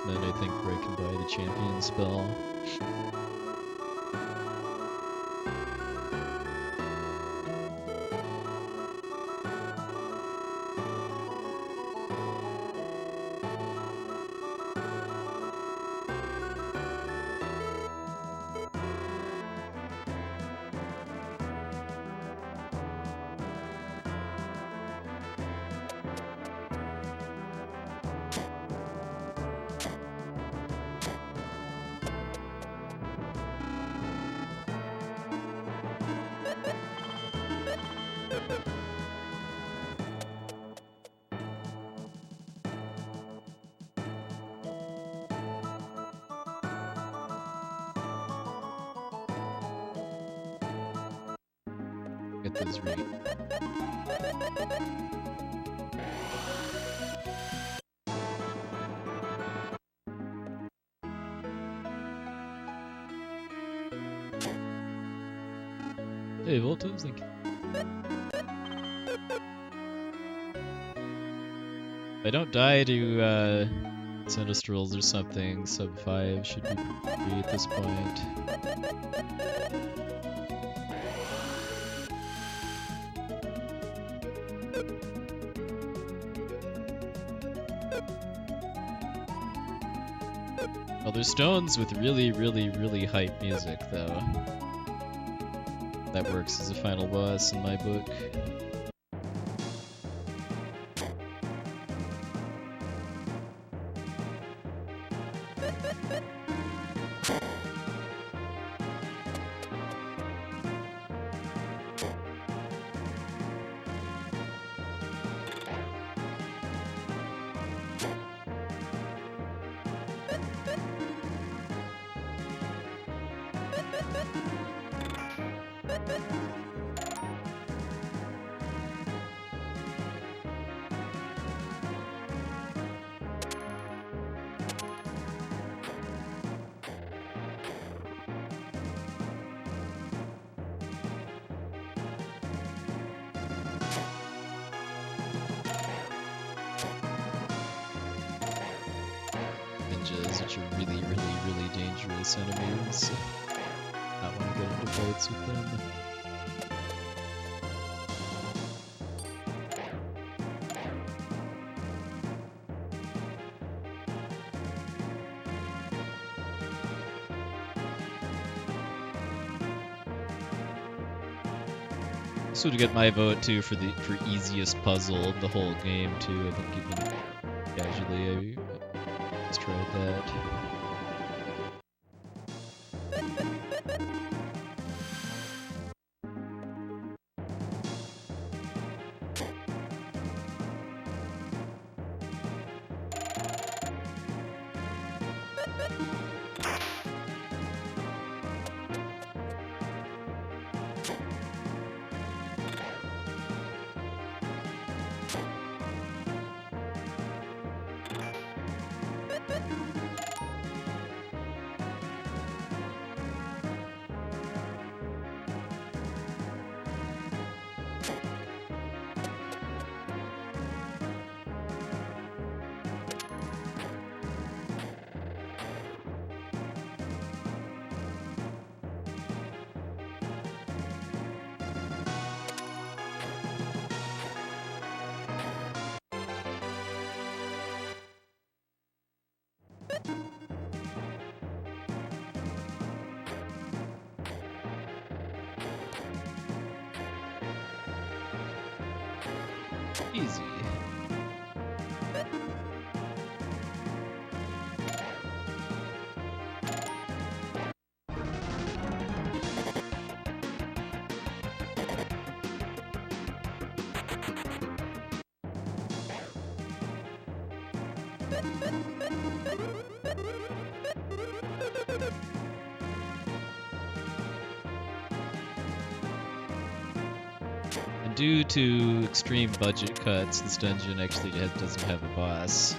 I think where I can buy the champion spell. Get those right. Hey, Voltos, thank you. If I don't die to Sinistrals or something, sub 5 should be free at this point. Well, there's stones with really hype music, though. That works as a final boss in my book. ninjas, which are really, really, really dangerous enemies. Not want to get into fights with them. This would get my vote too for easiest puzzle in the whole game too. I think even casually I just tried that. Easy. Due to extreme budget cuts, this dungeon actually doesn't have a boss.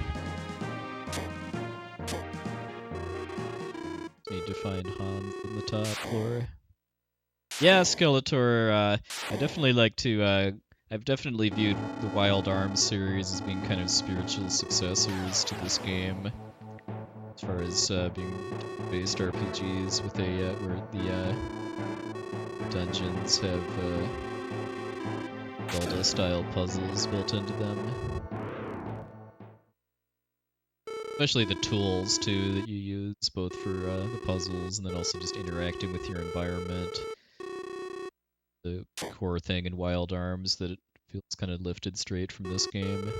Need to find Hans on the top floor. Yeah, Skeletor, I definitely like to, I've definitely viewed the Wild Arms series as being kind of spiritual successors to this game. As far as being based RPGs with where the dungeons have Zelda-style puzzles built into them. Especially the tools, too, that you use, both for the puzzles and then also just interacting with your environment. The core thing in Wild Arms that it feels kind of lifted straight from this game.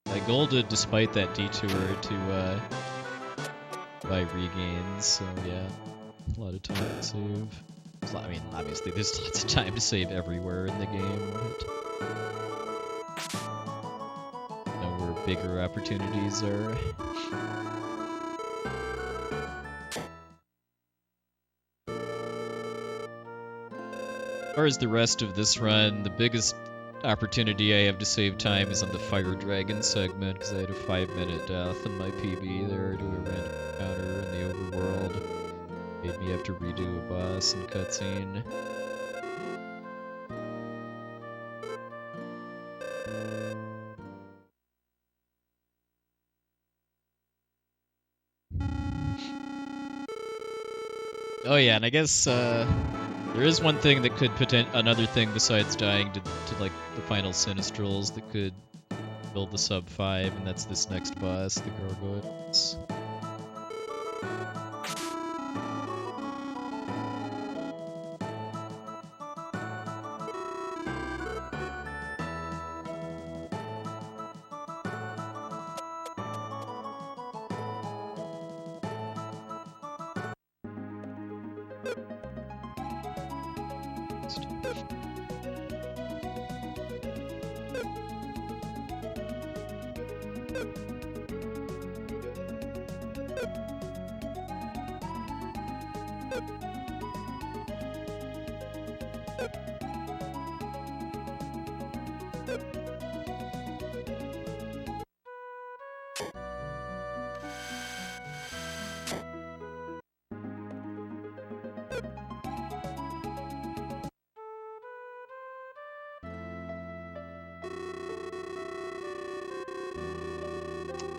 I golded despite that detour to buy regains, so yeah, a lot of time to save. I mean, obviously there's lots of time to save everywhere in the game, but know where bigger opportunities are. As far as the rest of this run, the biggest opportunity I have to save time is on the Fire Dragon segment, because I had a 5-minute death in my PB there to a random encounter in the overworld. Made me have to redo a boss and cutscene. Oh yeah, and I guess there is one thing that could another thing besides dying to like the final Sinistrals that could build the sub 5, and that's this next boss, the Gargoyles.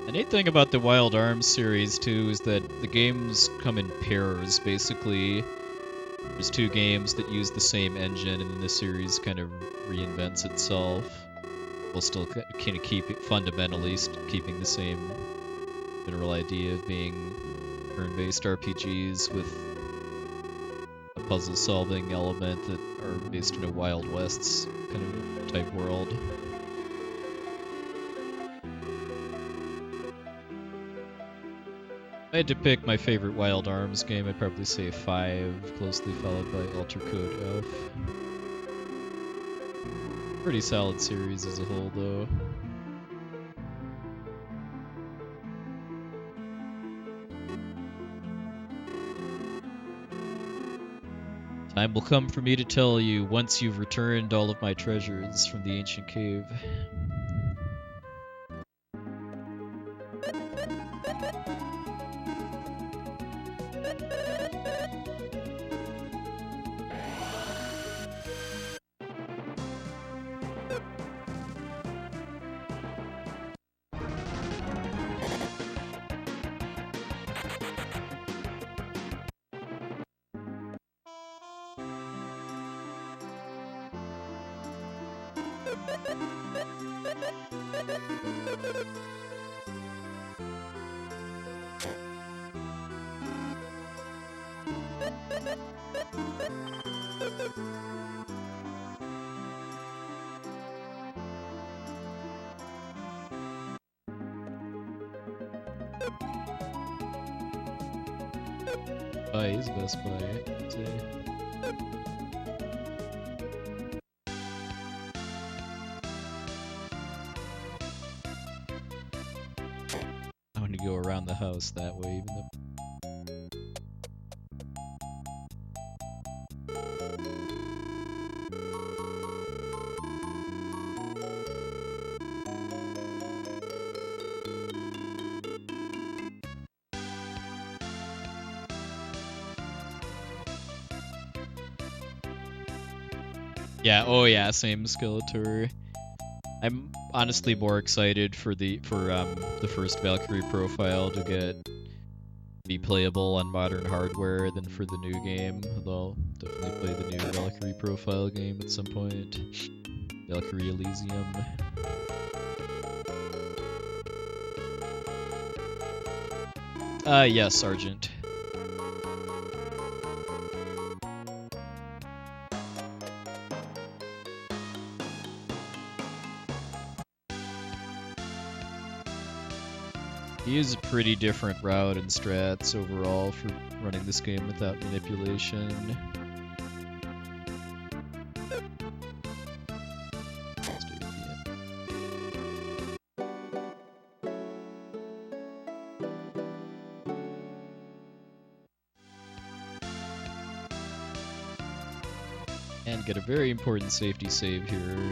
The neat thing about the Wild Arms series, too, is that the games come in pairs, basically. There's two games that use the same engine, and then the series kind of reinvents itself, while still kind of fundamentally keeping the same general idea of being turn-based RPGs with a puzzle-solving element that are based in a Wild West's kind of type world. If I had to pick my favorite Wild Arms game, I'd probably say 5, closely followed by Alter Code F. Pretty solid series as a whole, though. Time will come for me to tell you once you've returned all of my treasures from the ancient cave. Buy is Best Buy, I'd say. I want to go around the house that way, even though. Yeah, oh yeah, same Skeletor. I'm honestly more excited for the first Valkyrie profile to be playable on modern hardware than for the new game. Although I'll definitely play the new Valkyrie profile game at some point. Valkyrie Elysium. Yes, Argent. He is a pretty different route and strats overall for running this game without manipulation. Let's do it at the end. And get a very important safety save here.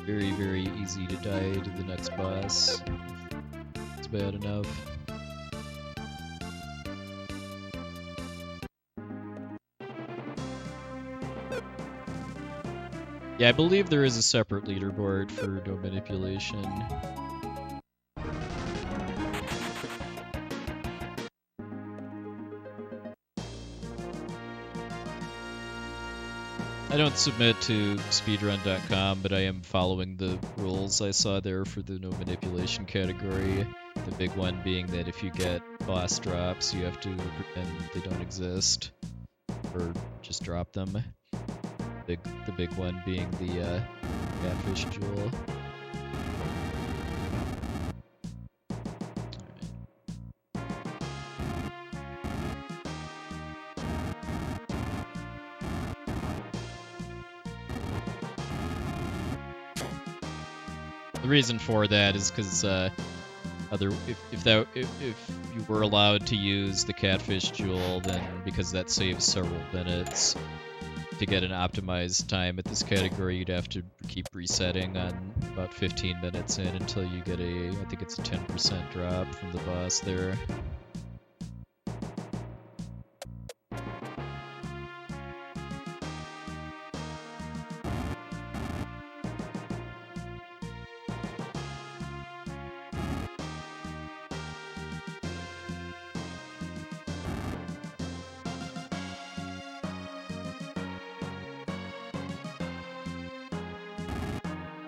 Very, very easy to die to the next boss. It's bad enough. Yeah, I believe there is a separate leaderboard for no manipulation. I don't submit to speedrun.com, but I am following the rules I saw there for the no manipulation category. The big one being that if you get boss drops, you have to pretend they don't exist, or just drop them. The big one being the catfish jewel. The reason for that is because if you were allowed to use the catfish jewel, then because that saves several minutes, to get an optimized time at this category, you'd have to keep resetting on about 15 minutes in until you get I think it's a 10% drop from the boss there.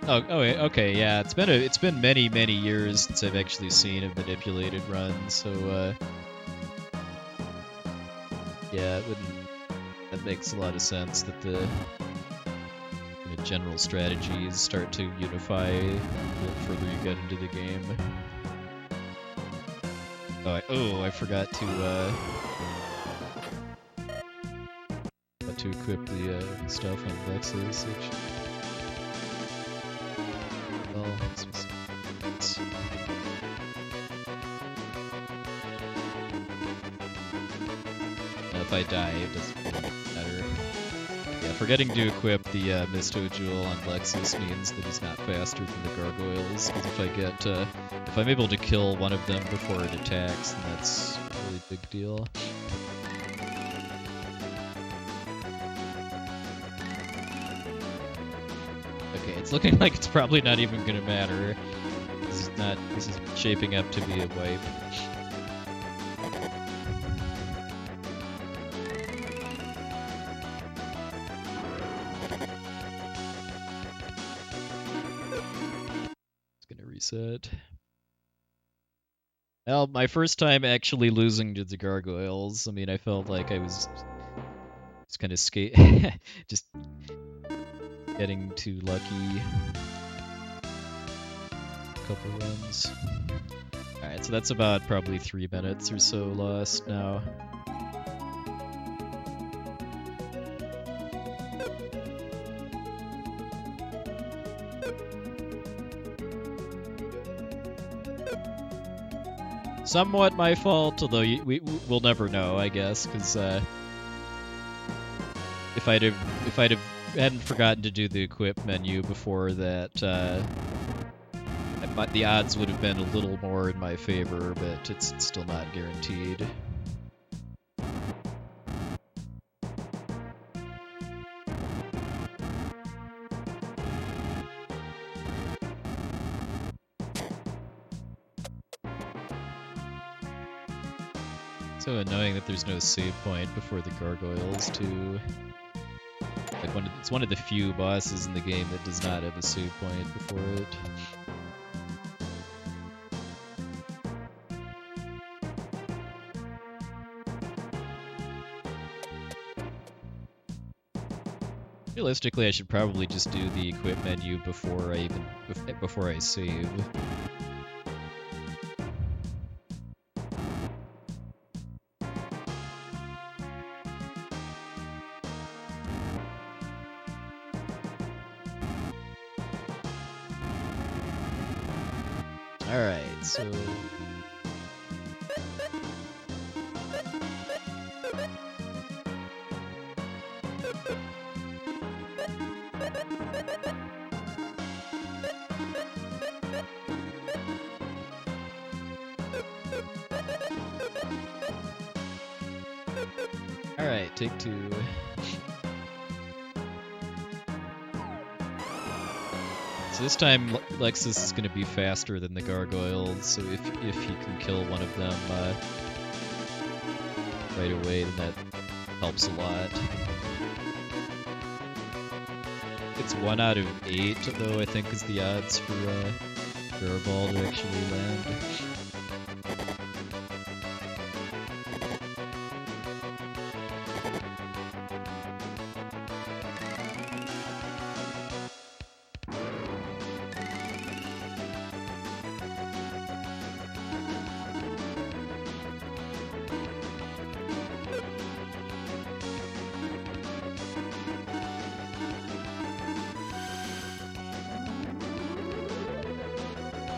Okay, yeah. It's been many years since I've actually seen a manipulated run, so yeah, that makes a lot of sense that the general strategies start to unify the further you get into the game. I forgot to equip the stuff on Lexus. Well, if I die, it doesn't really matter. Yeah, forgetting to equip the Misto Jewel on Lexus means that he's not faster than the gargoyles. Because if I'm able to kill one of them before it attacks, then that's a really big deal. Okay, it's looking like it's probably not even gonna matter. This is shaping up to be a wipe. It's gonna reset. Well, my first time actually losing to the gargoyles, I mean, I felt like I was just kind of just getting too lucky. A couple runs. Alright, so that's about probably 3 minutes or so lost now. Somewhat my fault, although we'll never know, I guess, because if I'd hadn't forgotten to do the equip menu before that, the odds would have been a little more in my favor, but it's still not guaranteed. So annoying that there's no save point before the gargoyles, too. Like it's one of the few bosses in the game that does not have a save point before it. Realistically, I should probably just do the equip menu before I save. Alright, so... Alright, take 2. So this time Lexus is going to be faster than the gargoyles, so if he can kill one of them right away, then that helps a lot. It's 1 out of 8, though, I think is the odds for a ball to actually land.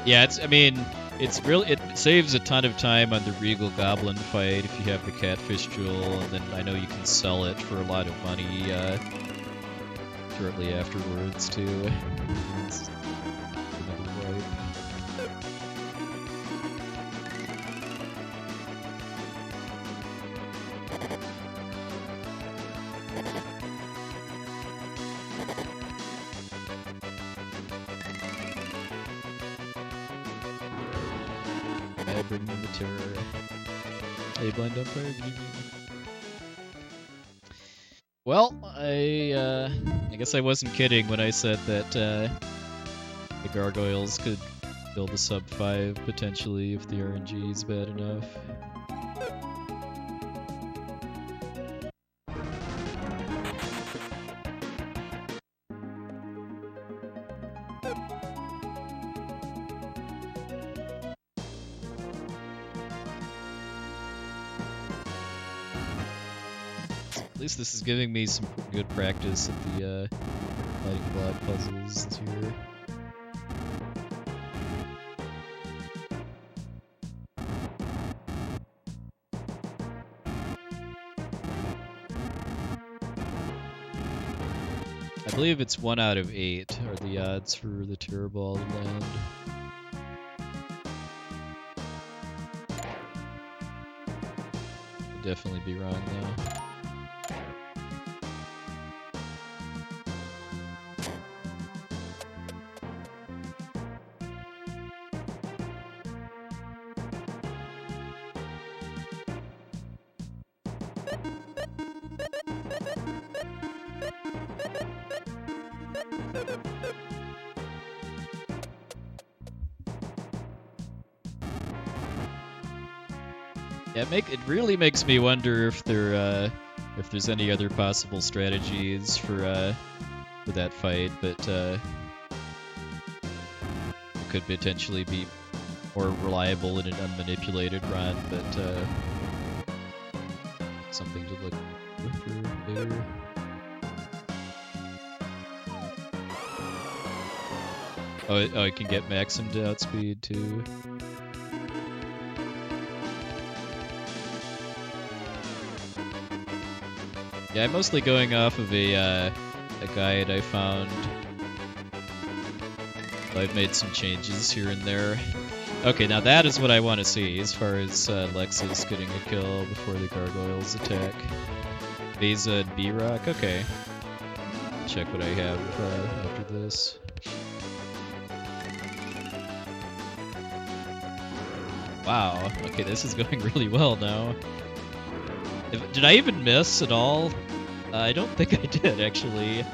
Yeah, it saves a ton of time on the Regal Goblin fight if you have the Catfish Jewel, and then I know you can sell it for a lot of money shortly afterwards, too. It's another wipe. Bringing the terror. Hey, Blind Umpire, good evening. Well, I guess I wasn't kidding when I said that The gargoyles could build a sub 5 potentially if the RNG is bad enough. At least this is giving me some good practice at the lighting block puzzles here. I believe it's 1 out of 8 are the odds for the terror ball to land. Could definitely be wrong though. Yeah, it really makes me wonder if there's any other possible strategies for that fight, but it could potentially be more reliable in an unmanipulated run, but something to look for later. Oh, I can get Maxim to outspeed too. Yeah, I'm mostly going off of a guide I found. I've made some changes here and there. Okay, now that is what I want to see as far as Lexus getting a kill before the gargoyles attack. Vesa and B-Rock, okay. Check what I have after this. Wow, okay, this is going really well now. Did I even miss at all? I don't think I did, actually.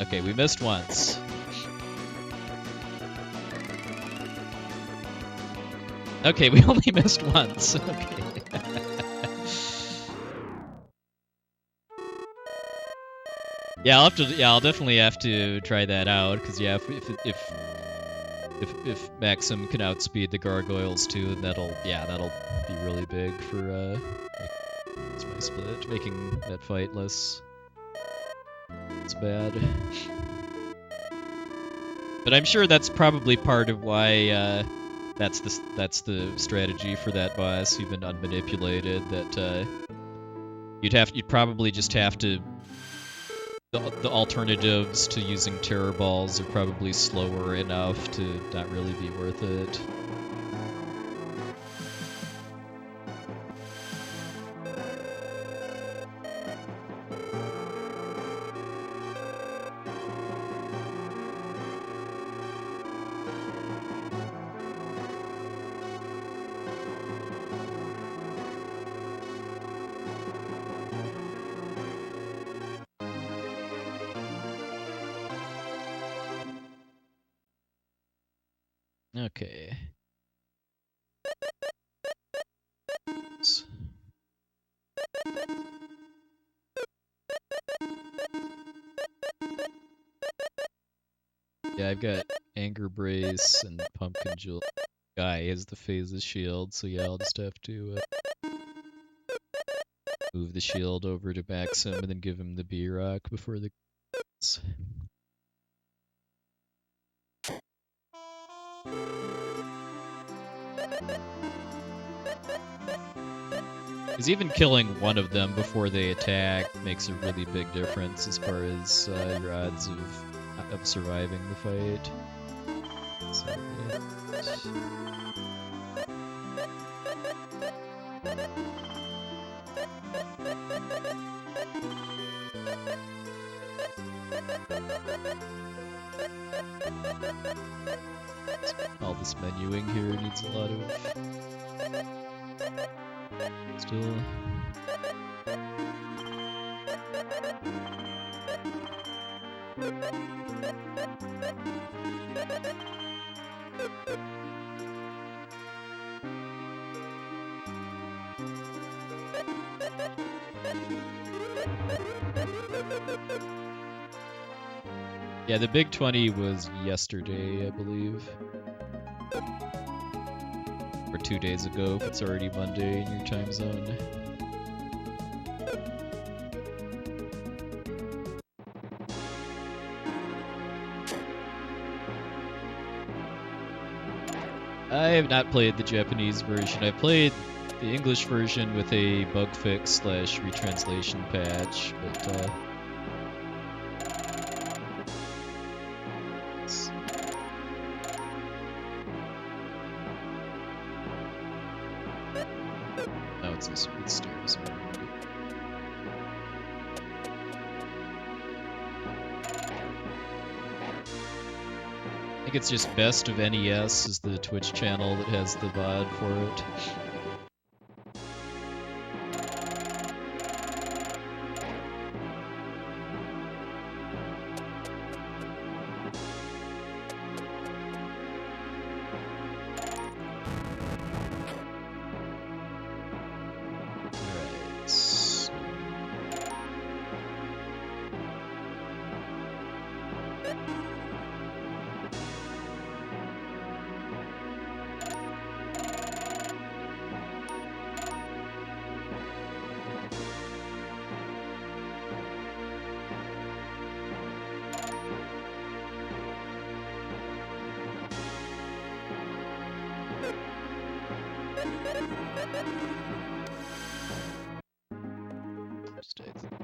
Okay, we missed once. Okay, we only missed once. Okay. Yeah, I'll definitely have to try that out, because yeah, if Maxim can outspeed the gargoyles too, then that'll be really big for that's my split, making that fight less bad. But I'm sure that's probably part of why that's the strategy for that boss, even unmanipulated. That you'd probably just have to. The alternatives to using terror balls are probably slower enough to not really be worth it. Okay. Yeah, I've got Anger Brace and Pumpkin Jewel. Guy has the Phases shield, so yeah, I'll just have to move the shield over to Maxim and then give him the B-Rock before the... Because even killing one of them before they attack makes a really big difference as far as your odds of surviving the fight. So, yeah. All this menuing here needs a lot of... Still... Yeah, the Big 20 was yesterday, I believe. Or 2 days ago, if it's already Monday in your time zone. I have not played the Japanese version. I played the English version with a bug fix / retranslation patch, but no, it's this. It's stairs. I think it's just Best of NES is the Twitch channel that has the VOD for it.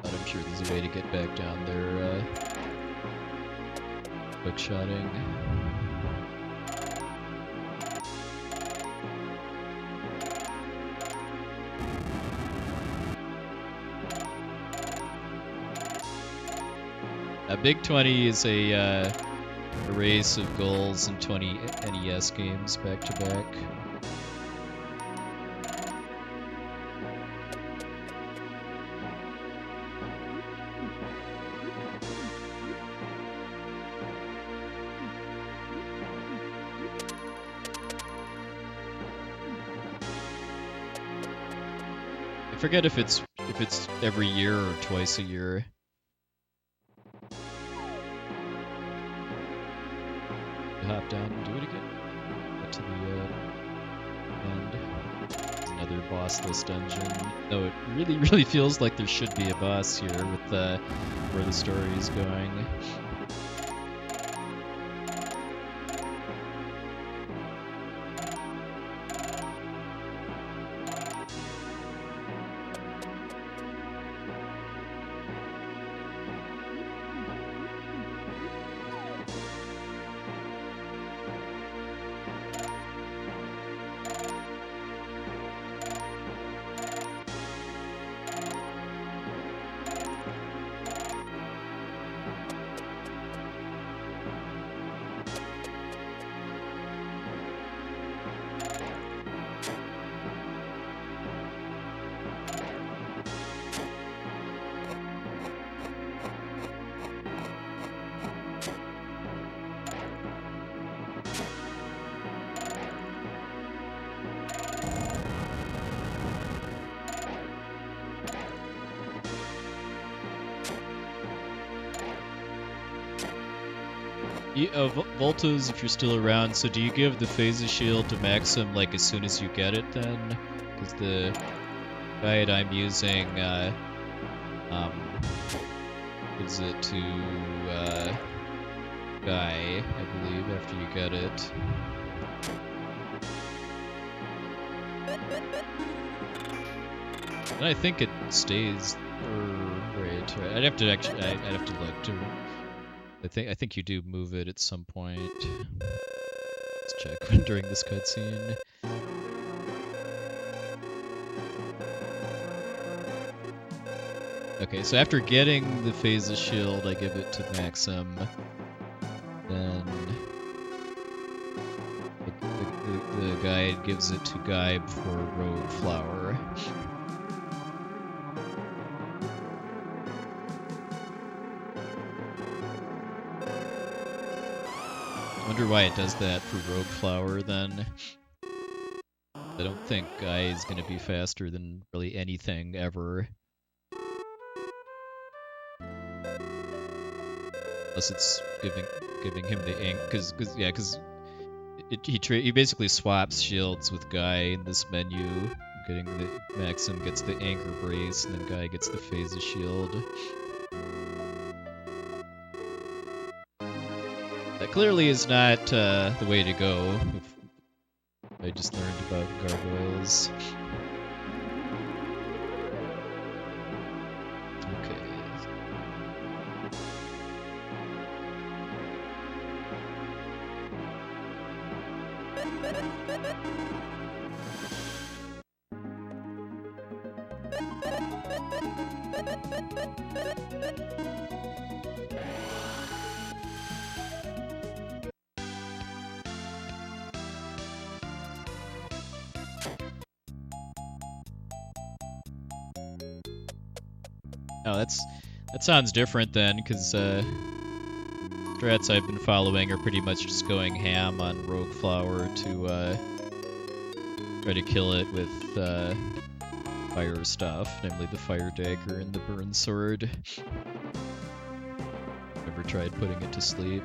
But I'm sure there's a way to get back down there, quick shotting. Big 20 is a race of goals in 20 NES games back to back. I forget if it's every year or twice a year. Hop down and do it again. Get to the end. There's another bossless dungeon. Though it really feels like there should be a boss here with where the story is going. Voltas, if you're still around, so do you give the Phaser Shield to Maxim like as soon as you get it then? Because the guide I'm using gives it to Guy, I believe, after you get it. And I think it stays. Right. I'd have to look to. I think you do move it at some point. Let's check during this cutscene. Okay, so after getting the Phaser Shield, I give it to Maxim. Then the guide gives it to Guy for Road Flower. Wonder why it does that for Rogue Flower then. I don't think Guy is gonna be faster than really anything ever. Unless it's giving him the ink, because he basically swaps shields with Guy in this menu. Maxim gets the anchor brace, and then Guy gets the Phase shield. That clearly is not the way to go. I just learned about gargoyles. Okay. Oh, that sounds different then, because strats I've been following are pretty much just going ham on Rogue Flower to try to kill it with fire stuff, namely the Fire Dagger and the Burn Sword. Never tried putting it to sleep.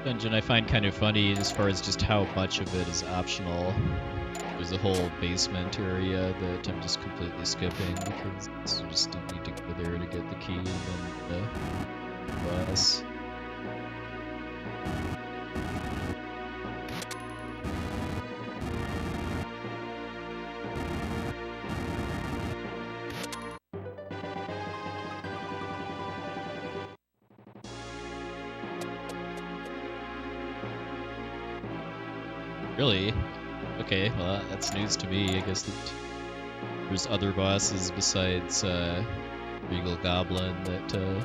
Dungeon I find kind of funny as far as just how much of it is optional. There's a whole basement area that I'm just completely skipping because I just don't need to go there to get the key and then the boss. Really? Okay, well, that's news to me. I guess that there's other bosses besides Regal Goblin that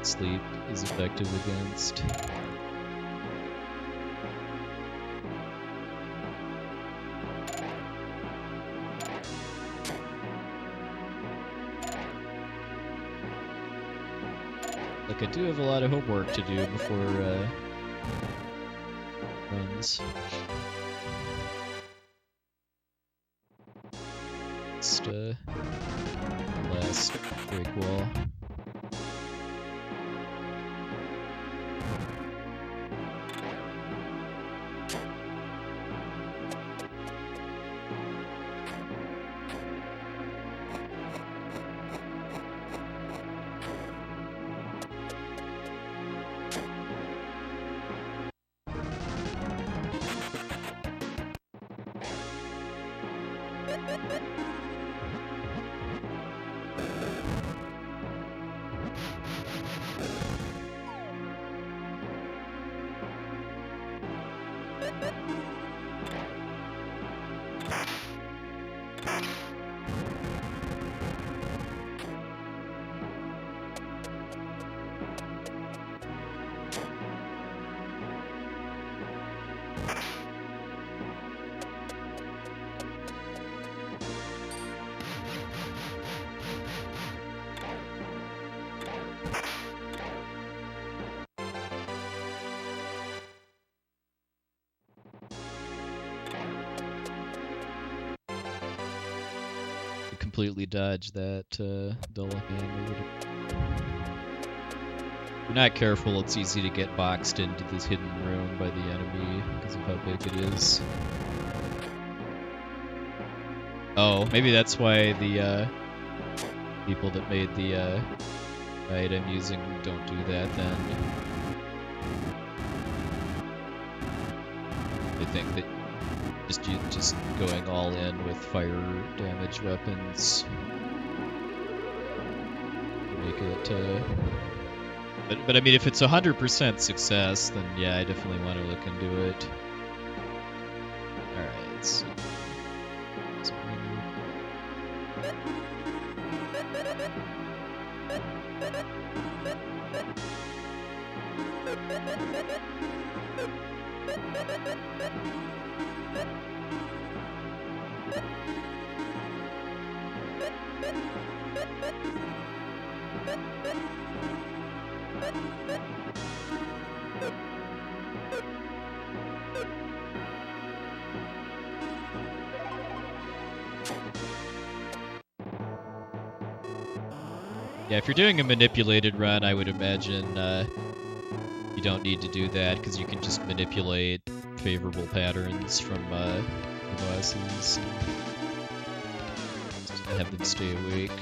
sleep is effective against. Like, I do have a lot of homework to do before runs. Just last break wall. Completely dodge that double hand. If you're not careful, it's easy to get boxed into this hidden room by the enemy because of how big it is. Oh, maybe that's why the people that made the guide I'm using don't do that then. They think that just going all in with fire damage weapons make it. But I mean, if it's 100% success, then yeah, I definitely want to look into it. All right. So yeah, if you're doing a manipulated run, I would imagine you don't need to do that because you can just manipulate favorable patterns from the bosses and have them stay awake.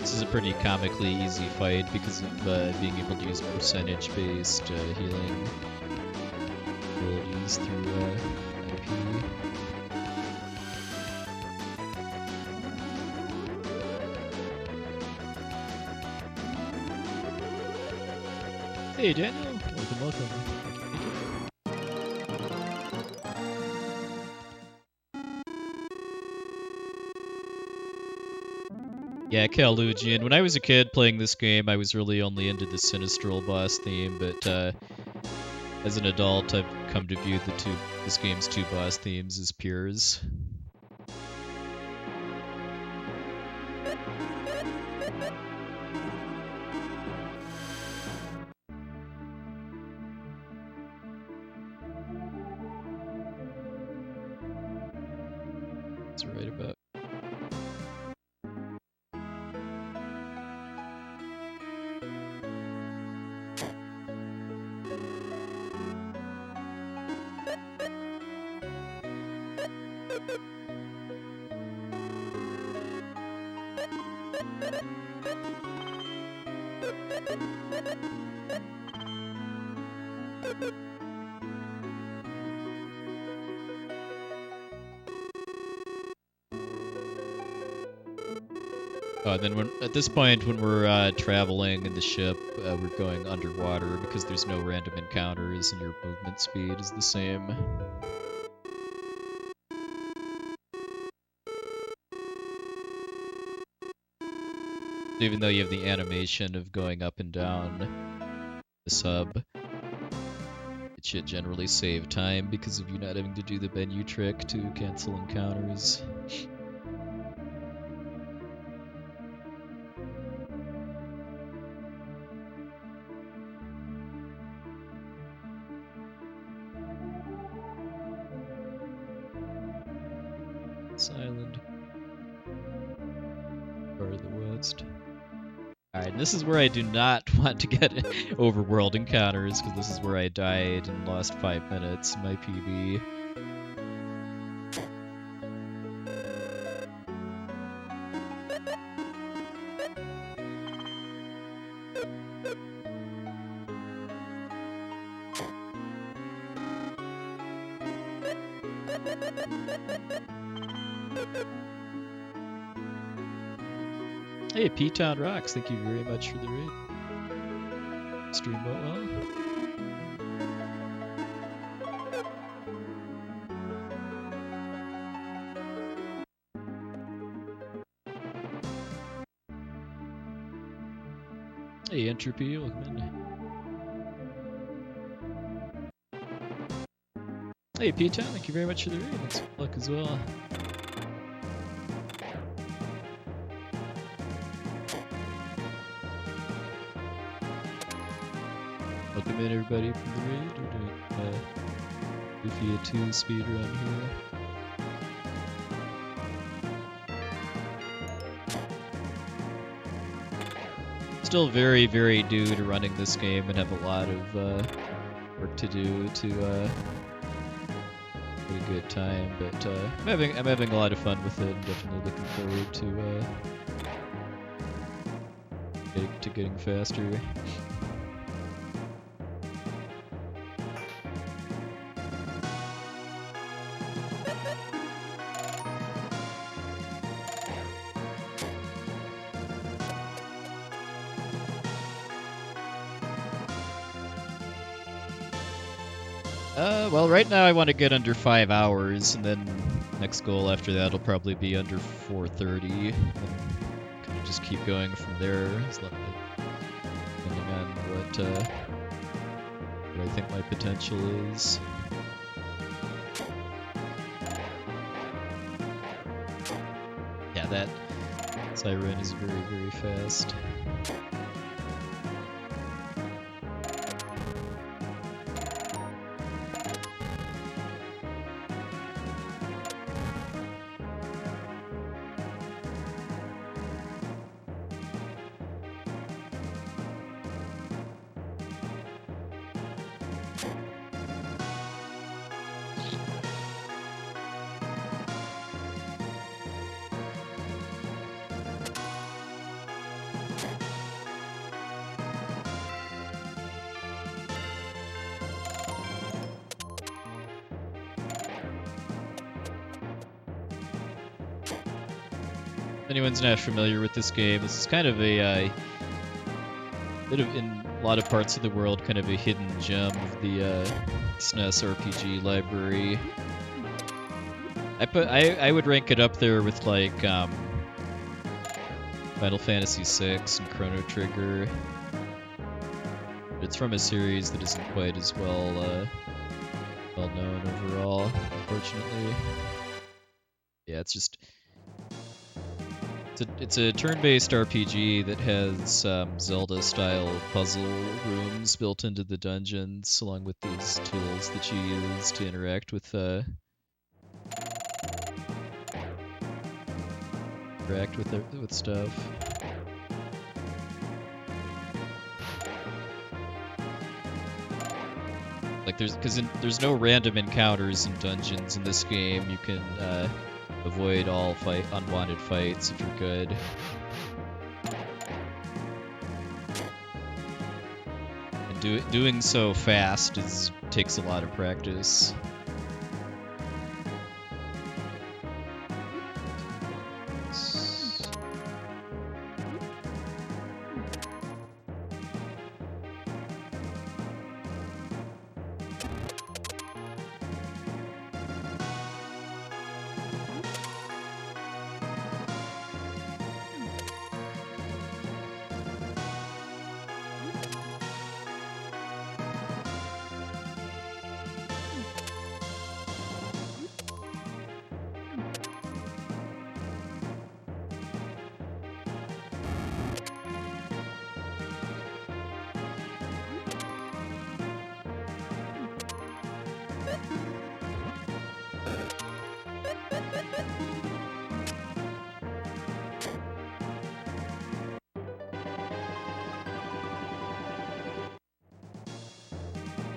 This is a pretty comically easy fight because of being able to use percentage-based healing abilities through IP. Hey Daniel, welcome. Yeah, Kalugian. When I was a kid playing this game, I was really only into the Sinistral boss theme, but as an adult, I've come to view this game's two boss themes as peers. That's right about. Then at this point, when we're traveling in the ship, we're going underwater because there's no random encounters and your movement speed is the same. Even though you have the animation of going up and down the sub, it should generally save time because of you not having to do the menu trick to cancel encounters. Island. Part of the West. Alright, and this is where I do not want to get overworld encounters, because this is where I died and lost 5 minutes in my PB. Hey, P-Town Rocks, thank you very much for the raid. Stream went well. Hey, Entropy, welcome in. Hey, P-Town, thank you very much for the raid. Thanks for luck as well. Welcome in everybody from the raid. We're doing Lufia II speedrun here. Still very, very new to running this game and have a lot of work to do to a good time, but I'm having a lot of fun with it. I'm definitely looking forward to getting faster. Well, right now I want to get under 5 hours, and then next goal after that will probably be under 4:30, and kind of just keep going from there, depending on what I think my potential is. Yeah, that siren is very, very fast. If anyone's not familiar with this game, this is kind of a bit of, in a lot of parts of the world, kind of a hidden gem of the SNES RPG library. I would rank it up there with like Final Fantasy VI and Chrono Trigger. It's from a series that isn't quite as well known overall, unfortunately. Yeah, it's a turn-based RPG that has Zelda-style puzzle rooms built into the dungeons, along with these tools that you use to interact with stuff. Like there's no random encounters in dungeons in this game. You can avoid all unwanted fights if you're good. And doing so fast takes a lot of practice.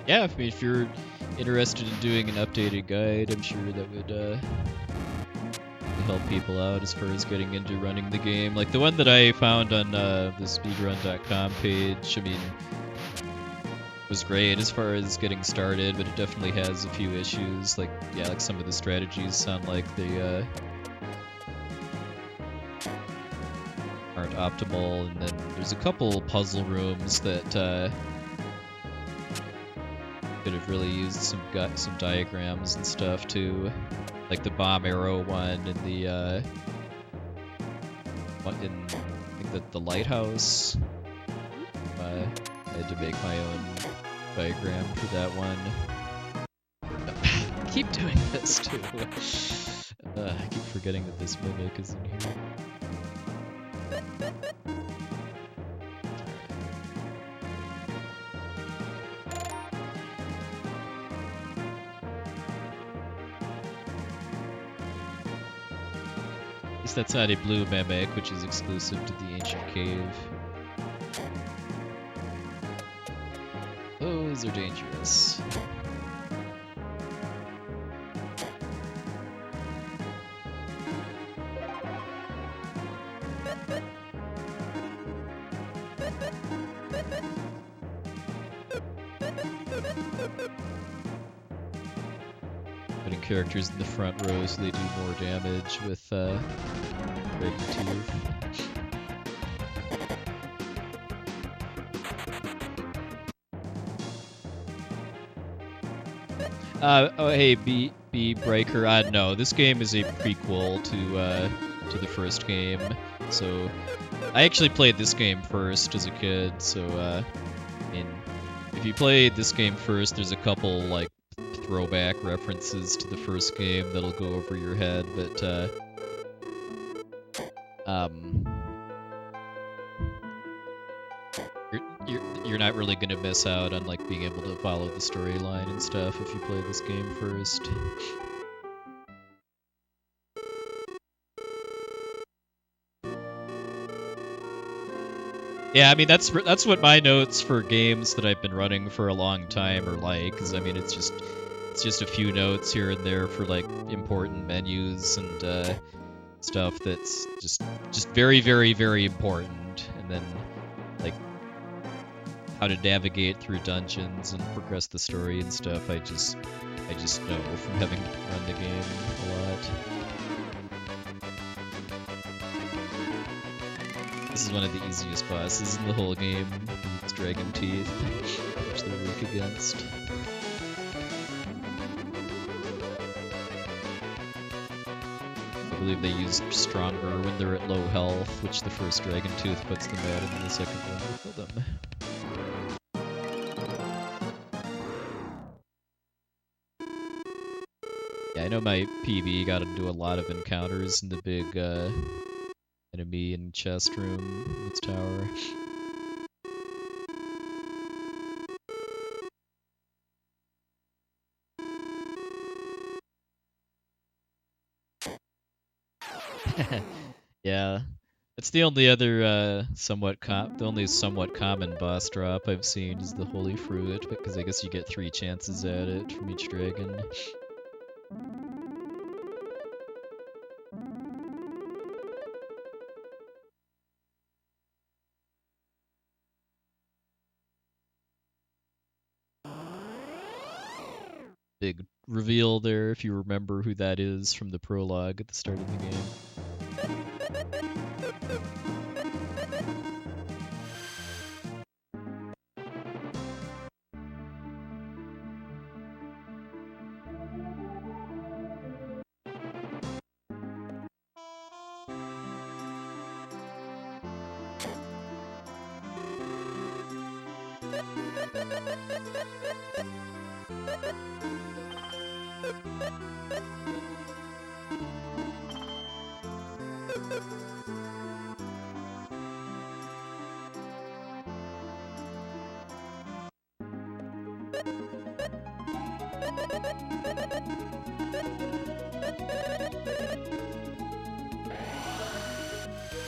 Yeah, if you're interested in doing an updated guide, I'm sure that would help people out as far as getting into running the game. Like the one that I found on the speedrun.com page, I mean, was great as far as getting started, but it definitely has a few issues. Like, yeah, like some of the strategies sound like they aren't optimal, and then there's a couple puzzle rooms that could have really used some diagrams and stuff too, like the bomb arrow one and the I think the lighthouse. I had to make my own diagram for that one. I keep doing this too. I keep forgetting that this mimic is in here. That's not a blue mimic, which is exclusive to the ancient cave. Those are dangerous. Putting characters in the front row so they do more damage with Dragon Tooth. Oh hey, B Breaker. No, this game is a prequel to the first game. So I actually played this game first as a kid. So I mean, if you played this game first, there's a couple like throwback references to the first game that'll go over your head, but you're not really gonna miss out on like being able to follow the storyline and stuff if you play this game first. Yeah, I mean that's what my notes for games that I've been running for a long time are like, because I mean it's just a few notes here and there for like important menus and stuff that's just very very very important, and then like how to navigate through dungeons and progress the story and stuff. I just know from having run the game a lot. This is one of the easiest bosses in the whole game. It's Dragon Teeth, which they're weak against. I believe they use stronger when they're at low health, which the first Dragon Tooth puts them at, and then the second one will kill them. Yeah, I know my PB got into a lot of encounters in the big enemy and chest room in its tower. Yeah, it's the only other somewhat common boss drop I've seen is the Holy Fruit, because I guess you get 3 chances at it from each dragon. Big reveal there if you remember who that is from the prologue at the start of the game.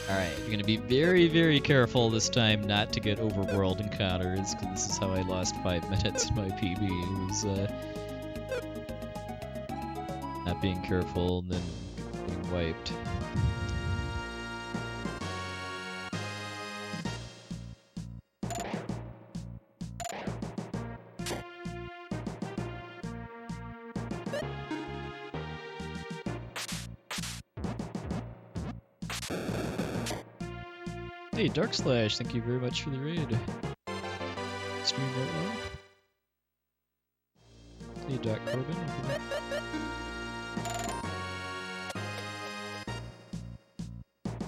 Alright, you're gonna be very, very careful this time not to get overworld encounters, because this is how I lost 5 minutes in my PB, was not being careful and then getting wiped. Hey, Dark Slash, thank you very much for the raid. Stream went well. Hey, Doc Corbin, welcome back.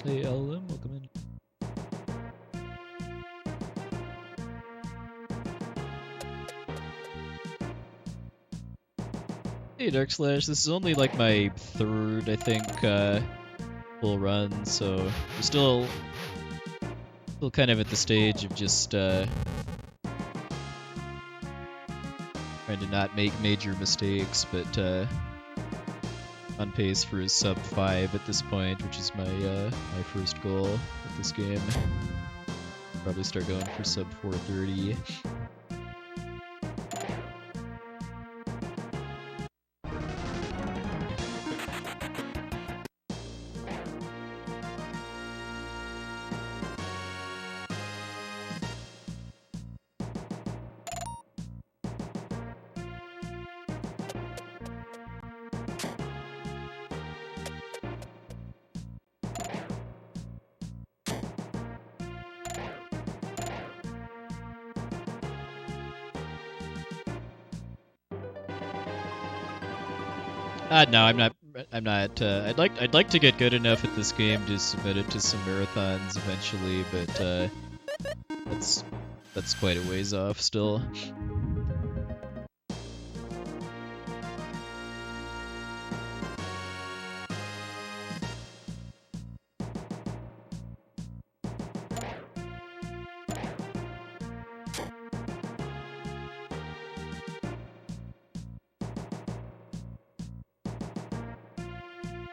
Hey, LLM, welcome in. Hey, Dark Slash, this is only like my 3rd, I think, full run, so we're still kind of at the stage of just trying to not make major mistakes, but on pace for his sub 5 at this point, which is my my first goal with this game. Probably start going for sub 430. No, I'm not. I'm not. I'd like to get good enough at this game to submit it to some marathons eventually, but that's that's quite a ways off still.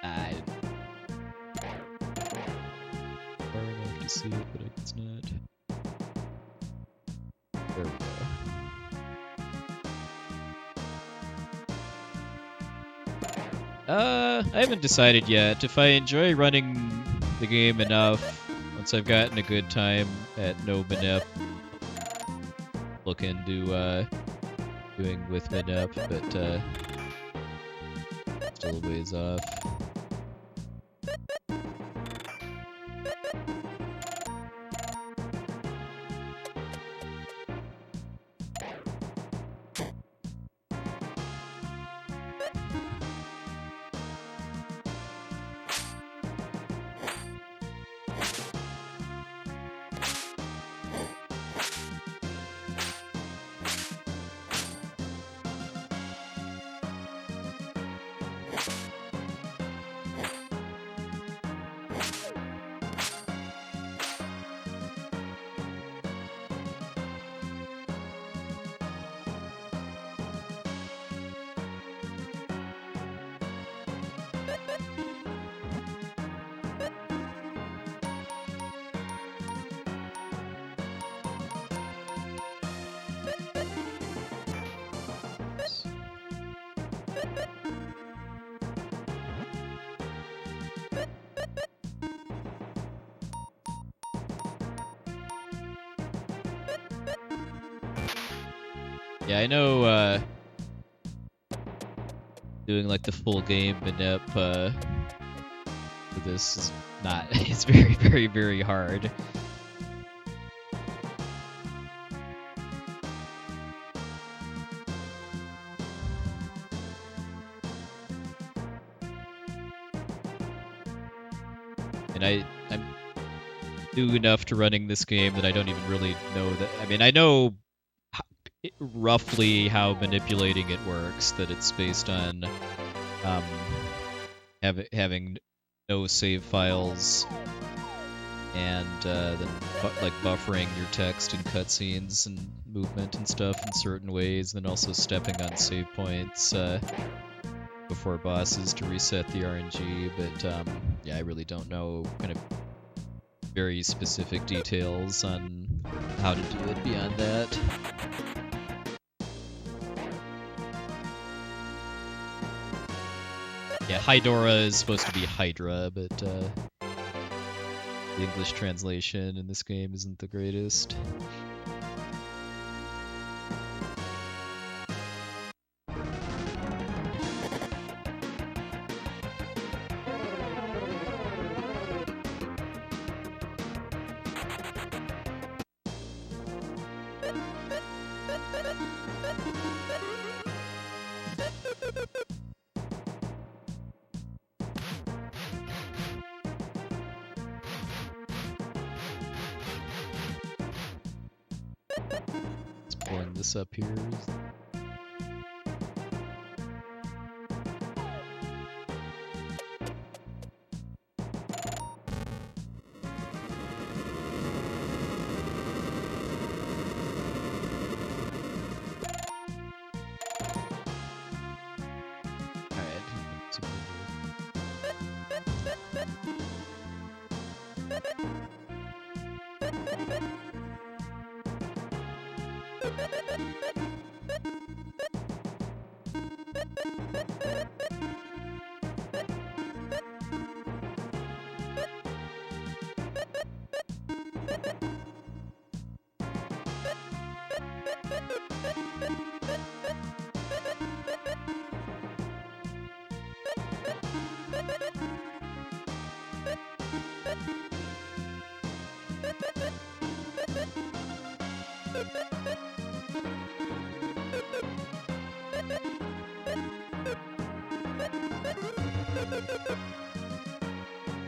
I far enough to see it, but it's not. There we go. I haven't decided yet. If I enjoy running the game enough, once I've gotten a good time at no minep, look into doing with minep, but still a ways off. Yeah, I know doing like the full game minep for this is not, it's very, very, very hard. And I'm new enough to running this game that I don't even really know that. I mean, I know roughly how manipulating it works, that it's based on having no save files and then like buffering your text and cutscenes and movement and stuff in certain ways, then also stepping on save points before bosses to reset the RNG. But yeah, I really don't know kind of very specific details on how to do it beyond that. Yeah, Hydora is supposed to be Hydra, but the English translation in this game isn't the greatest. Pulling this up here.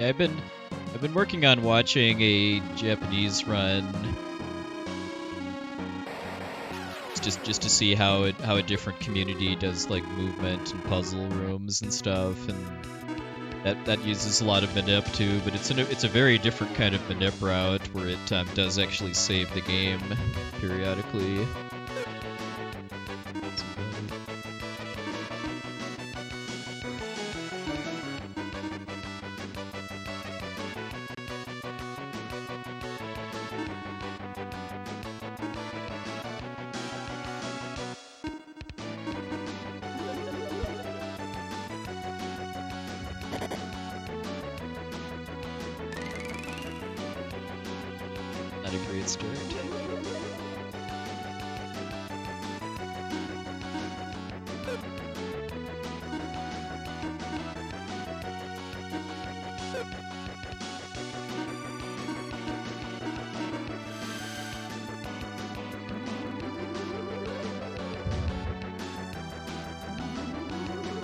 Yeah, I've been working on watching a Japanese run just to see how a different community does like movement and puzzle rooms and stuff, and that uses a lot of manip too, but it's a very different kind of manip route where it does actually save the game periodically. Not a great start.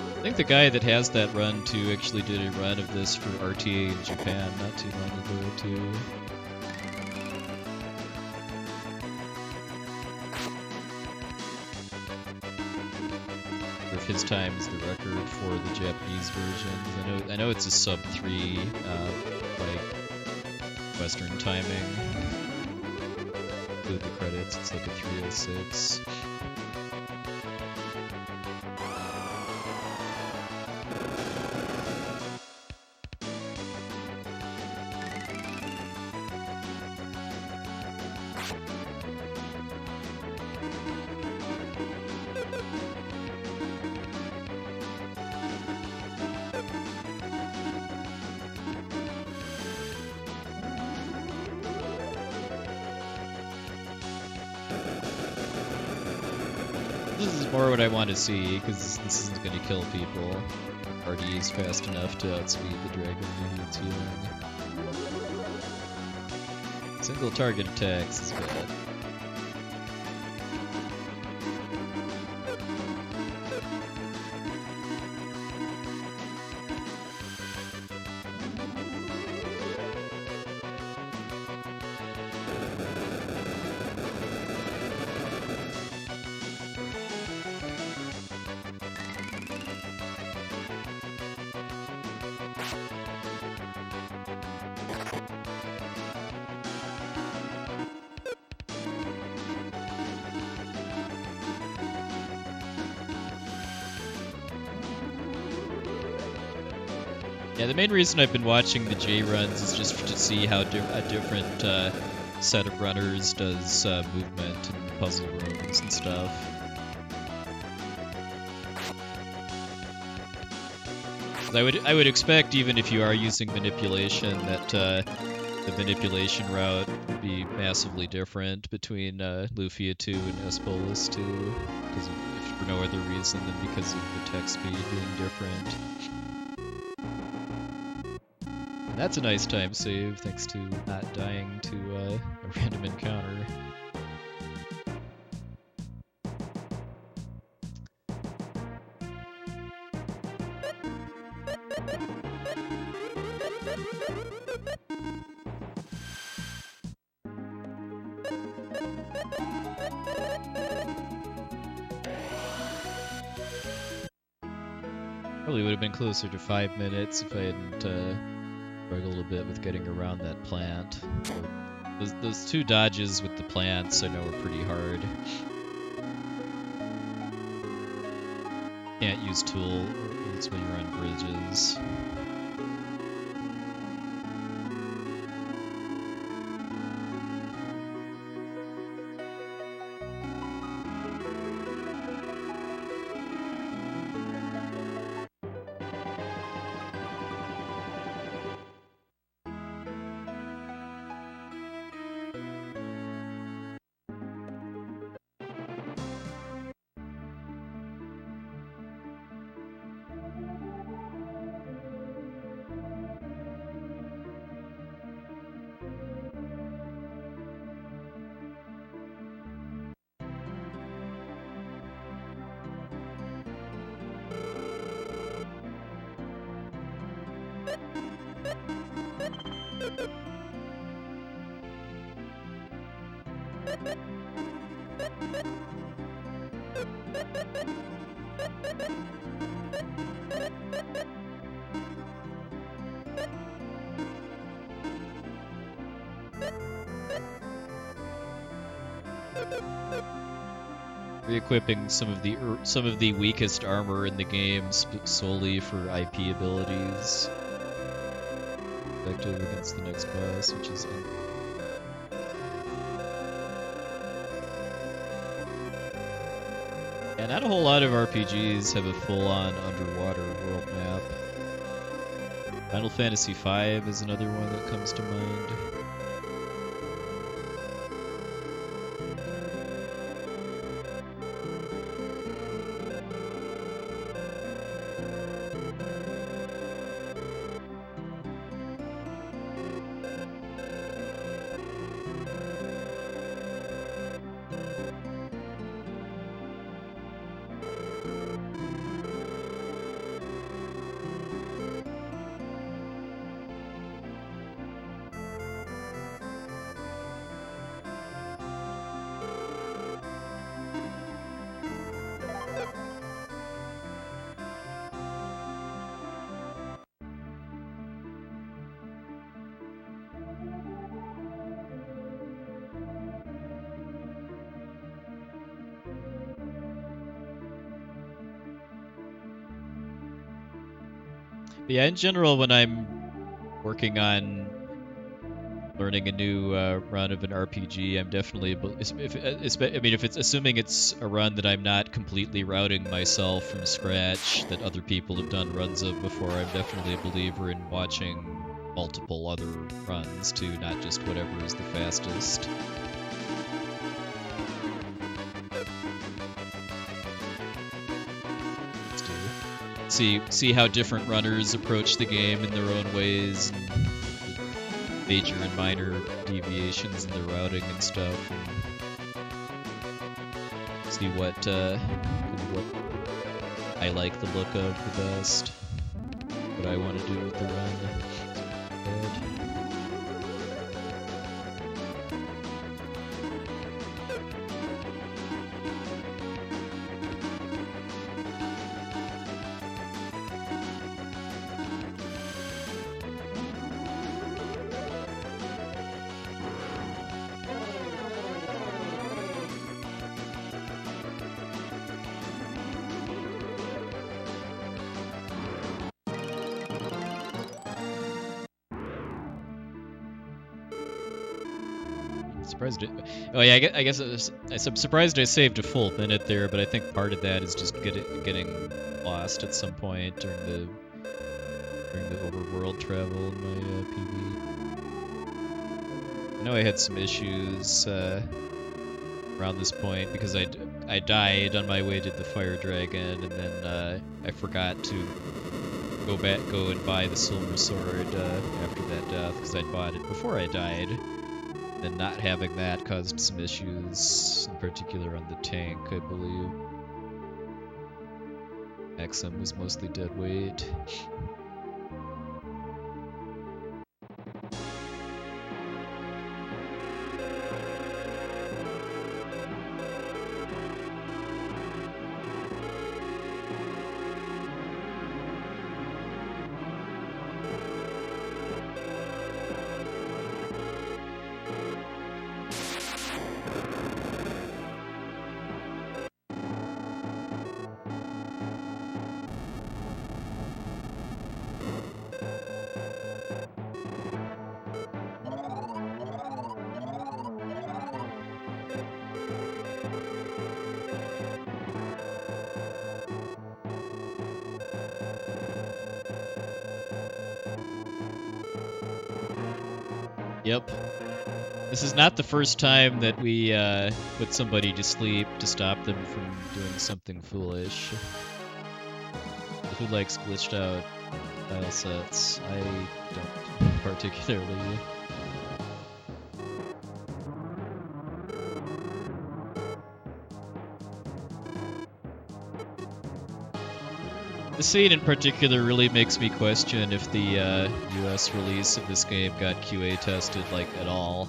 I think the guy that has that run too actually did a run of this for RTA in Japan not too long ago too. His time is the record for the Japanese versions. I know it's a sub 3 like Western timing. Include the credits, it's like a 306. This is more what I want to see, because this isn't going to kill people. RD's fast enough to outspeed the dragon when it's healing. Single target attacks is bad. Yeah, the main reason I've been watching the J runs is just to see how a different set of runners does movement and puzzle rooms and stuff. I would expect, even if you are using manipulation, that the manipulation route would be massively different between Lufia II and Espolis II, because if for no other reason than because of the tech speed being different. That's a nice time save, thanks to not dying to a random encounter. Probably would have been closer to 5 minutes if I hadn't struggled a bit with getting around that plant. Those two dodges with the plants I know are pretty hard. Can't use tool, it's when you're on bridges. Re-equipping some of the weakest armor in the game solely for IP abilities. Effective against the next boss, which is and not a whole lot of RPGs have a full-on underwater world map. Final Fantasy V is another one that comes to mind. But yeah, in general, when I'm working on learning a new run of an RPG, I'm definitely if it's assuming it's a run that I'm not completely routing myself from scratch, that other people have done runs of before, I'm definitely a believer in watching multiple other runs too, not just whatever is the fastest. See how different runners approach the game in their own ways, and the major and minor deviations in the routing and stuff, and see what I like the look of the best, what I want to do with the run. Surprised it. Oh yeah, I guess I'm surprised I saved a full minute there, but I think part of that is just getting lost at some point during the overworld travel in my PB. I know I had some issues around this point because I died on my way to the fire dragon, and then I forgot to go and buy the silver sword after that death because I'd bought it before I died. And not having that caused some issues, in particular on the tank, I believe. Maxim was mostly dead weight. Yep. This is not the first time that we put somebody to sleep to stop them from doing something foolish. Who likes glitched out tile sets? I don't particularly. The scene in particular really makes me question if the US release of this game got QA tested, like, at all.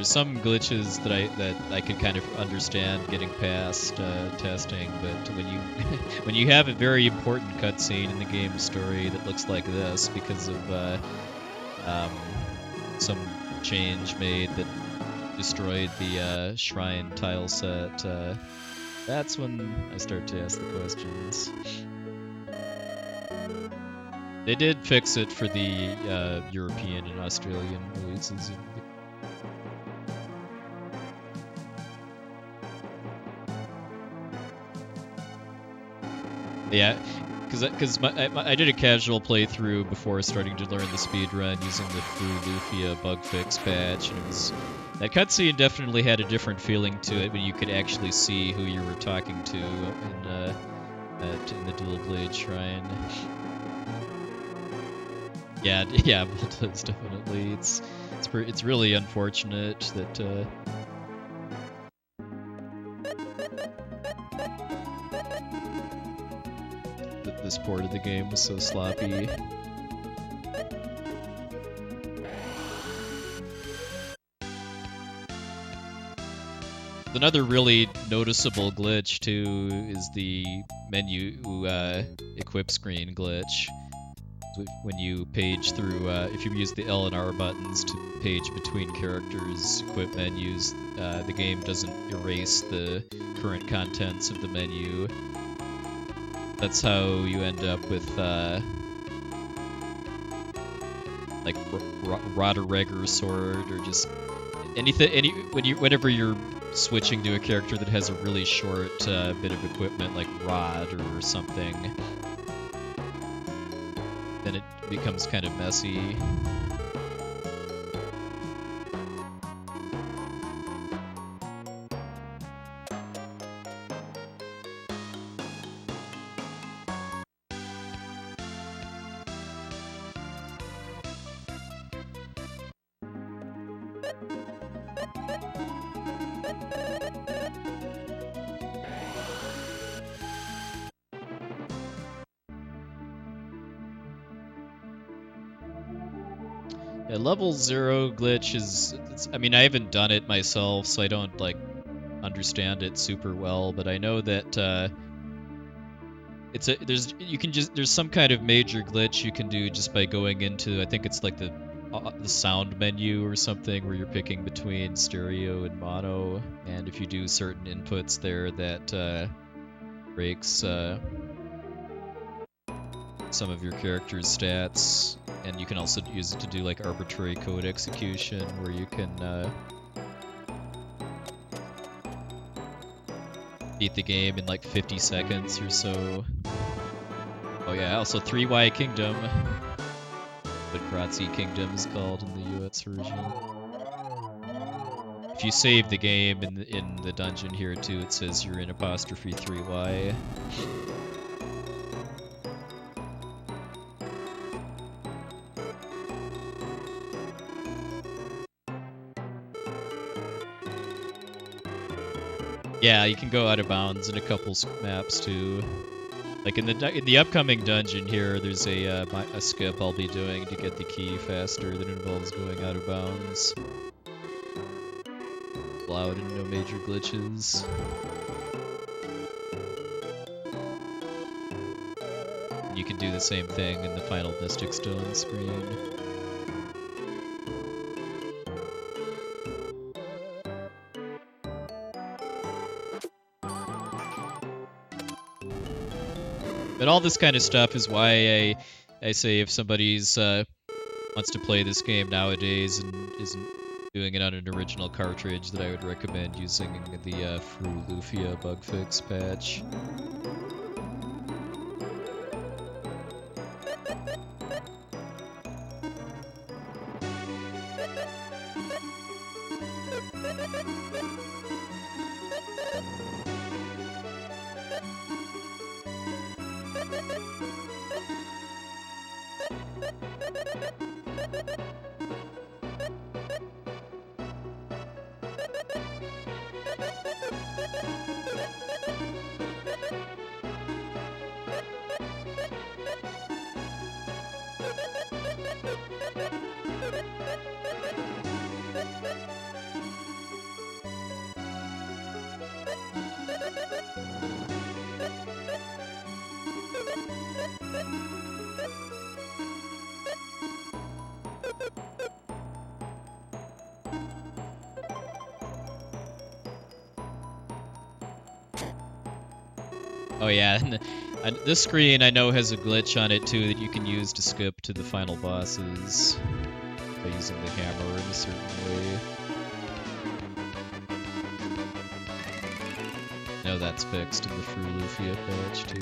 There's some glitches that I could kind of understand getting past testing, but when you when you have a very important cutscene in the game's story that looks like this because of some change made that destroyed the shrine tile set, that's when I start to ask the questions. They did fix it for the European and Australian releases. Yeah, because I did a casual playthrough before starting to learn the speedrun using the Lufia bug fix patch, and it was that cutscene definitely had a different feeling to it when you could actually see who you were talking to in the dual blade shrine. Yeah, yeah, Volta's definitely. It's really unfortunate that. That this port of the game was so sloppy. Another really noticeable glitch too is the menu equip screen glitch. When you page through, if you use the L and R buttons to page between characters' equip menus, the game doesn't erase the current contents of the menu. That's how you end up with like Roderegger sword or just anything. Whenever you're switching to a character that has a really short bit of equipment, like Rod or something, then it becomes kind of messy. Yeah, level 0 glitch is, I mean, I haven't done it myself, so I don't, like, understand it super well, but I know that, there's some kind of major glitch you can do just by going into, I think it's like the sound menu or something, where you're picking between stereo and mono, and if you do certain inputs there, that, breaks, some of your character's stats. And you can also use it to do like arbitrary code execution, where you can beat the game in like 50 seconds or so. Oh yeah, also 3Y Kingdom. But Kratzy Kingdom is called in the US version. If you save the game in the dungeon here too, it says you're in apostrophe 3Y. Yeah, you can go out of bounds in a couple maps too. Like in the upcoming dungeon here, there's a skip I'll be doing to get the key faster that involves going out of bounds. Allowed and no major glitches. You can do the same thing in the final Mystic Stone screen. But all this kind of stuff is why I say if somebody's wants to play this game nowadays and isn't doing it on an original cartridge, that I would recommend using the Fru Lufia bug fix patch. Oh yeah, and this screen I know has a glitch on it too that you can use to skip to the final bosses by using the hammer in a certain way. No, that's fixed in the Fru Lufia patch too.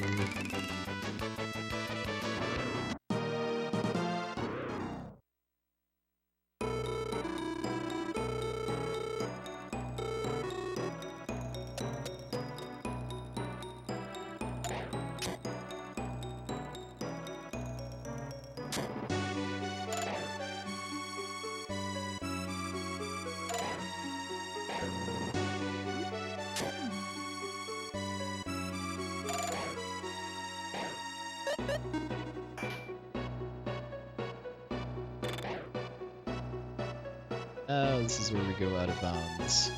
Oh, this is where we go out of bounds.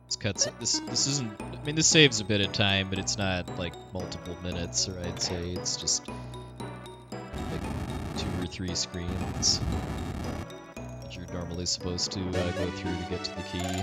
This cuts. This isn't. I mean, this saves a bit of time, but it's not like multiple minutes, or I'd say it's just like 2 or 3 screens that you're normally supposed to go through to get to the key.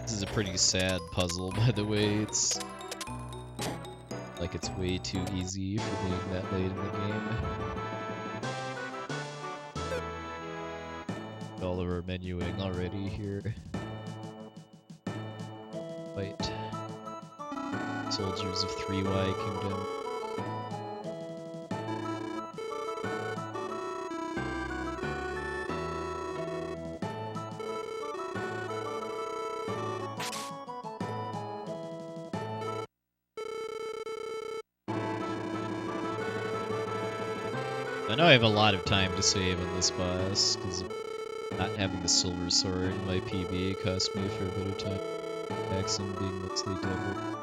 This is a pretty sad puzzle, by the way. It's like it's way too easy for being that late in the game. All of our menuing already here. Fight soldiers of 3Y Kingdom. I know I have a lot of time to save on this boss, because not having the silver sword in my PB cost me a fair bit of time. Maxim being mostly doubled.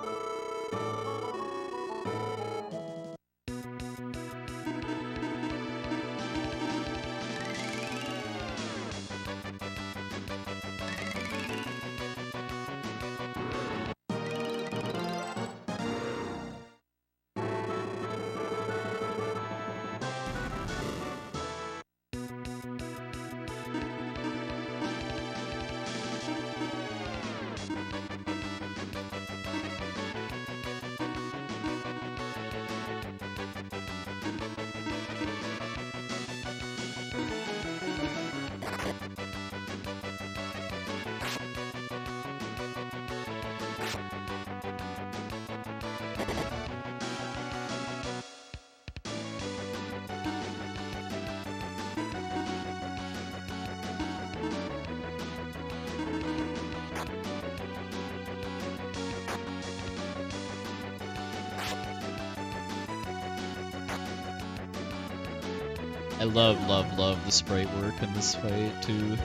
I love the sprite work in this fight too.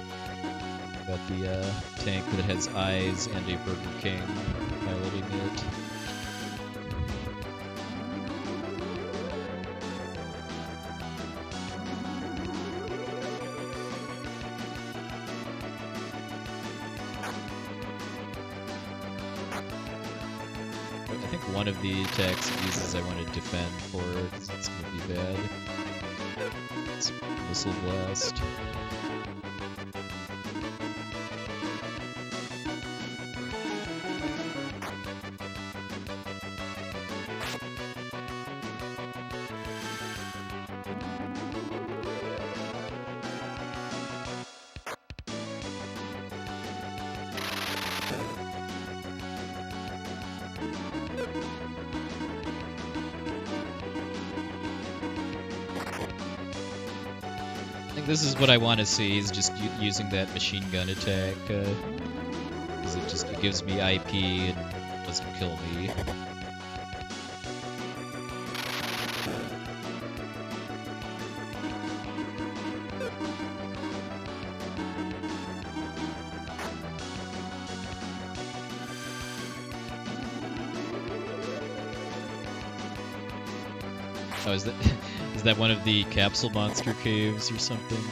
Got the tank that has eyes and a Burger King piloting it. I think one of the attacks it uses I want to defend for because it's going to be bad. It's Missile Blast. think this is what I want to see, is just using that machine gun attack, because it gives me IP and doesn't kill me. Oh, is that one of the capsule monster caves or something?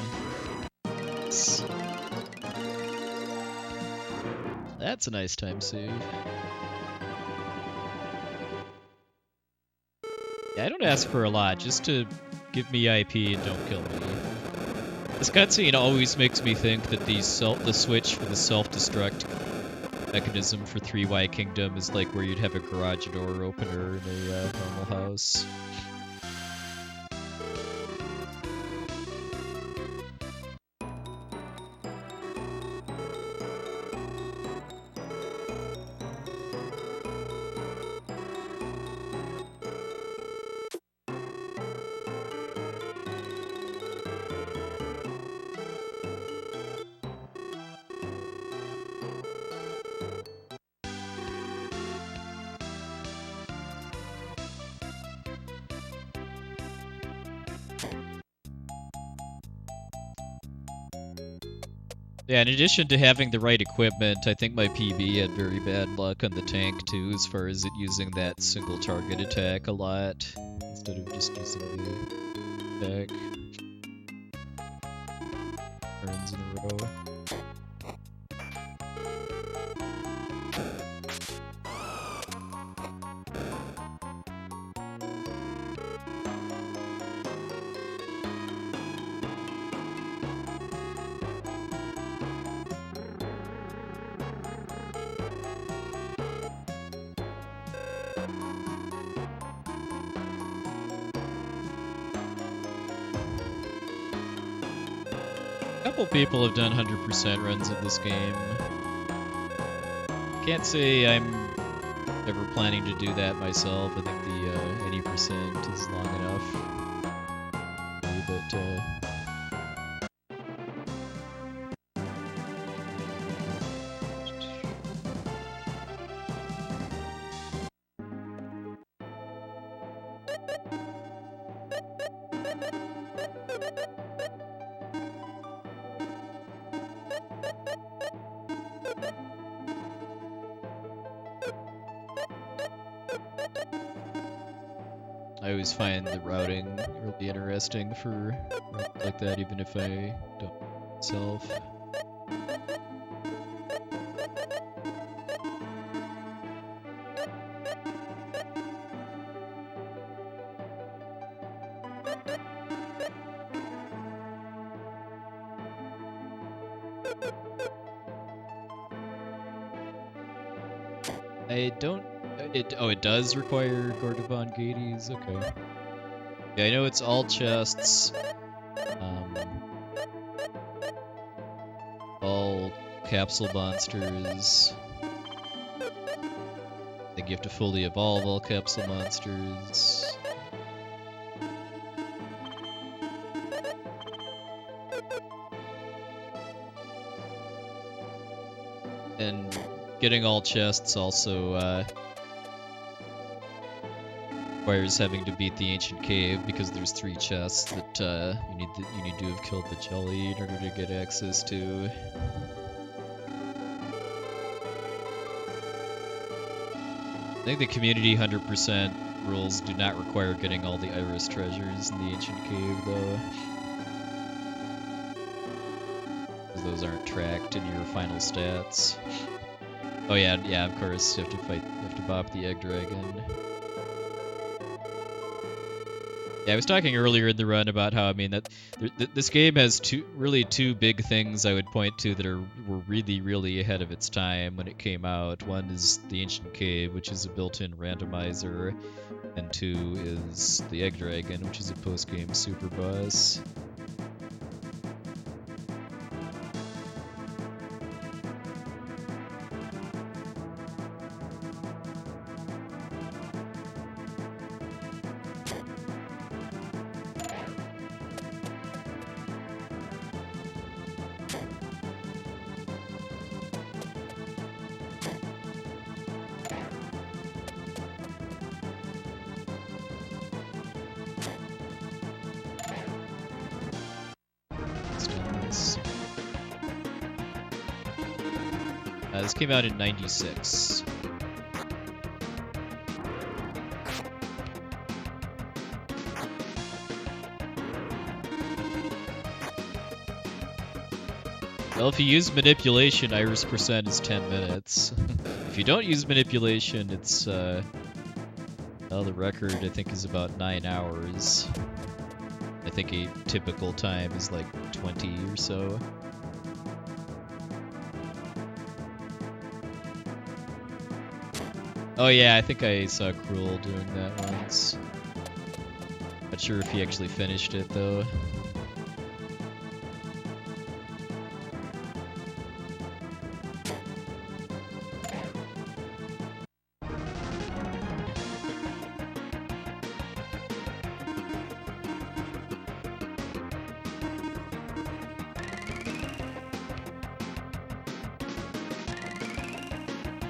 That's a nice time save. Yeah, I don't ask for a lot, just to give me IP and don't kill me. This cutscene always makes me think that the switch for the self-destruct mechanism for 3Y Kingdom is like where you'd have a garage door opener in a normal house. Yeah, in addition to having the right equipment, I think my PB had very bad luck on the tank too, as far as it using that single target attack a lot, instead of just using the attack turns in a row. A couple people have done 100% runs of this game. Can't say I'm ever planning to do that myself. I think the 80% is long enough. But I always find the routing really interesting for runs like that, even if I don't myself. I don't... it does require Gordobon Gades? Okay. Yeah, I know it's all chests. All capsule monsters. I think you have to fully evolve all capsule monsters. And getting all chests also requires having to beat the ancient cave, because there's 3 chests that you need to have killed the jelly in order to get access to. I think the community 100% rules do not require getting all the iris treasures in the ancient cave, though, because those aren't tracked in your final stats. Oh yeah, of course, you have to bop the egg dragon. Yeah, I was talking earlier in the run about how, I mean, that this game has two big things I would point to that were really, really ahead of its time when it came out. One is the Ancient Cave, which is a built-in randomizer, and 2 is the Egg Dragon, which is a post-game super boss. This came out in '96. Well, if you use manipulation, Iris percent is 10 minutes. If you don't use manipulation, it's, well, the record, I think, is about 9 hours. I think a typical time is like 20 or so. Oh yeah, I think I saw Cruel doing that once. Not sure if he actually finished it, though.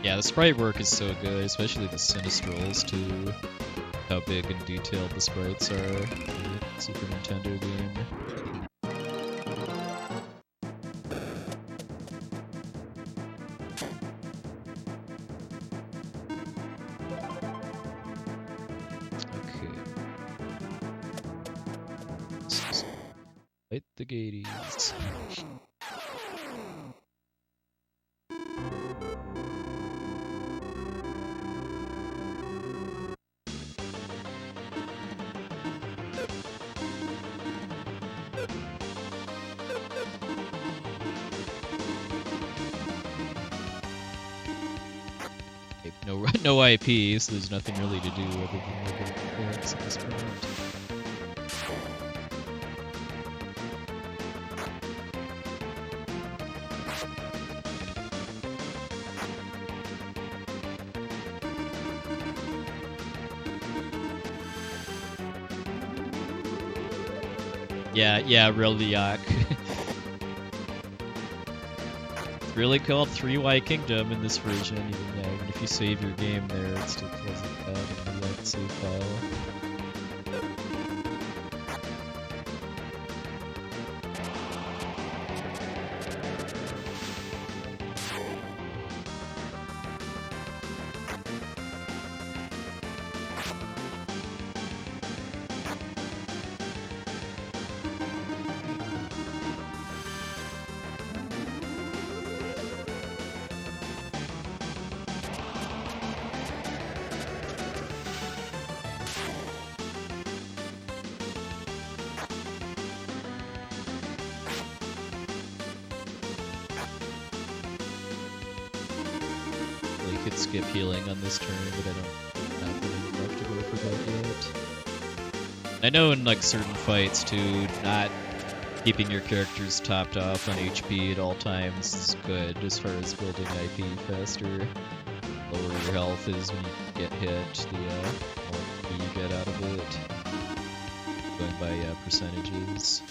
Yeah, the sprite work is so good, especially the Sinistrals too. How big and detailed the sprites are for the Super Nintendo game. Okay. Fight the gaties. No IP, so there's nothing really to do other than look at the at this point. Yeah, really yuck. It's really called 3Y Kingdom in this version, even if you save your game there, it still calls it that in the save file. Could skip healing on this turn, but I don't have really enough to go for that yet. I know in like certain fights too, not keeping your characters topped off on HP at all times is good as far as building IP faster. Lower your health is when you get hit, the more you get out of it. Going by percentages.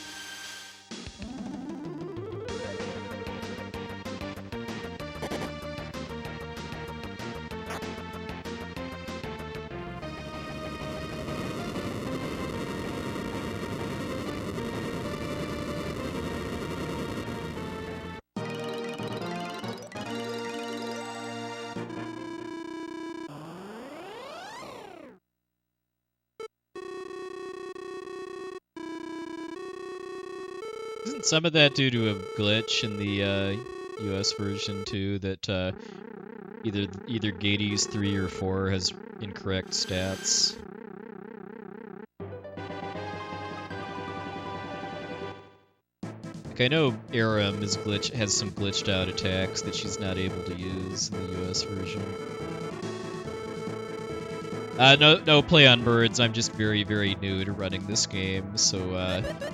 Isn't some of that due to a glitch in the US version too, that either Gades 3 or 4 has incorrect stats? Like I know Aram has some glitched out attacks that she's not able to use in the US version. No play on birds. I'm just very, very new to running this game, so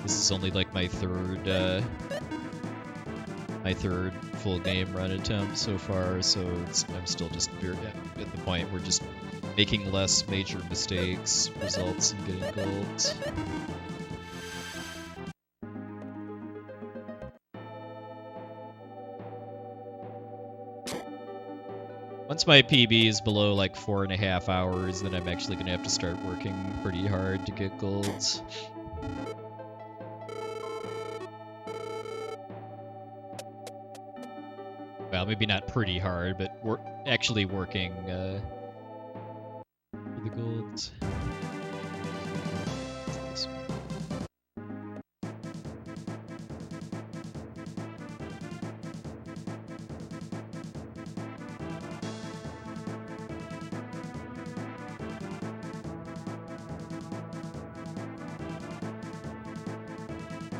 this is only like my third full game run attempt so far. So I'm still just at the point where just making less major mistakes results in getting golds. Once my PB is below like 4.5 hours, then I'm actually gonna have to start working pretty hard to get golds. well, maybe not pretty hard, but we're actually working for the golds.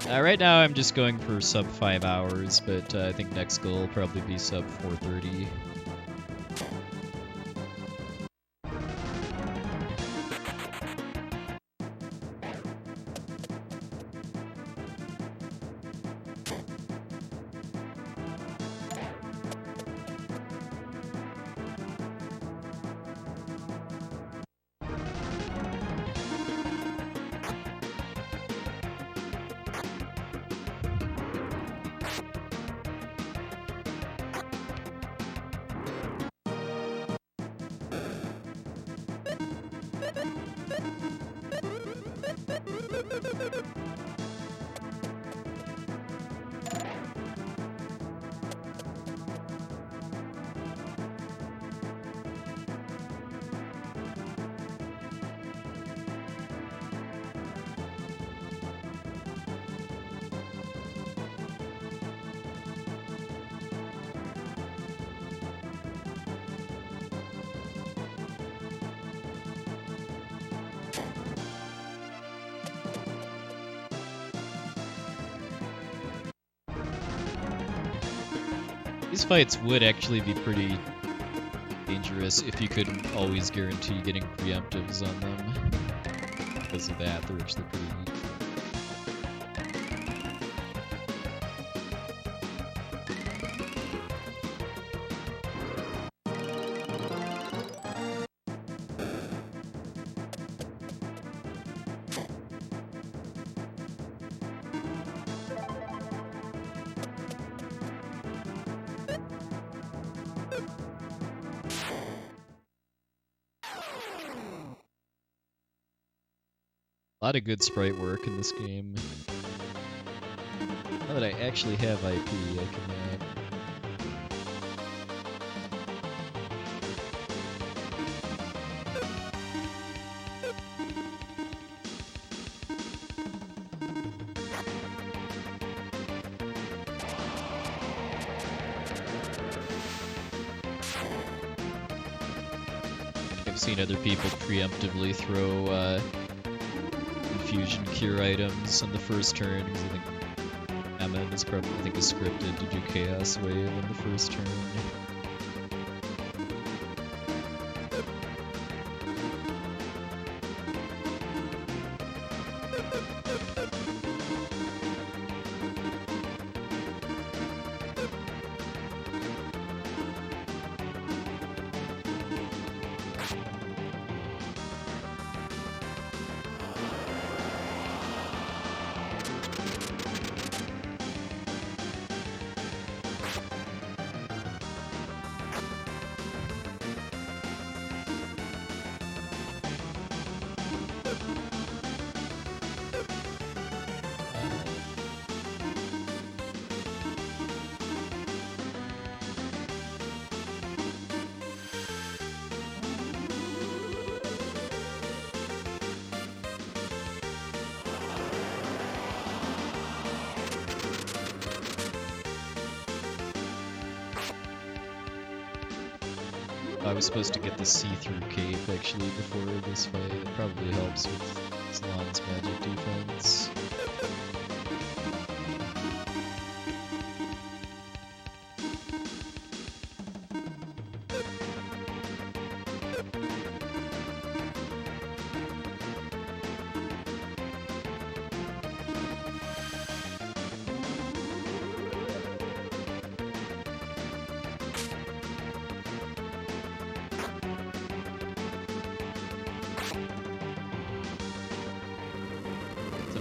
Right now I'm just going for sub 5 hours, but I think next goal will probably be sub 4:30. These fights would actually be pretty dangerous if you couldn't always guarantee getting preemptives on them. Because of that, they're actually pretty neat. A lot of good sprite work in this game. Now that I actually have IP, I can I've seen other people preemptively throw infusion cure items on the first turn, because I think Emma is probably, is scripted to do Chaos Wave on the first turn. I was supposed to get the see-through cape actually before this fight. It probably helps with Salon's magic defense.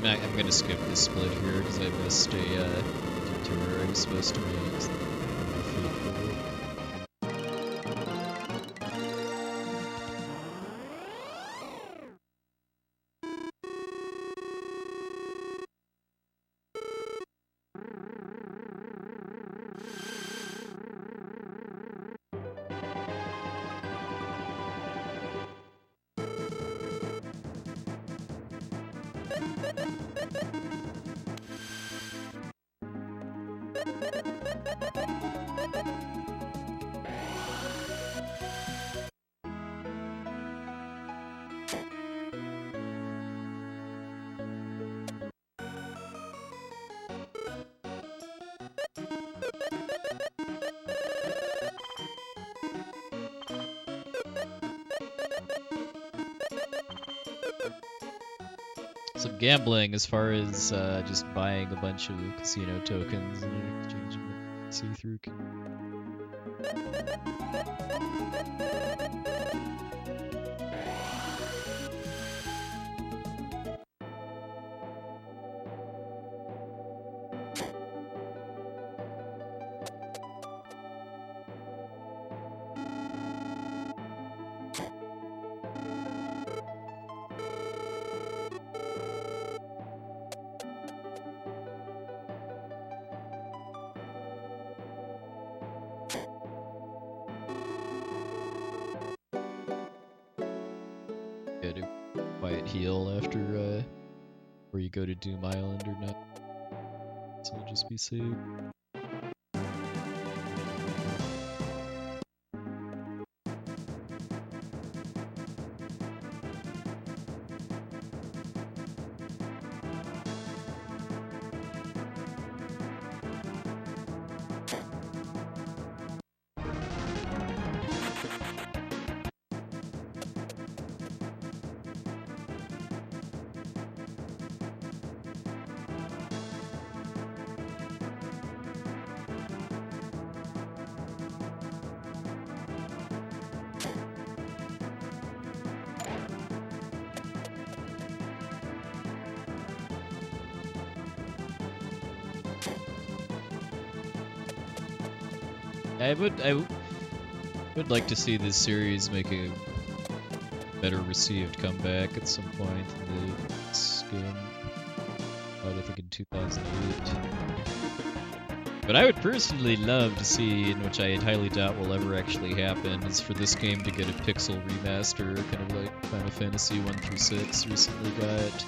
I'm going to skip the split here because I missed a detour I was supposed to make. So Some gambling as far as just buying a bunch of casino tokens and exchanging them see-through. Get a quiet heal after where you go to Doom Island or not. So it'll just be safe. I would like to see this series make a better received comeback at some point in this game. I think in 2008. But I would personally love to see, and which I highly doubt will ever actually happen, is for this game to get a pixel remaster, kind of like Final Fantasy 1 through 6 recently got.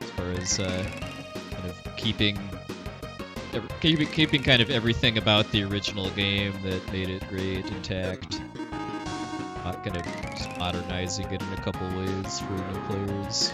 As far as kind of keeping kind of everything about the original game that made it great intact. Not kind of just modernizing it in a couple ways for new players.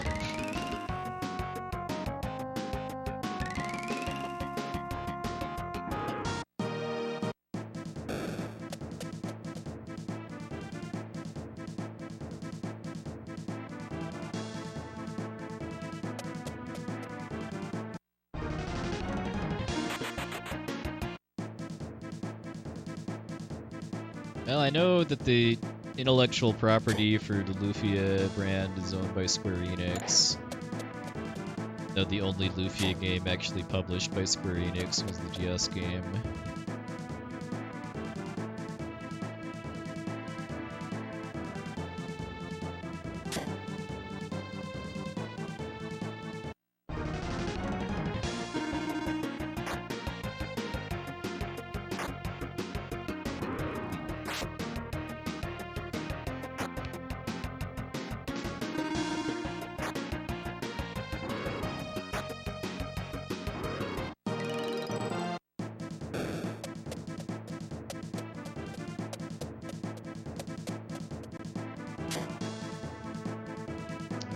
Well, I know that the intellectual property for the Lufia brand is owned by Square Enix. Though the only Lufia game actually published by Square Enix was the GS game.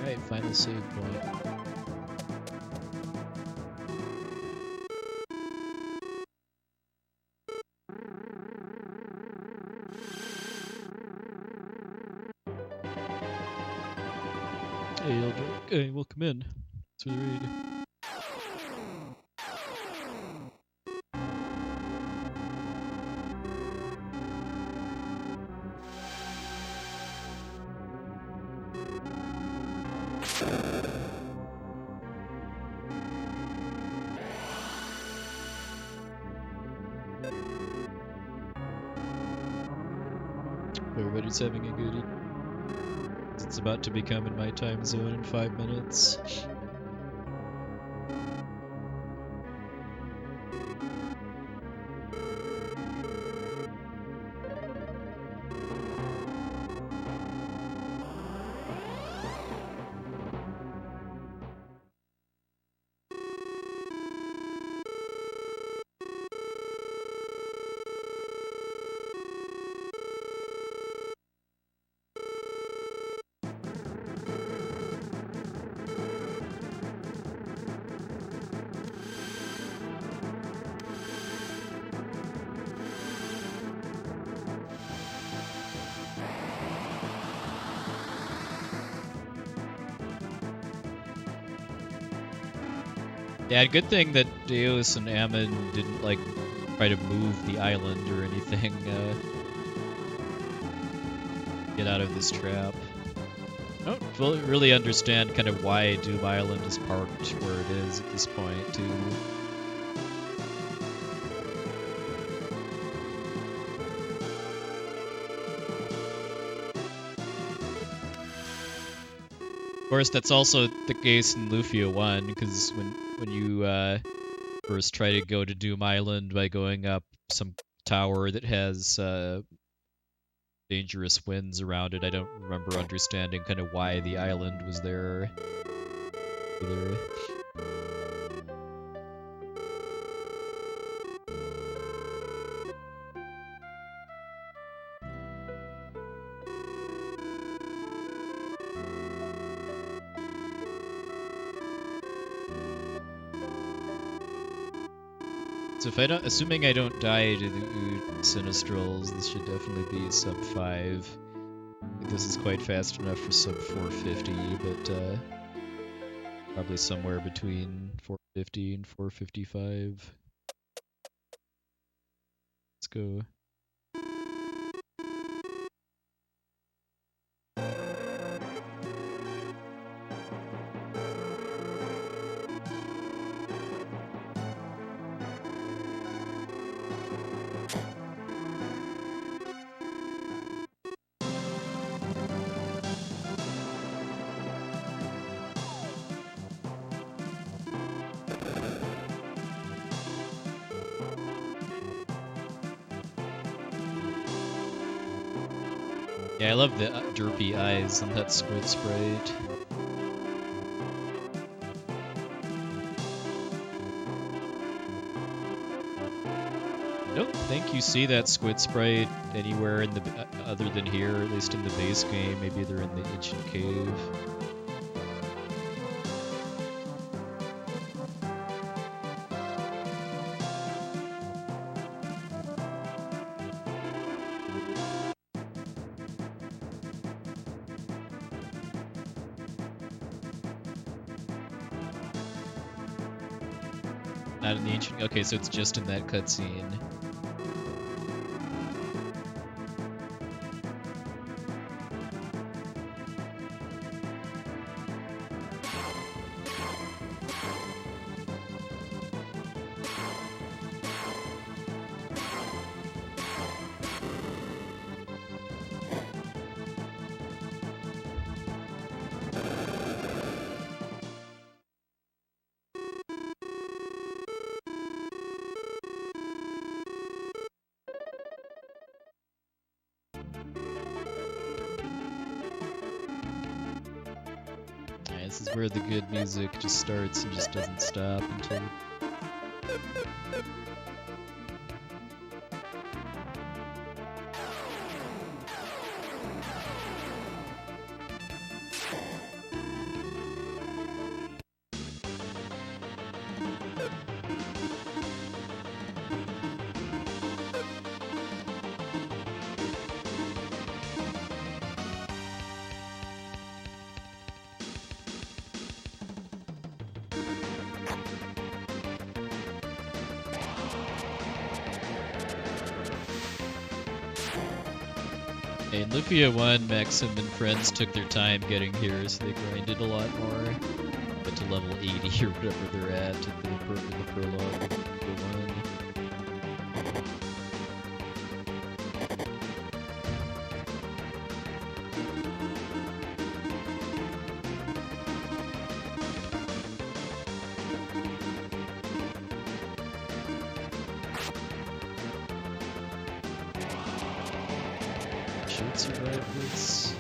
Alright, final save point. Hey, Eldrick. Hey, welcome in. Thanks for the raid. Everybody's having a good evening. It's about to become in my time zone in 5 minutes. Yeah, good thing that Deus and Ammon didn't, like, try to move the island or anything, get out of this trap. I don't really understand kind of why Doom Island is parked where it is at this point, too. Of course, that's also the case in Lufia 1, because when you first try to go to Doom Island by going up some tower that has dangerous winds around it, I don't remember understanding kind of why the island was there either. So if I don't, assuming I don't die to the Sinistrals, this should definitely be sub 5. This is quite fast enough for sub 450, but probably somewhere between 450 and 455. Let's go. Yeah, I love the derpy eyes on that squid sprite. I don't think you see that squid sprite anywhere in the other than here, at least in the base game. Maybe they're in the ancient cave. Not in the ancient. Okay, so it's just in that cutscene. This is where the good music just starts and just doesn't stop until... In Lufia 1, Maxim and friends took their time getting here, so they grinded a lot more. But to level 80 or whatever they're at in the prologue of Lufia 1. Should survive this.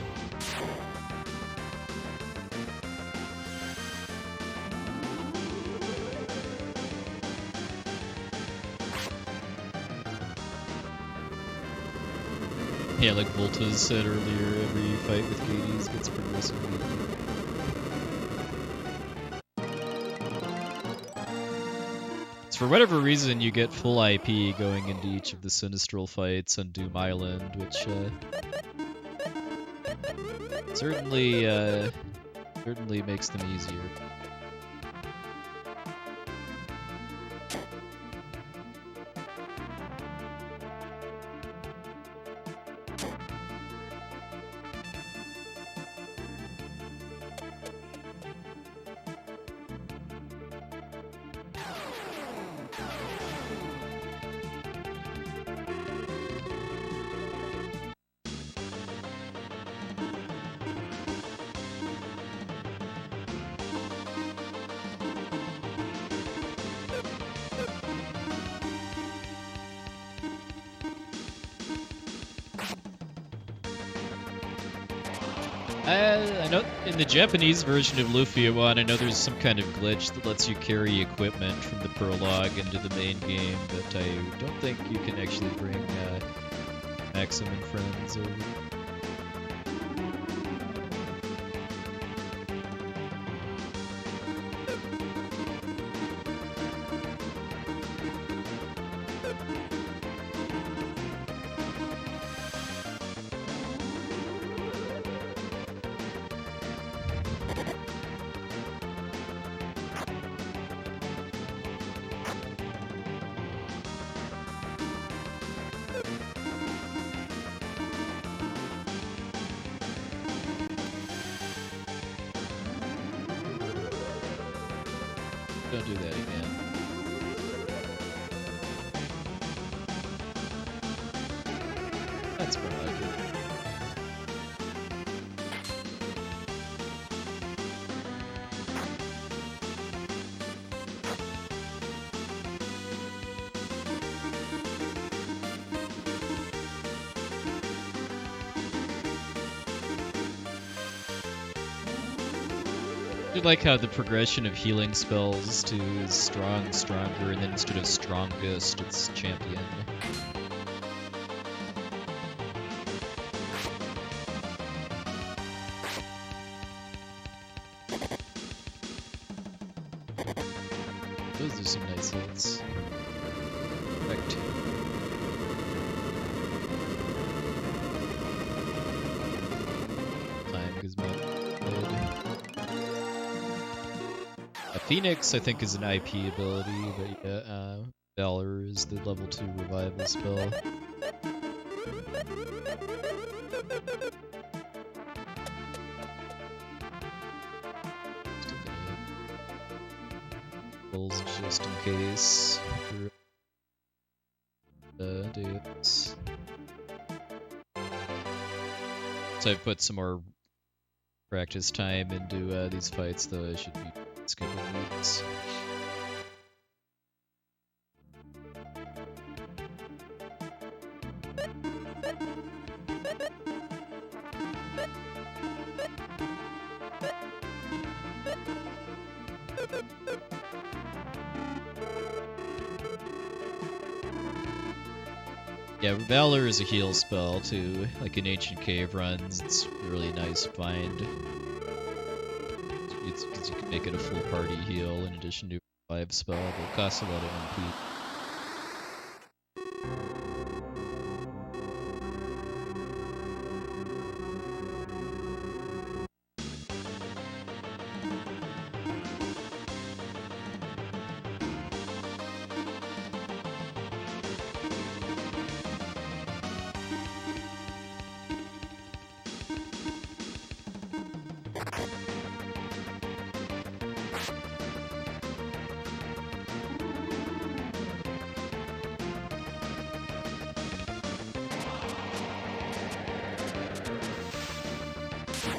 Yeah, like Volta said earlier, every fight with Gades gets progressively easier. So for whatever reason, you get full IP going into each of the Sinistral fights on Doom Island, which certainly makes them easier. I know in the Japanese version of Lufia 1, I know there's some kind of glitch that lets you carry equipment from the prologue into the main game, but I don't think you can actually bring Maxim and friends over. Don't do that again. That's more like it. I like how the progression of healing spells to strong, stronger, and then instead of strongest, it's champion. Those are some nice hits. Perfect. Time gizmo. Phoenix, I think, is an IP ability, but yeah, Valor is the level 2 revival spell. Still gonna rolls just in case. Dudes. So I've put some more practice time into these fights, though I should be skipping moves. Yeah, Valor is a heal spell too, like in Ancient Cave runs. It's a really nice find. It's because you can make it a full party heal in addition to a revive spell, but it costs a lot of MP.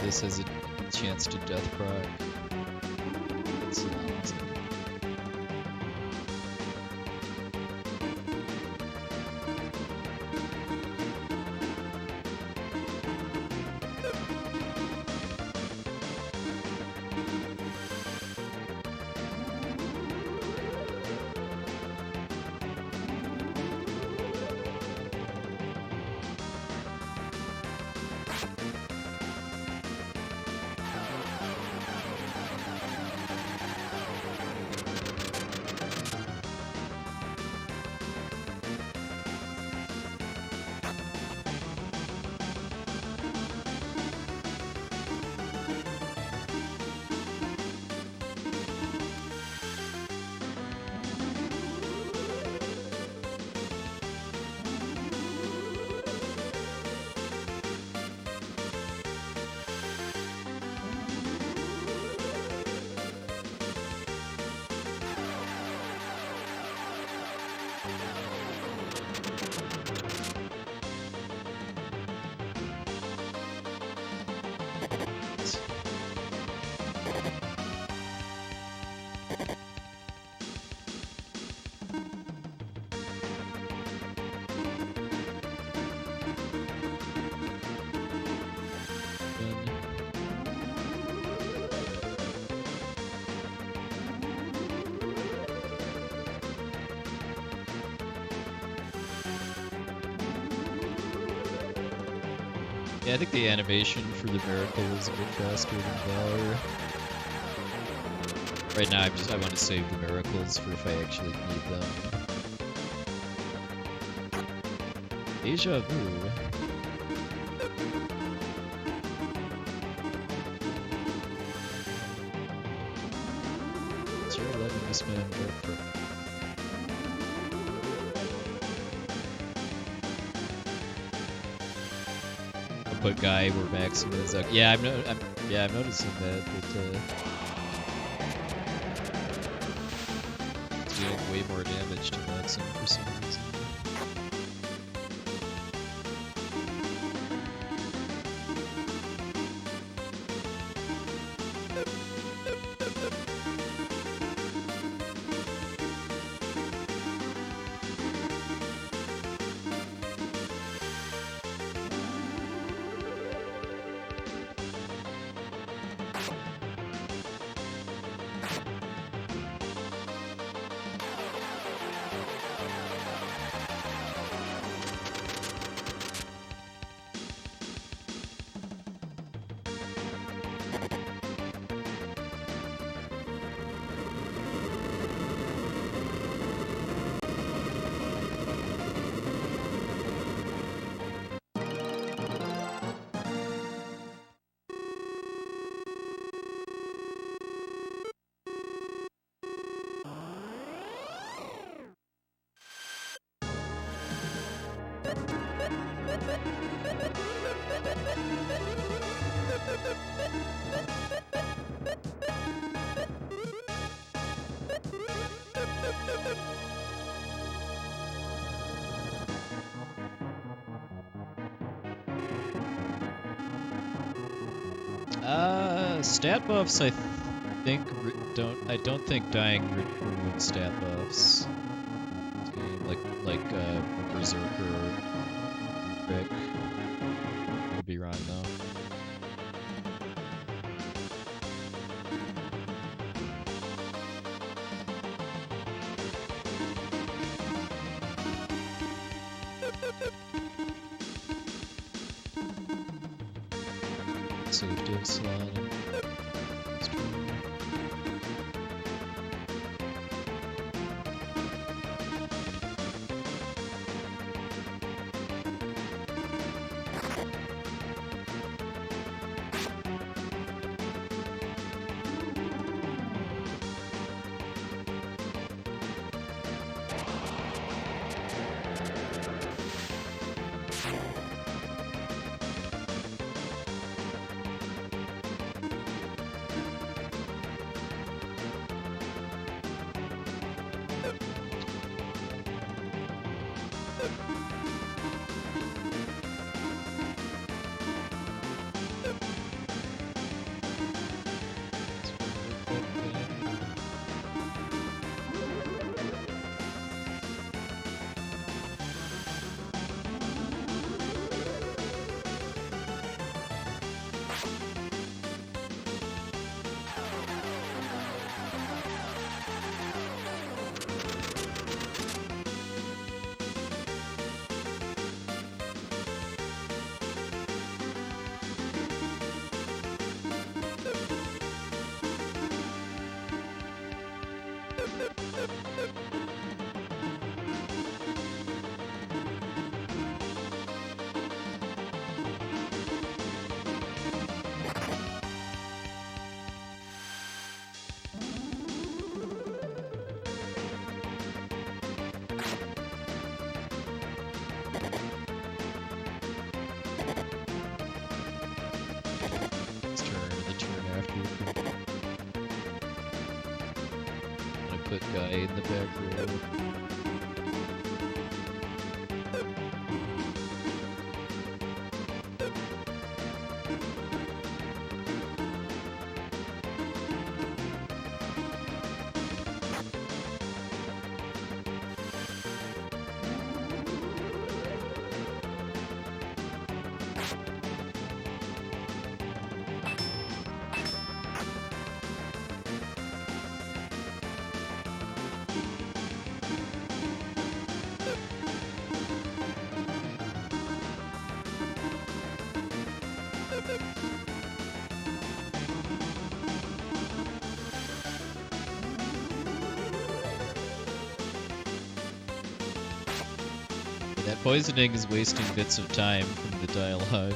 This has a chance to death proc. That's amazing. Yeah, I think the animation for the Miracle is a bit faster than Valor. Right now, I want to save the Miracles for if I actually need them. Deja vu. Sure, letting this man work for. Put guy where Maxim is. Yeah, I'm noticing that. It's doing way more damage to Maxim for some reason. Stat buffs, I don't think dying removes stat buffs. Like Berserker or Rick. Could be wrong though. Save div slot. Guy in the back row. That poisoning is wasting bits of time from the dialogue.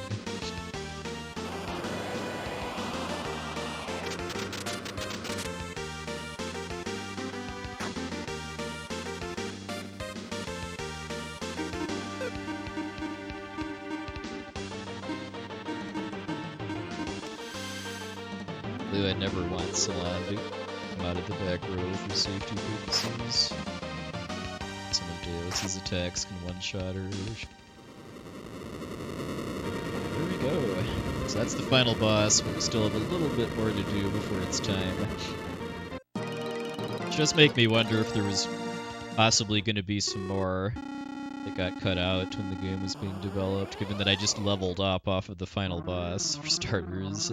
I never want Salon to come out of the back row for safety purposes. Some of Deos's attacks can one-shot her. There we go. So that's the final boss, but we still have a little bit more to do before it's time. It just make me wonder if there was possibly going to be some more that got cut out when the game was being developed, given that I just leveled up off of the final boss, for starters.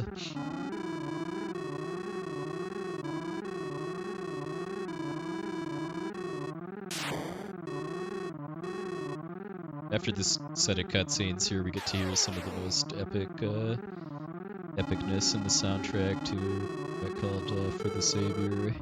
After this set of cutscenes here, we get to hear some of the most epicness in the soundtrack to that called For the Savior.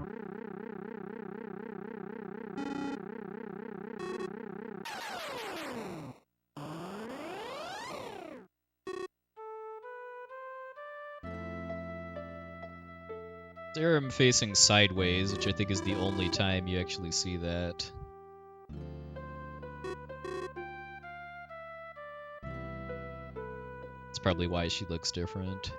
There I'm facing sideways, which I think is the only time you actually see that. That's probably why she looks different.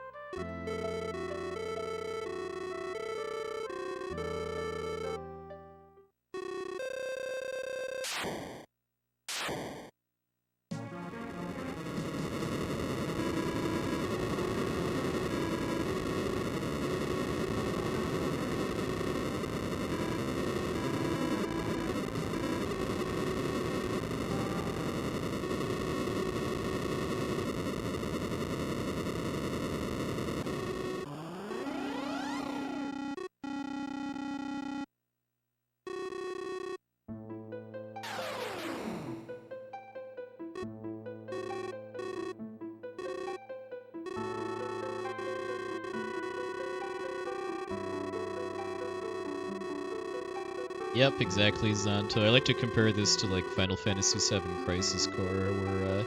Yep, exactly, Zanto. I like to compare this to like Final Fantasy VII Crisis Core, where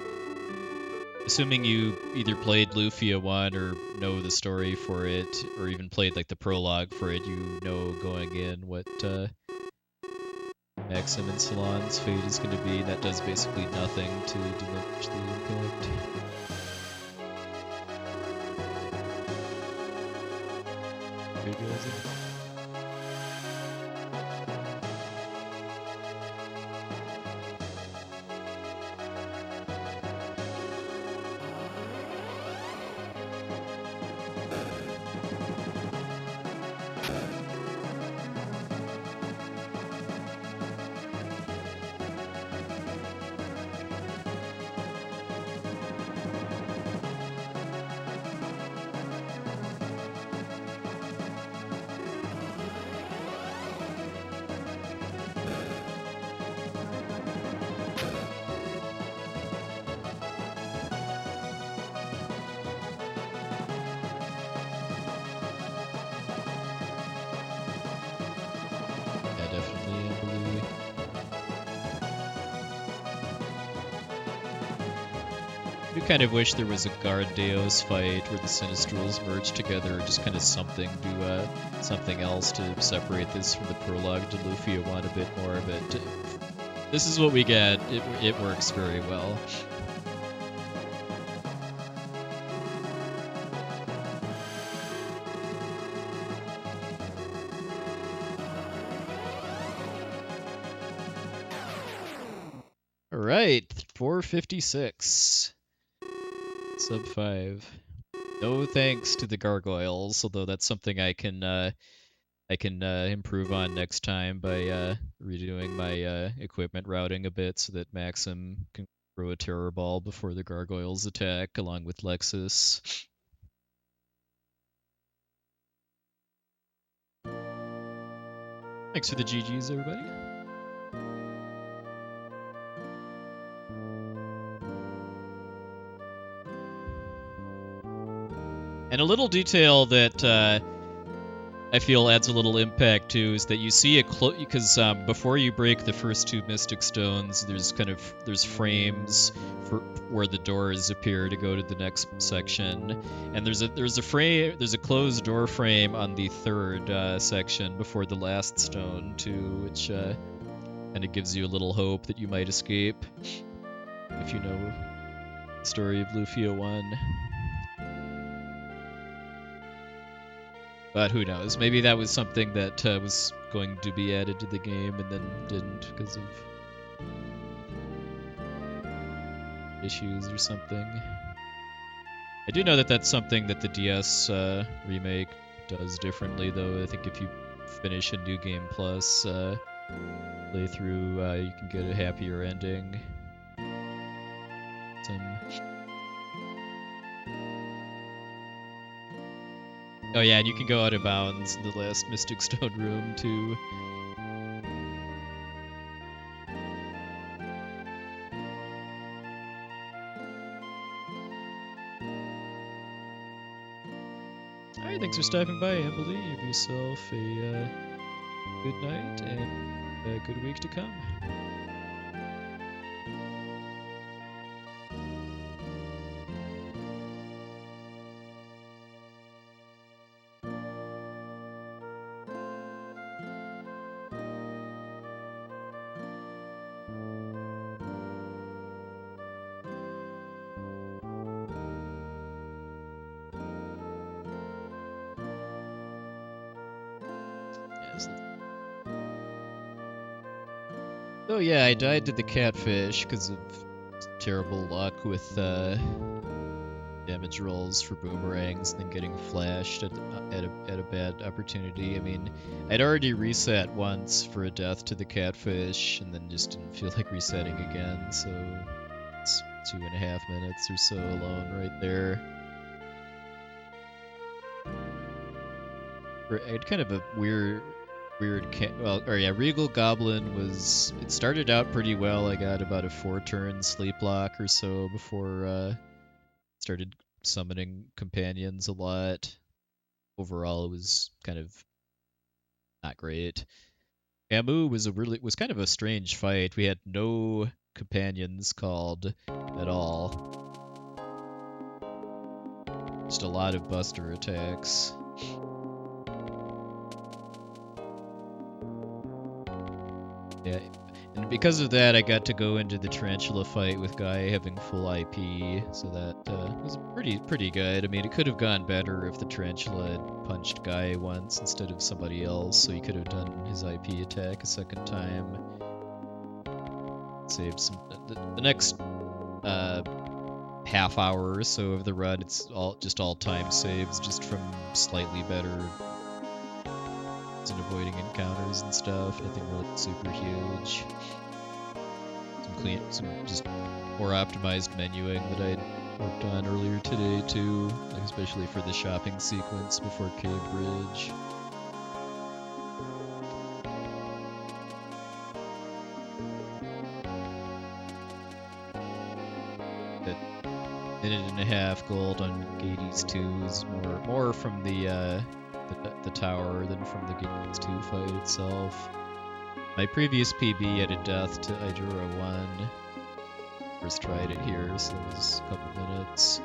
assuming you either played Lufia 1 or know the story for it, or even played like the prologue for it, you know going in what Maxim and Salon's fate is going to be. That does basically nothing to diminish the impact. Good guys. I kind of wish there was a Guard Deos fight where the Sinistrals merge together, or just kind of something else to separate this from the prologue to Lufia 1 a bit more, but this is what we get. It works very well. All right, 456. Sub 5. No thanks to the gargoyles, although that's something I can improve on next time by redoing my equipment routing a bit so that Maxim can throw a terror ball before the gargoyles attack, along with Lexus. Thanks for the GGs, everybody. And a little detail that I feel adds a little impact too is that you see it because before you break the first 2 Mystic Stones, there's frames for where the doors appear to go to the next section, and there's a closed door frame on the 3rd section before the last stone too, which kind of gives you a little hope that you might escape if you know the story of Lufia 1. But who knows? Maybe that was something that was going to be added to the game and then didn't because of issues or something. I do know that that's something that the DS remake does differently, though. I think if you finish a New Game Plus playthrough, you can get a happier ending. Oh yeah, and you can go out of bounds in the last Mystic Stone room too. Alright, thanks for stopping by, Emily. Have yourself a good night and a good week to come. Oh yeah, I died to the catfish because of terrible luck with damage rolls for boomerangs and then getting flashed at a bad opportunity. I mean, I'd already reset once for a death to the catfish and then just didn't feel like resetting again, so it's 2.5 minutes or so alone right there. I had kind of a weird Regal Goblin was... It started out pretty well. I got about a 4-turn sleep lock or so before started summoning companions a lot. Overall, it was kind of not great. Amu was kind of a strange fight. We had no companions called at all. Just a lot of buster attacks. Yeah, and because of that, I got to go into the Tarantula fight with Guy having full IP, so that was pretty good. I mean, it could have gone better if the Tarantula had punched Guy once instead of somebody else, so he could have done his IP attack a second time. Saved some... The next half hour or so of the run, it's all time saves, just from slightly better... and avoiding encounters and stuff. Nothing really super huge. Some just more optimized menuing that I'd worked on earlier today too, like especially for the shopping sequence before Cave Bridge. That 1.5 gold on Gades 2 is more from the tower than from the Gades 2 fight itself. My previous PB had a death to Idura 1. First tried it here, so it was a couple minutes.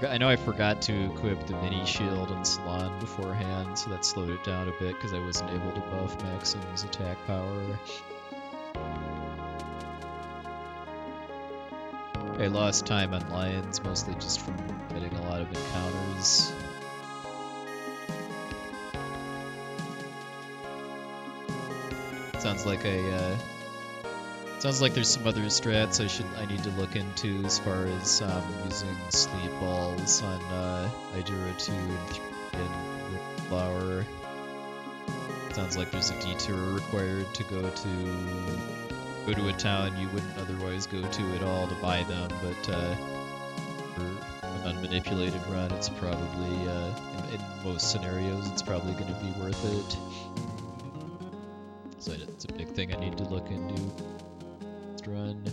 I know I forgot to equip the mini shield on Salon beforehand, so that slowed it down a bit because I wasn't able to buff Maxim's attack power. I lost time on Lions, mostly just from getting a lot of encounters. Sounds like there's some other strats I need to look into as far as using sleep balls on Idura 2 and 3 and Flower. Sounds like there's a detour required to go to a town you wouldn't otherwise go to at all to buy them, but for an unmanipulated run, it's probably in most scenarios it's probably going to be worth it. So it's a big thing I need to look into. Let's run.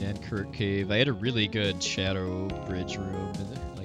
And Kirk Cave. I had a really good Shadow Bridge room, like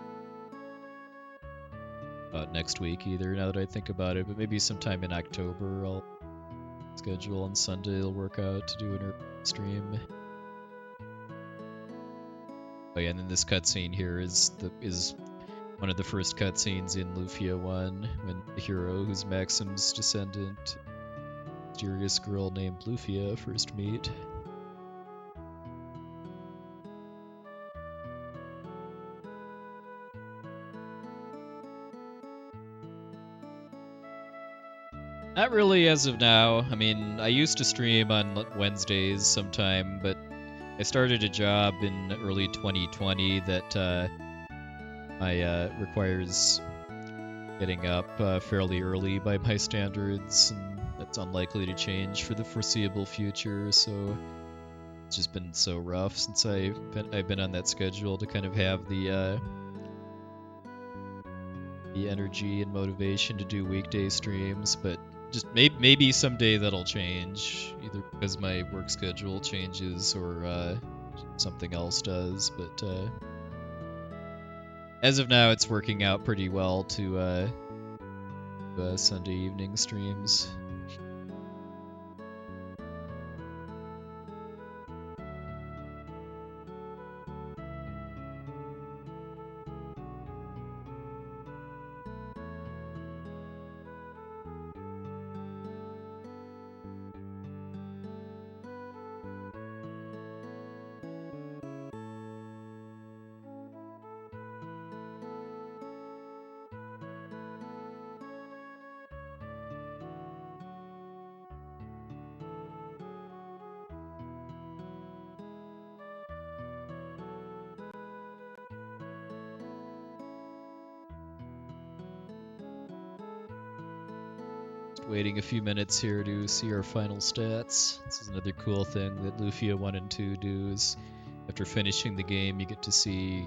next week either, now that I think about it, but maybe sometime in October I'll schedule on Sunday. It'll work out to do an early stream. Oh yeah, and then this cutscene here is one of the first cutscenes in Lufia 1, when the hero, who's Maxim's descendant, mysterious girl named Lufia, first meet. Not really as of now. I mean, I used to stream on Wednesdays sometime, but I started a job in early 2020 that requires getting up fairly early by my standards, and that's unlikely to change for the foreseeable future, so it's just been so rough since I've been on that schedule to kind of have the energy and motivation to do weekday streams, but just maybe someday that'll change, either because my work schedule changes or something else does, but as of now it's working out pretty well to Sunday evening streams. Waiting a few minutes here to see our final stats. This is another cool thing that Lufia 1 and 2 do, is after finishing the game you get to see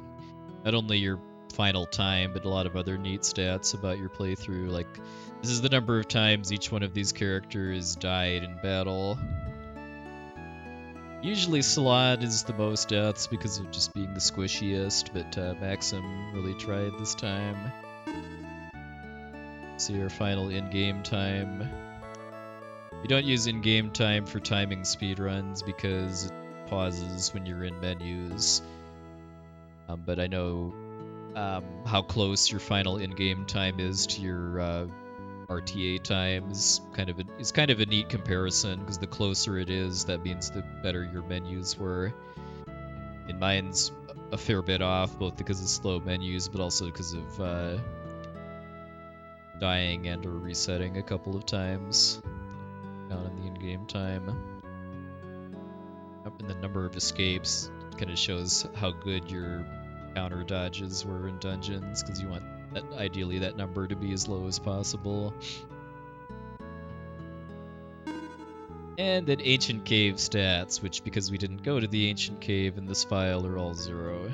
not only your final time, but a lot of other neat stats about your playthrough. Like, this is the number of times each one of these characters died in battle. Usually Salad is the most deaths because of just being the squishiest, but Maxim really tried this time. See our final in-game time. We don't use in-game time for timing speedruns because it pauses when you're in menus. But I know how close your final in-game time is to your RTA time is kind of a neat comparison, because the closer it is, that means the better your menus were. And mine's a fair bit off, both because of slow menus, but also because of dying and or resetting a couple of times down in the in-game time. And the number of escapes kind of shows how good your counter dodges were in dungeons, because you want ideally that number to be as low as possible. And then Ancient Cave stats, which, because we didn't go to the Ancient Cave in this file, are all 0.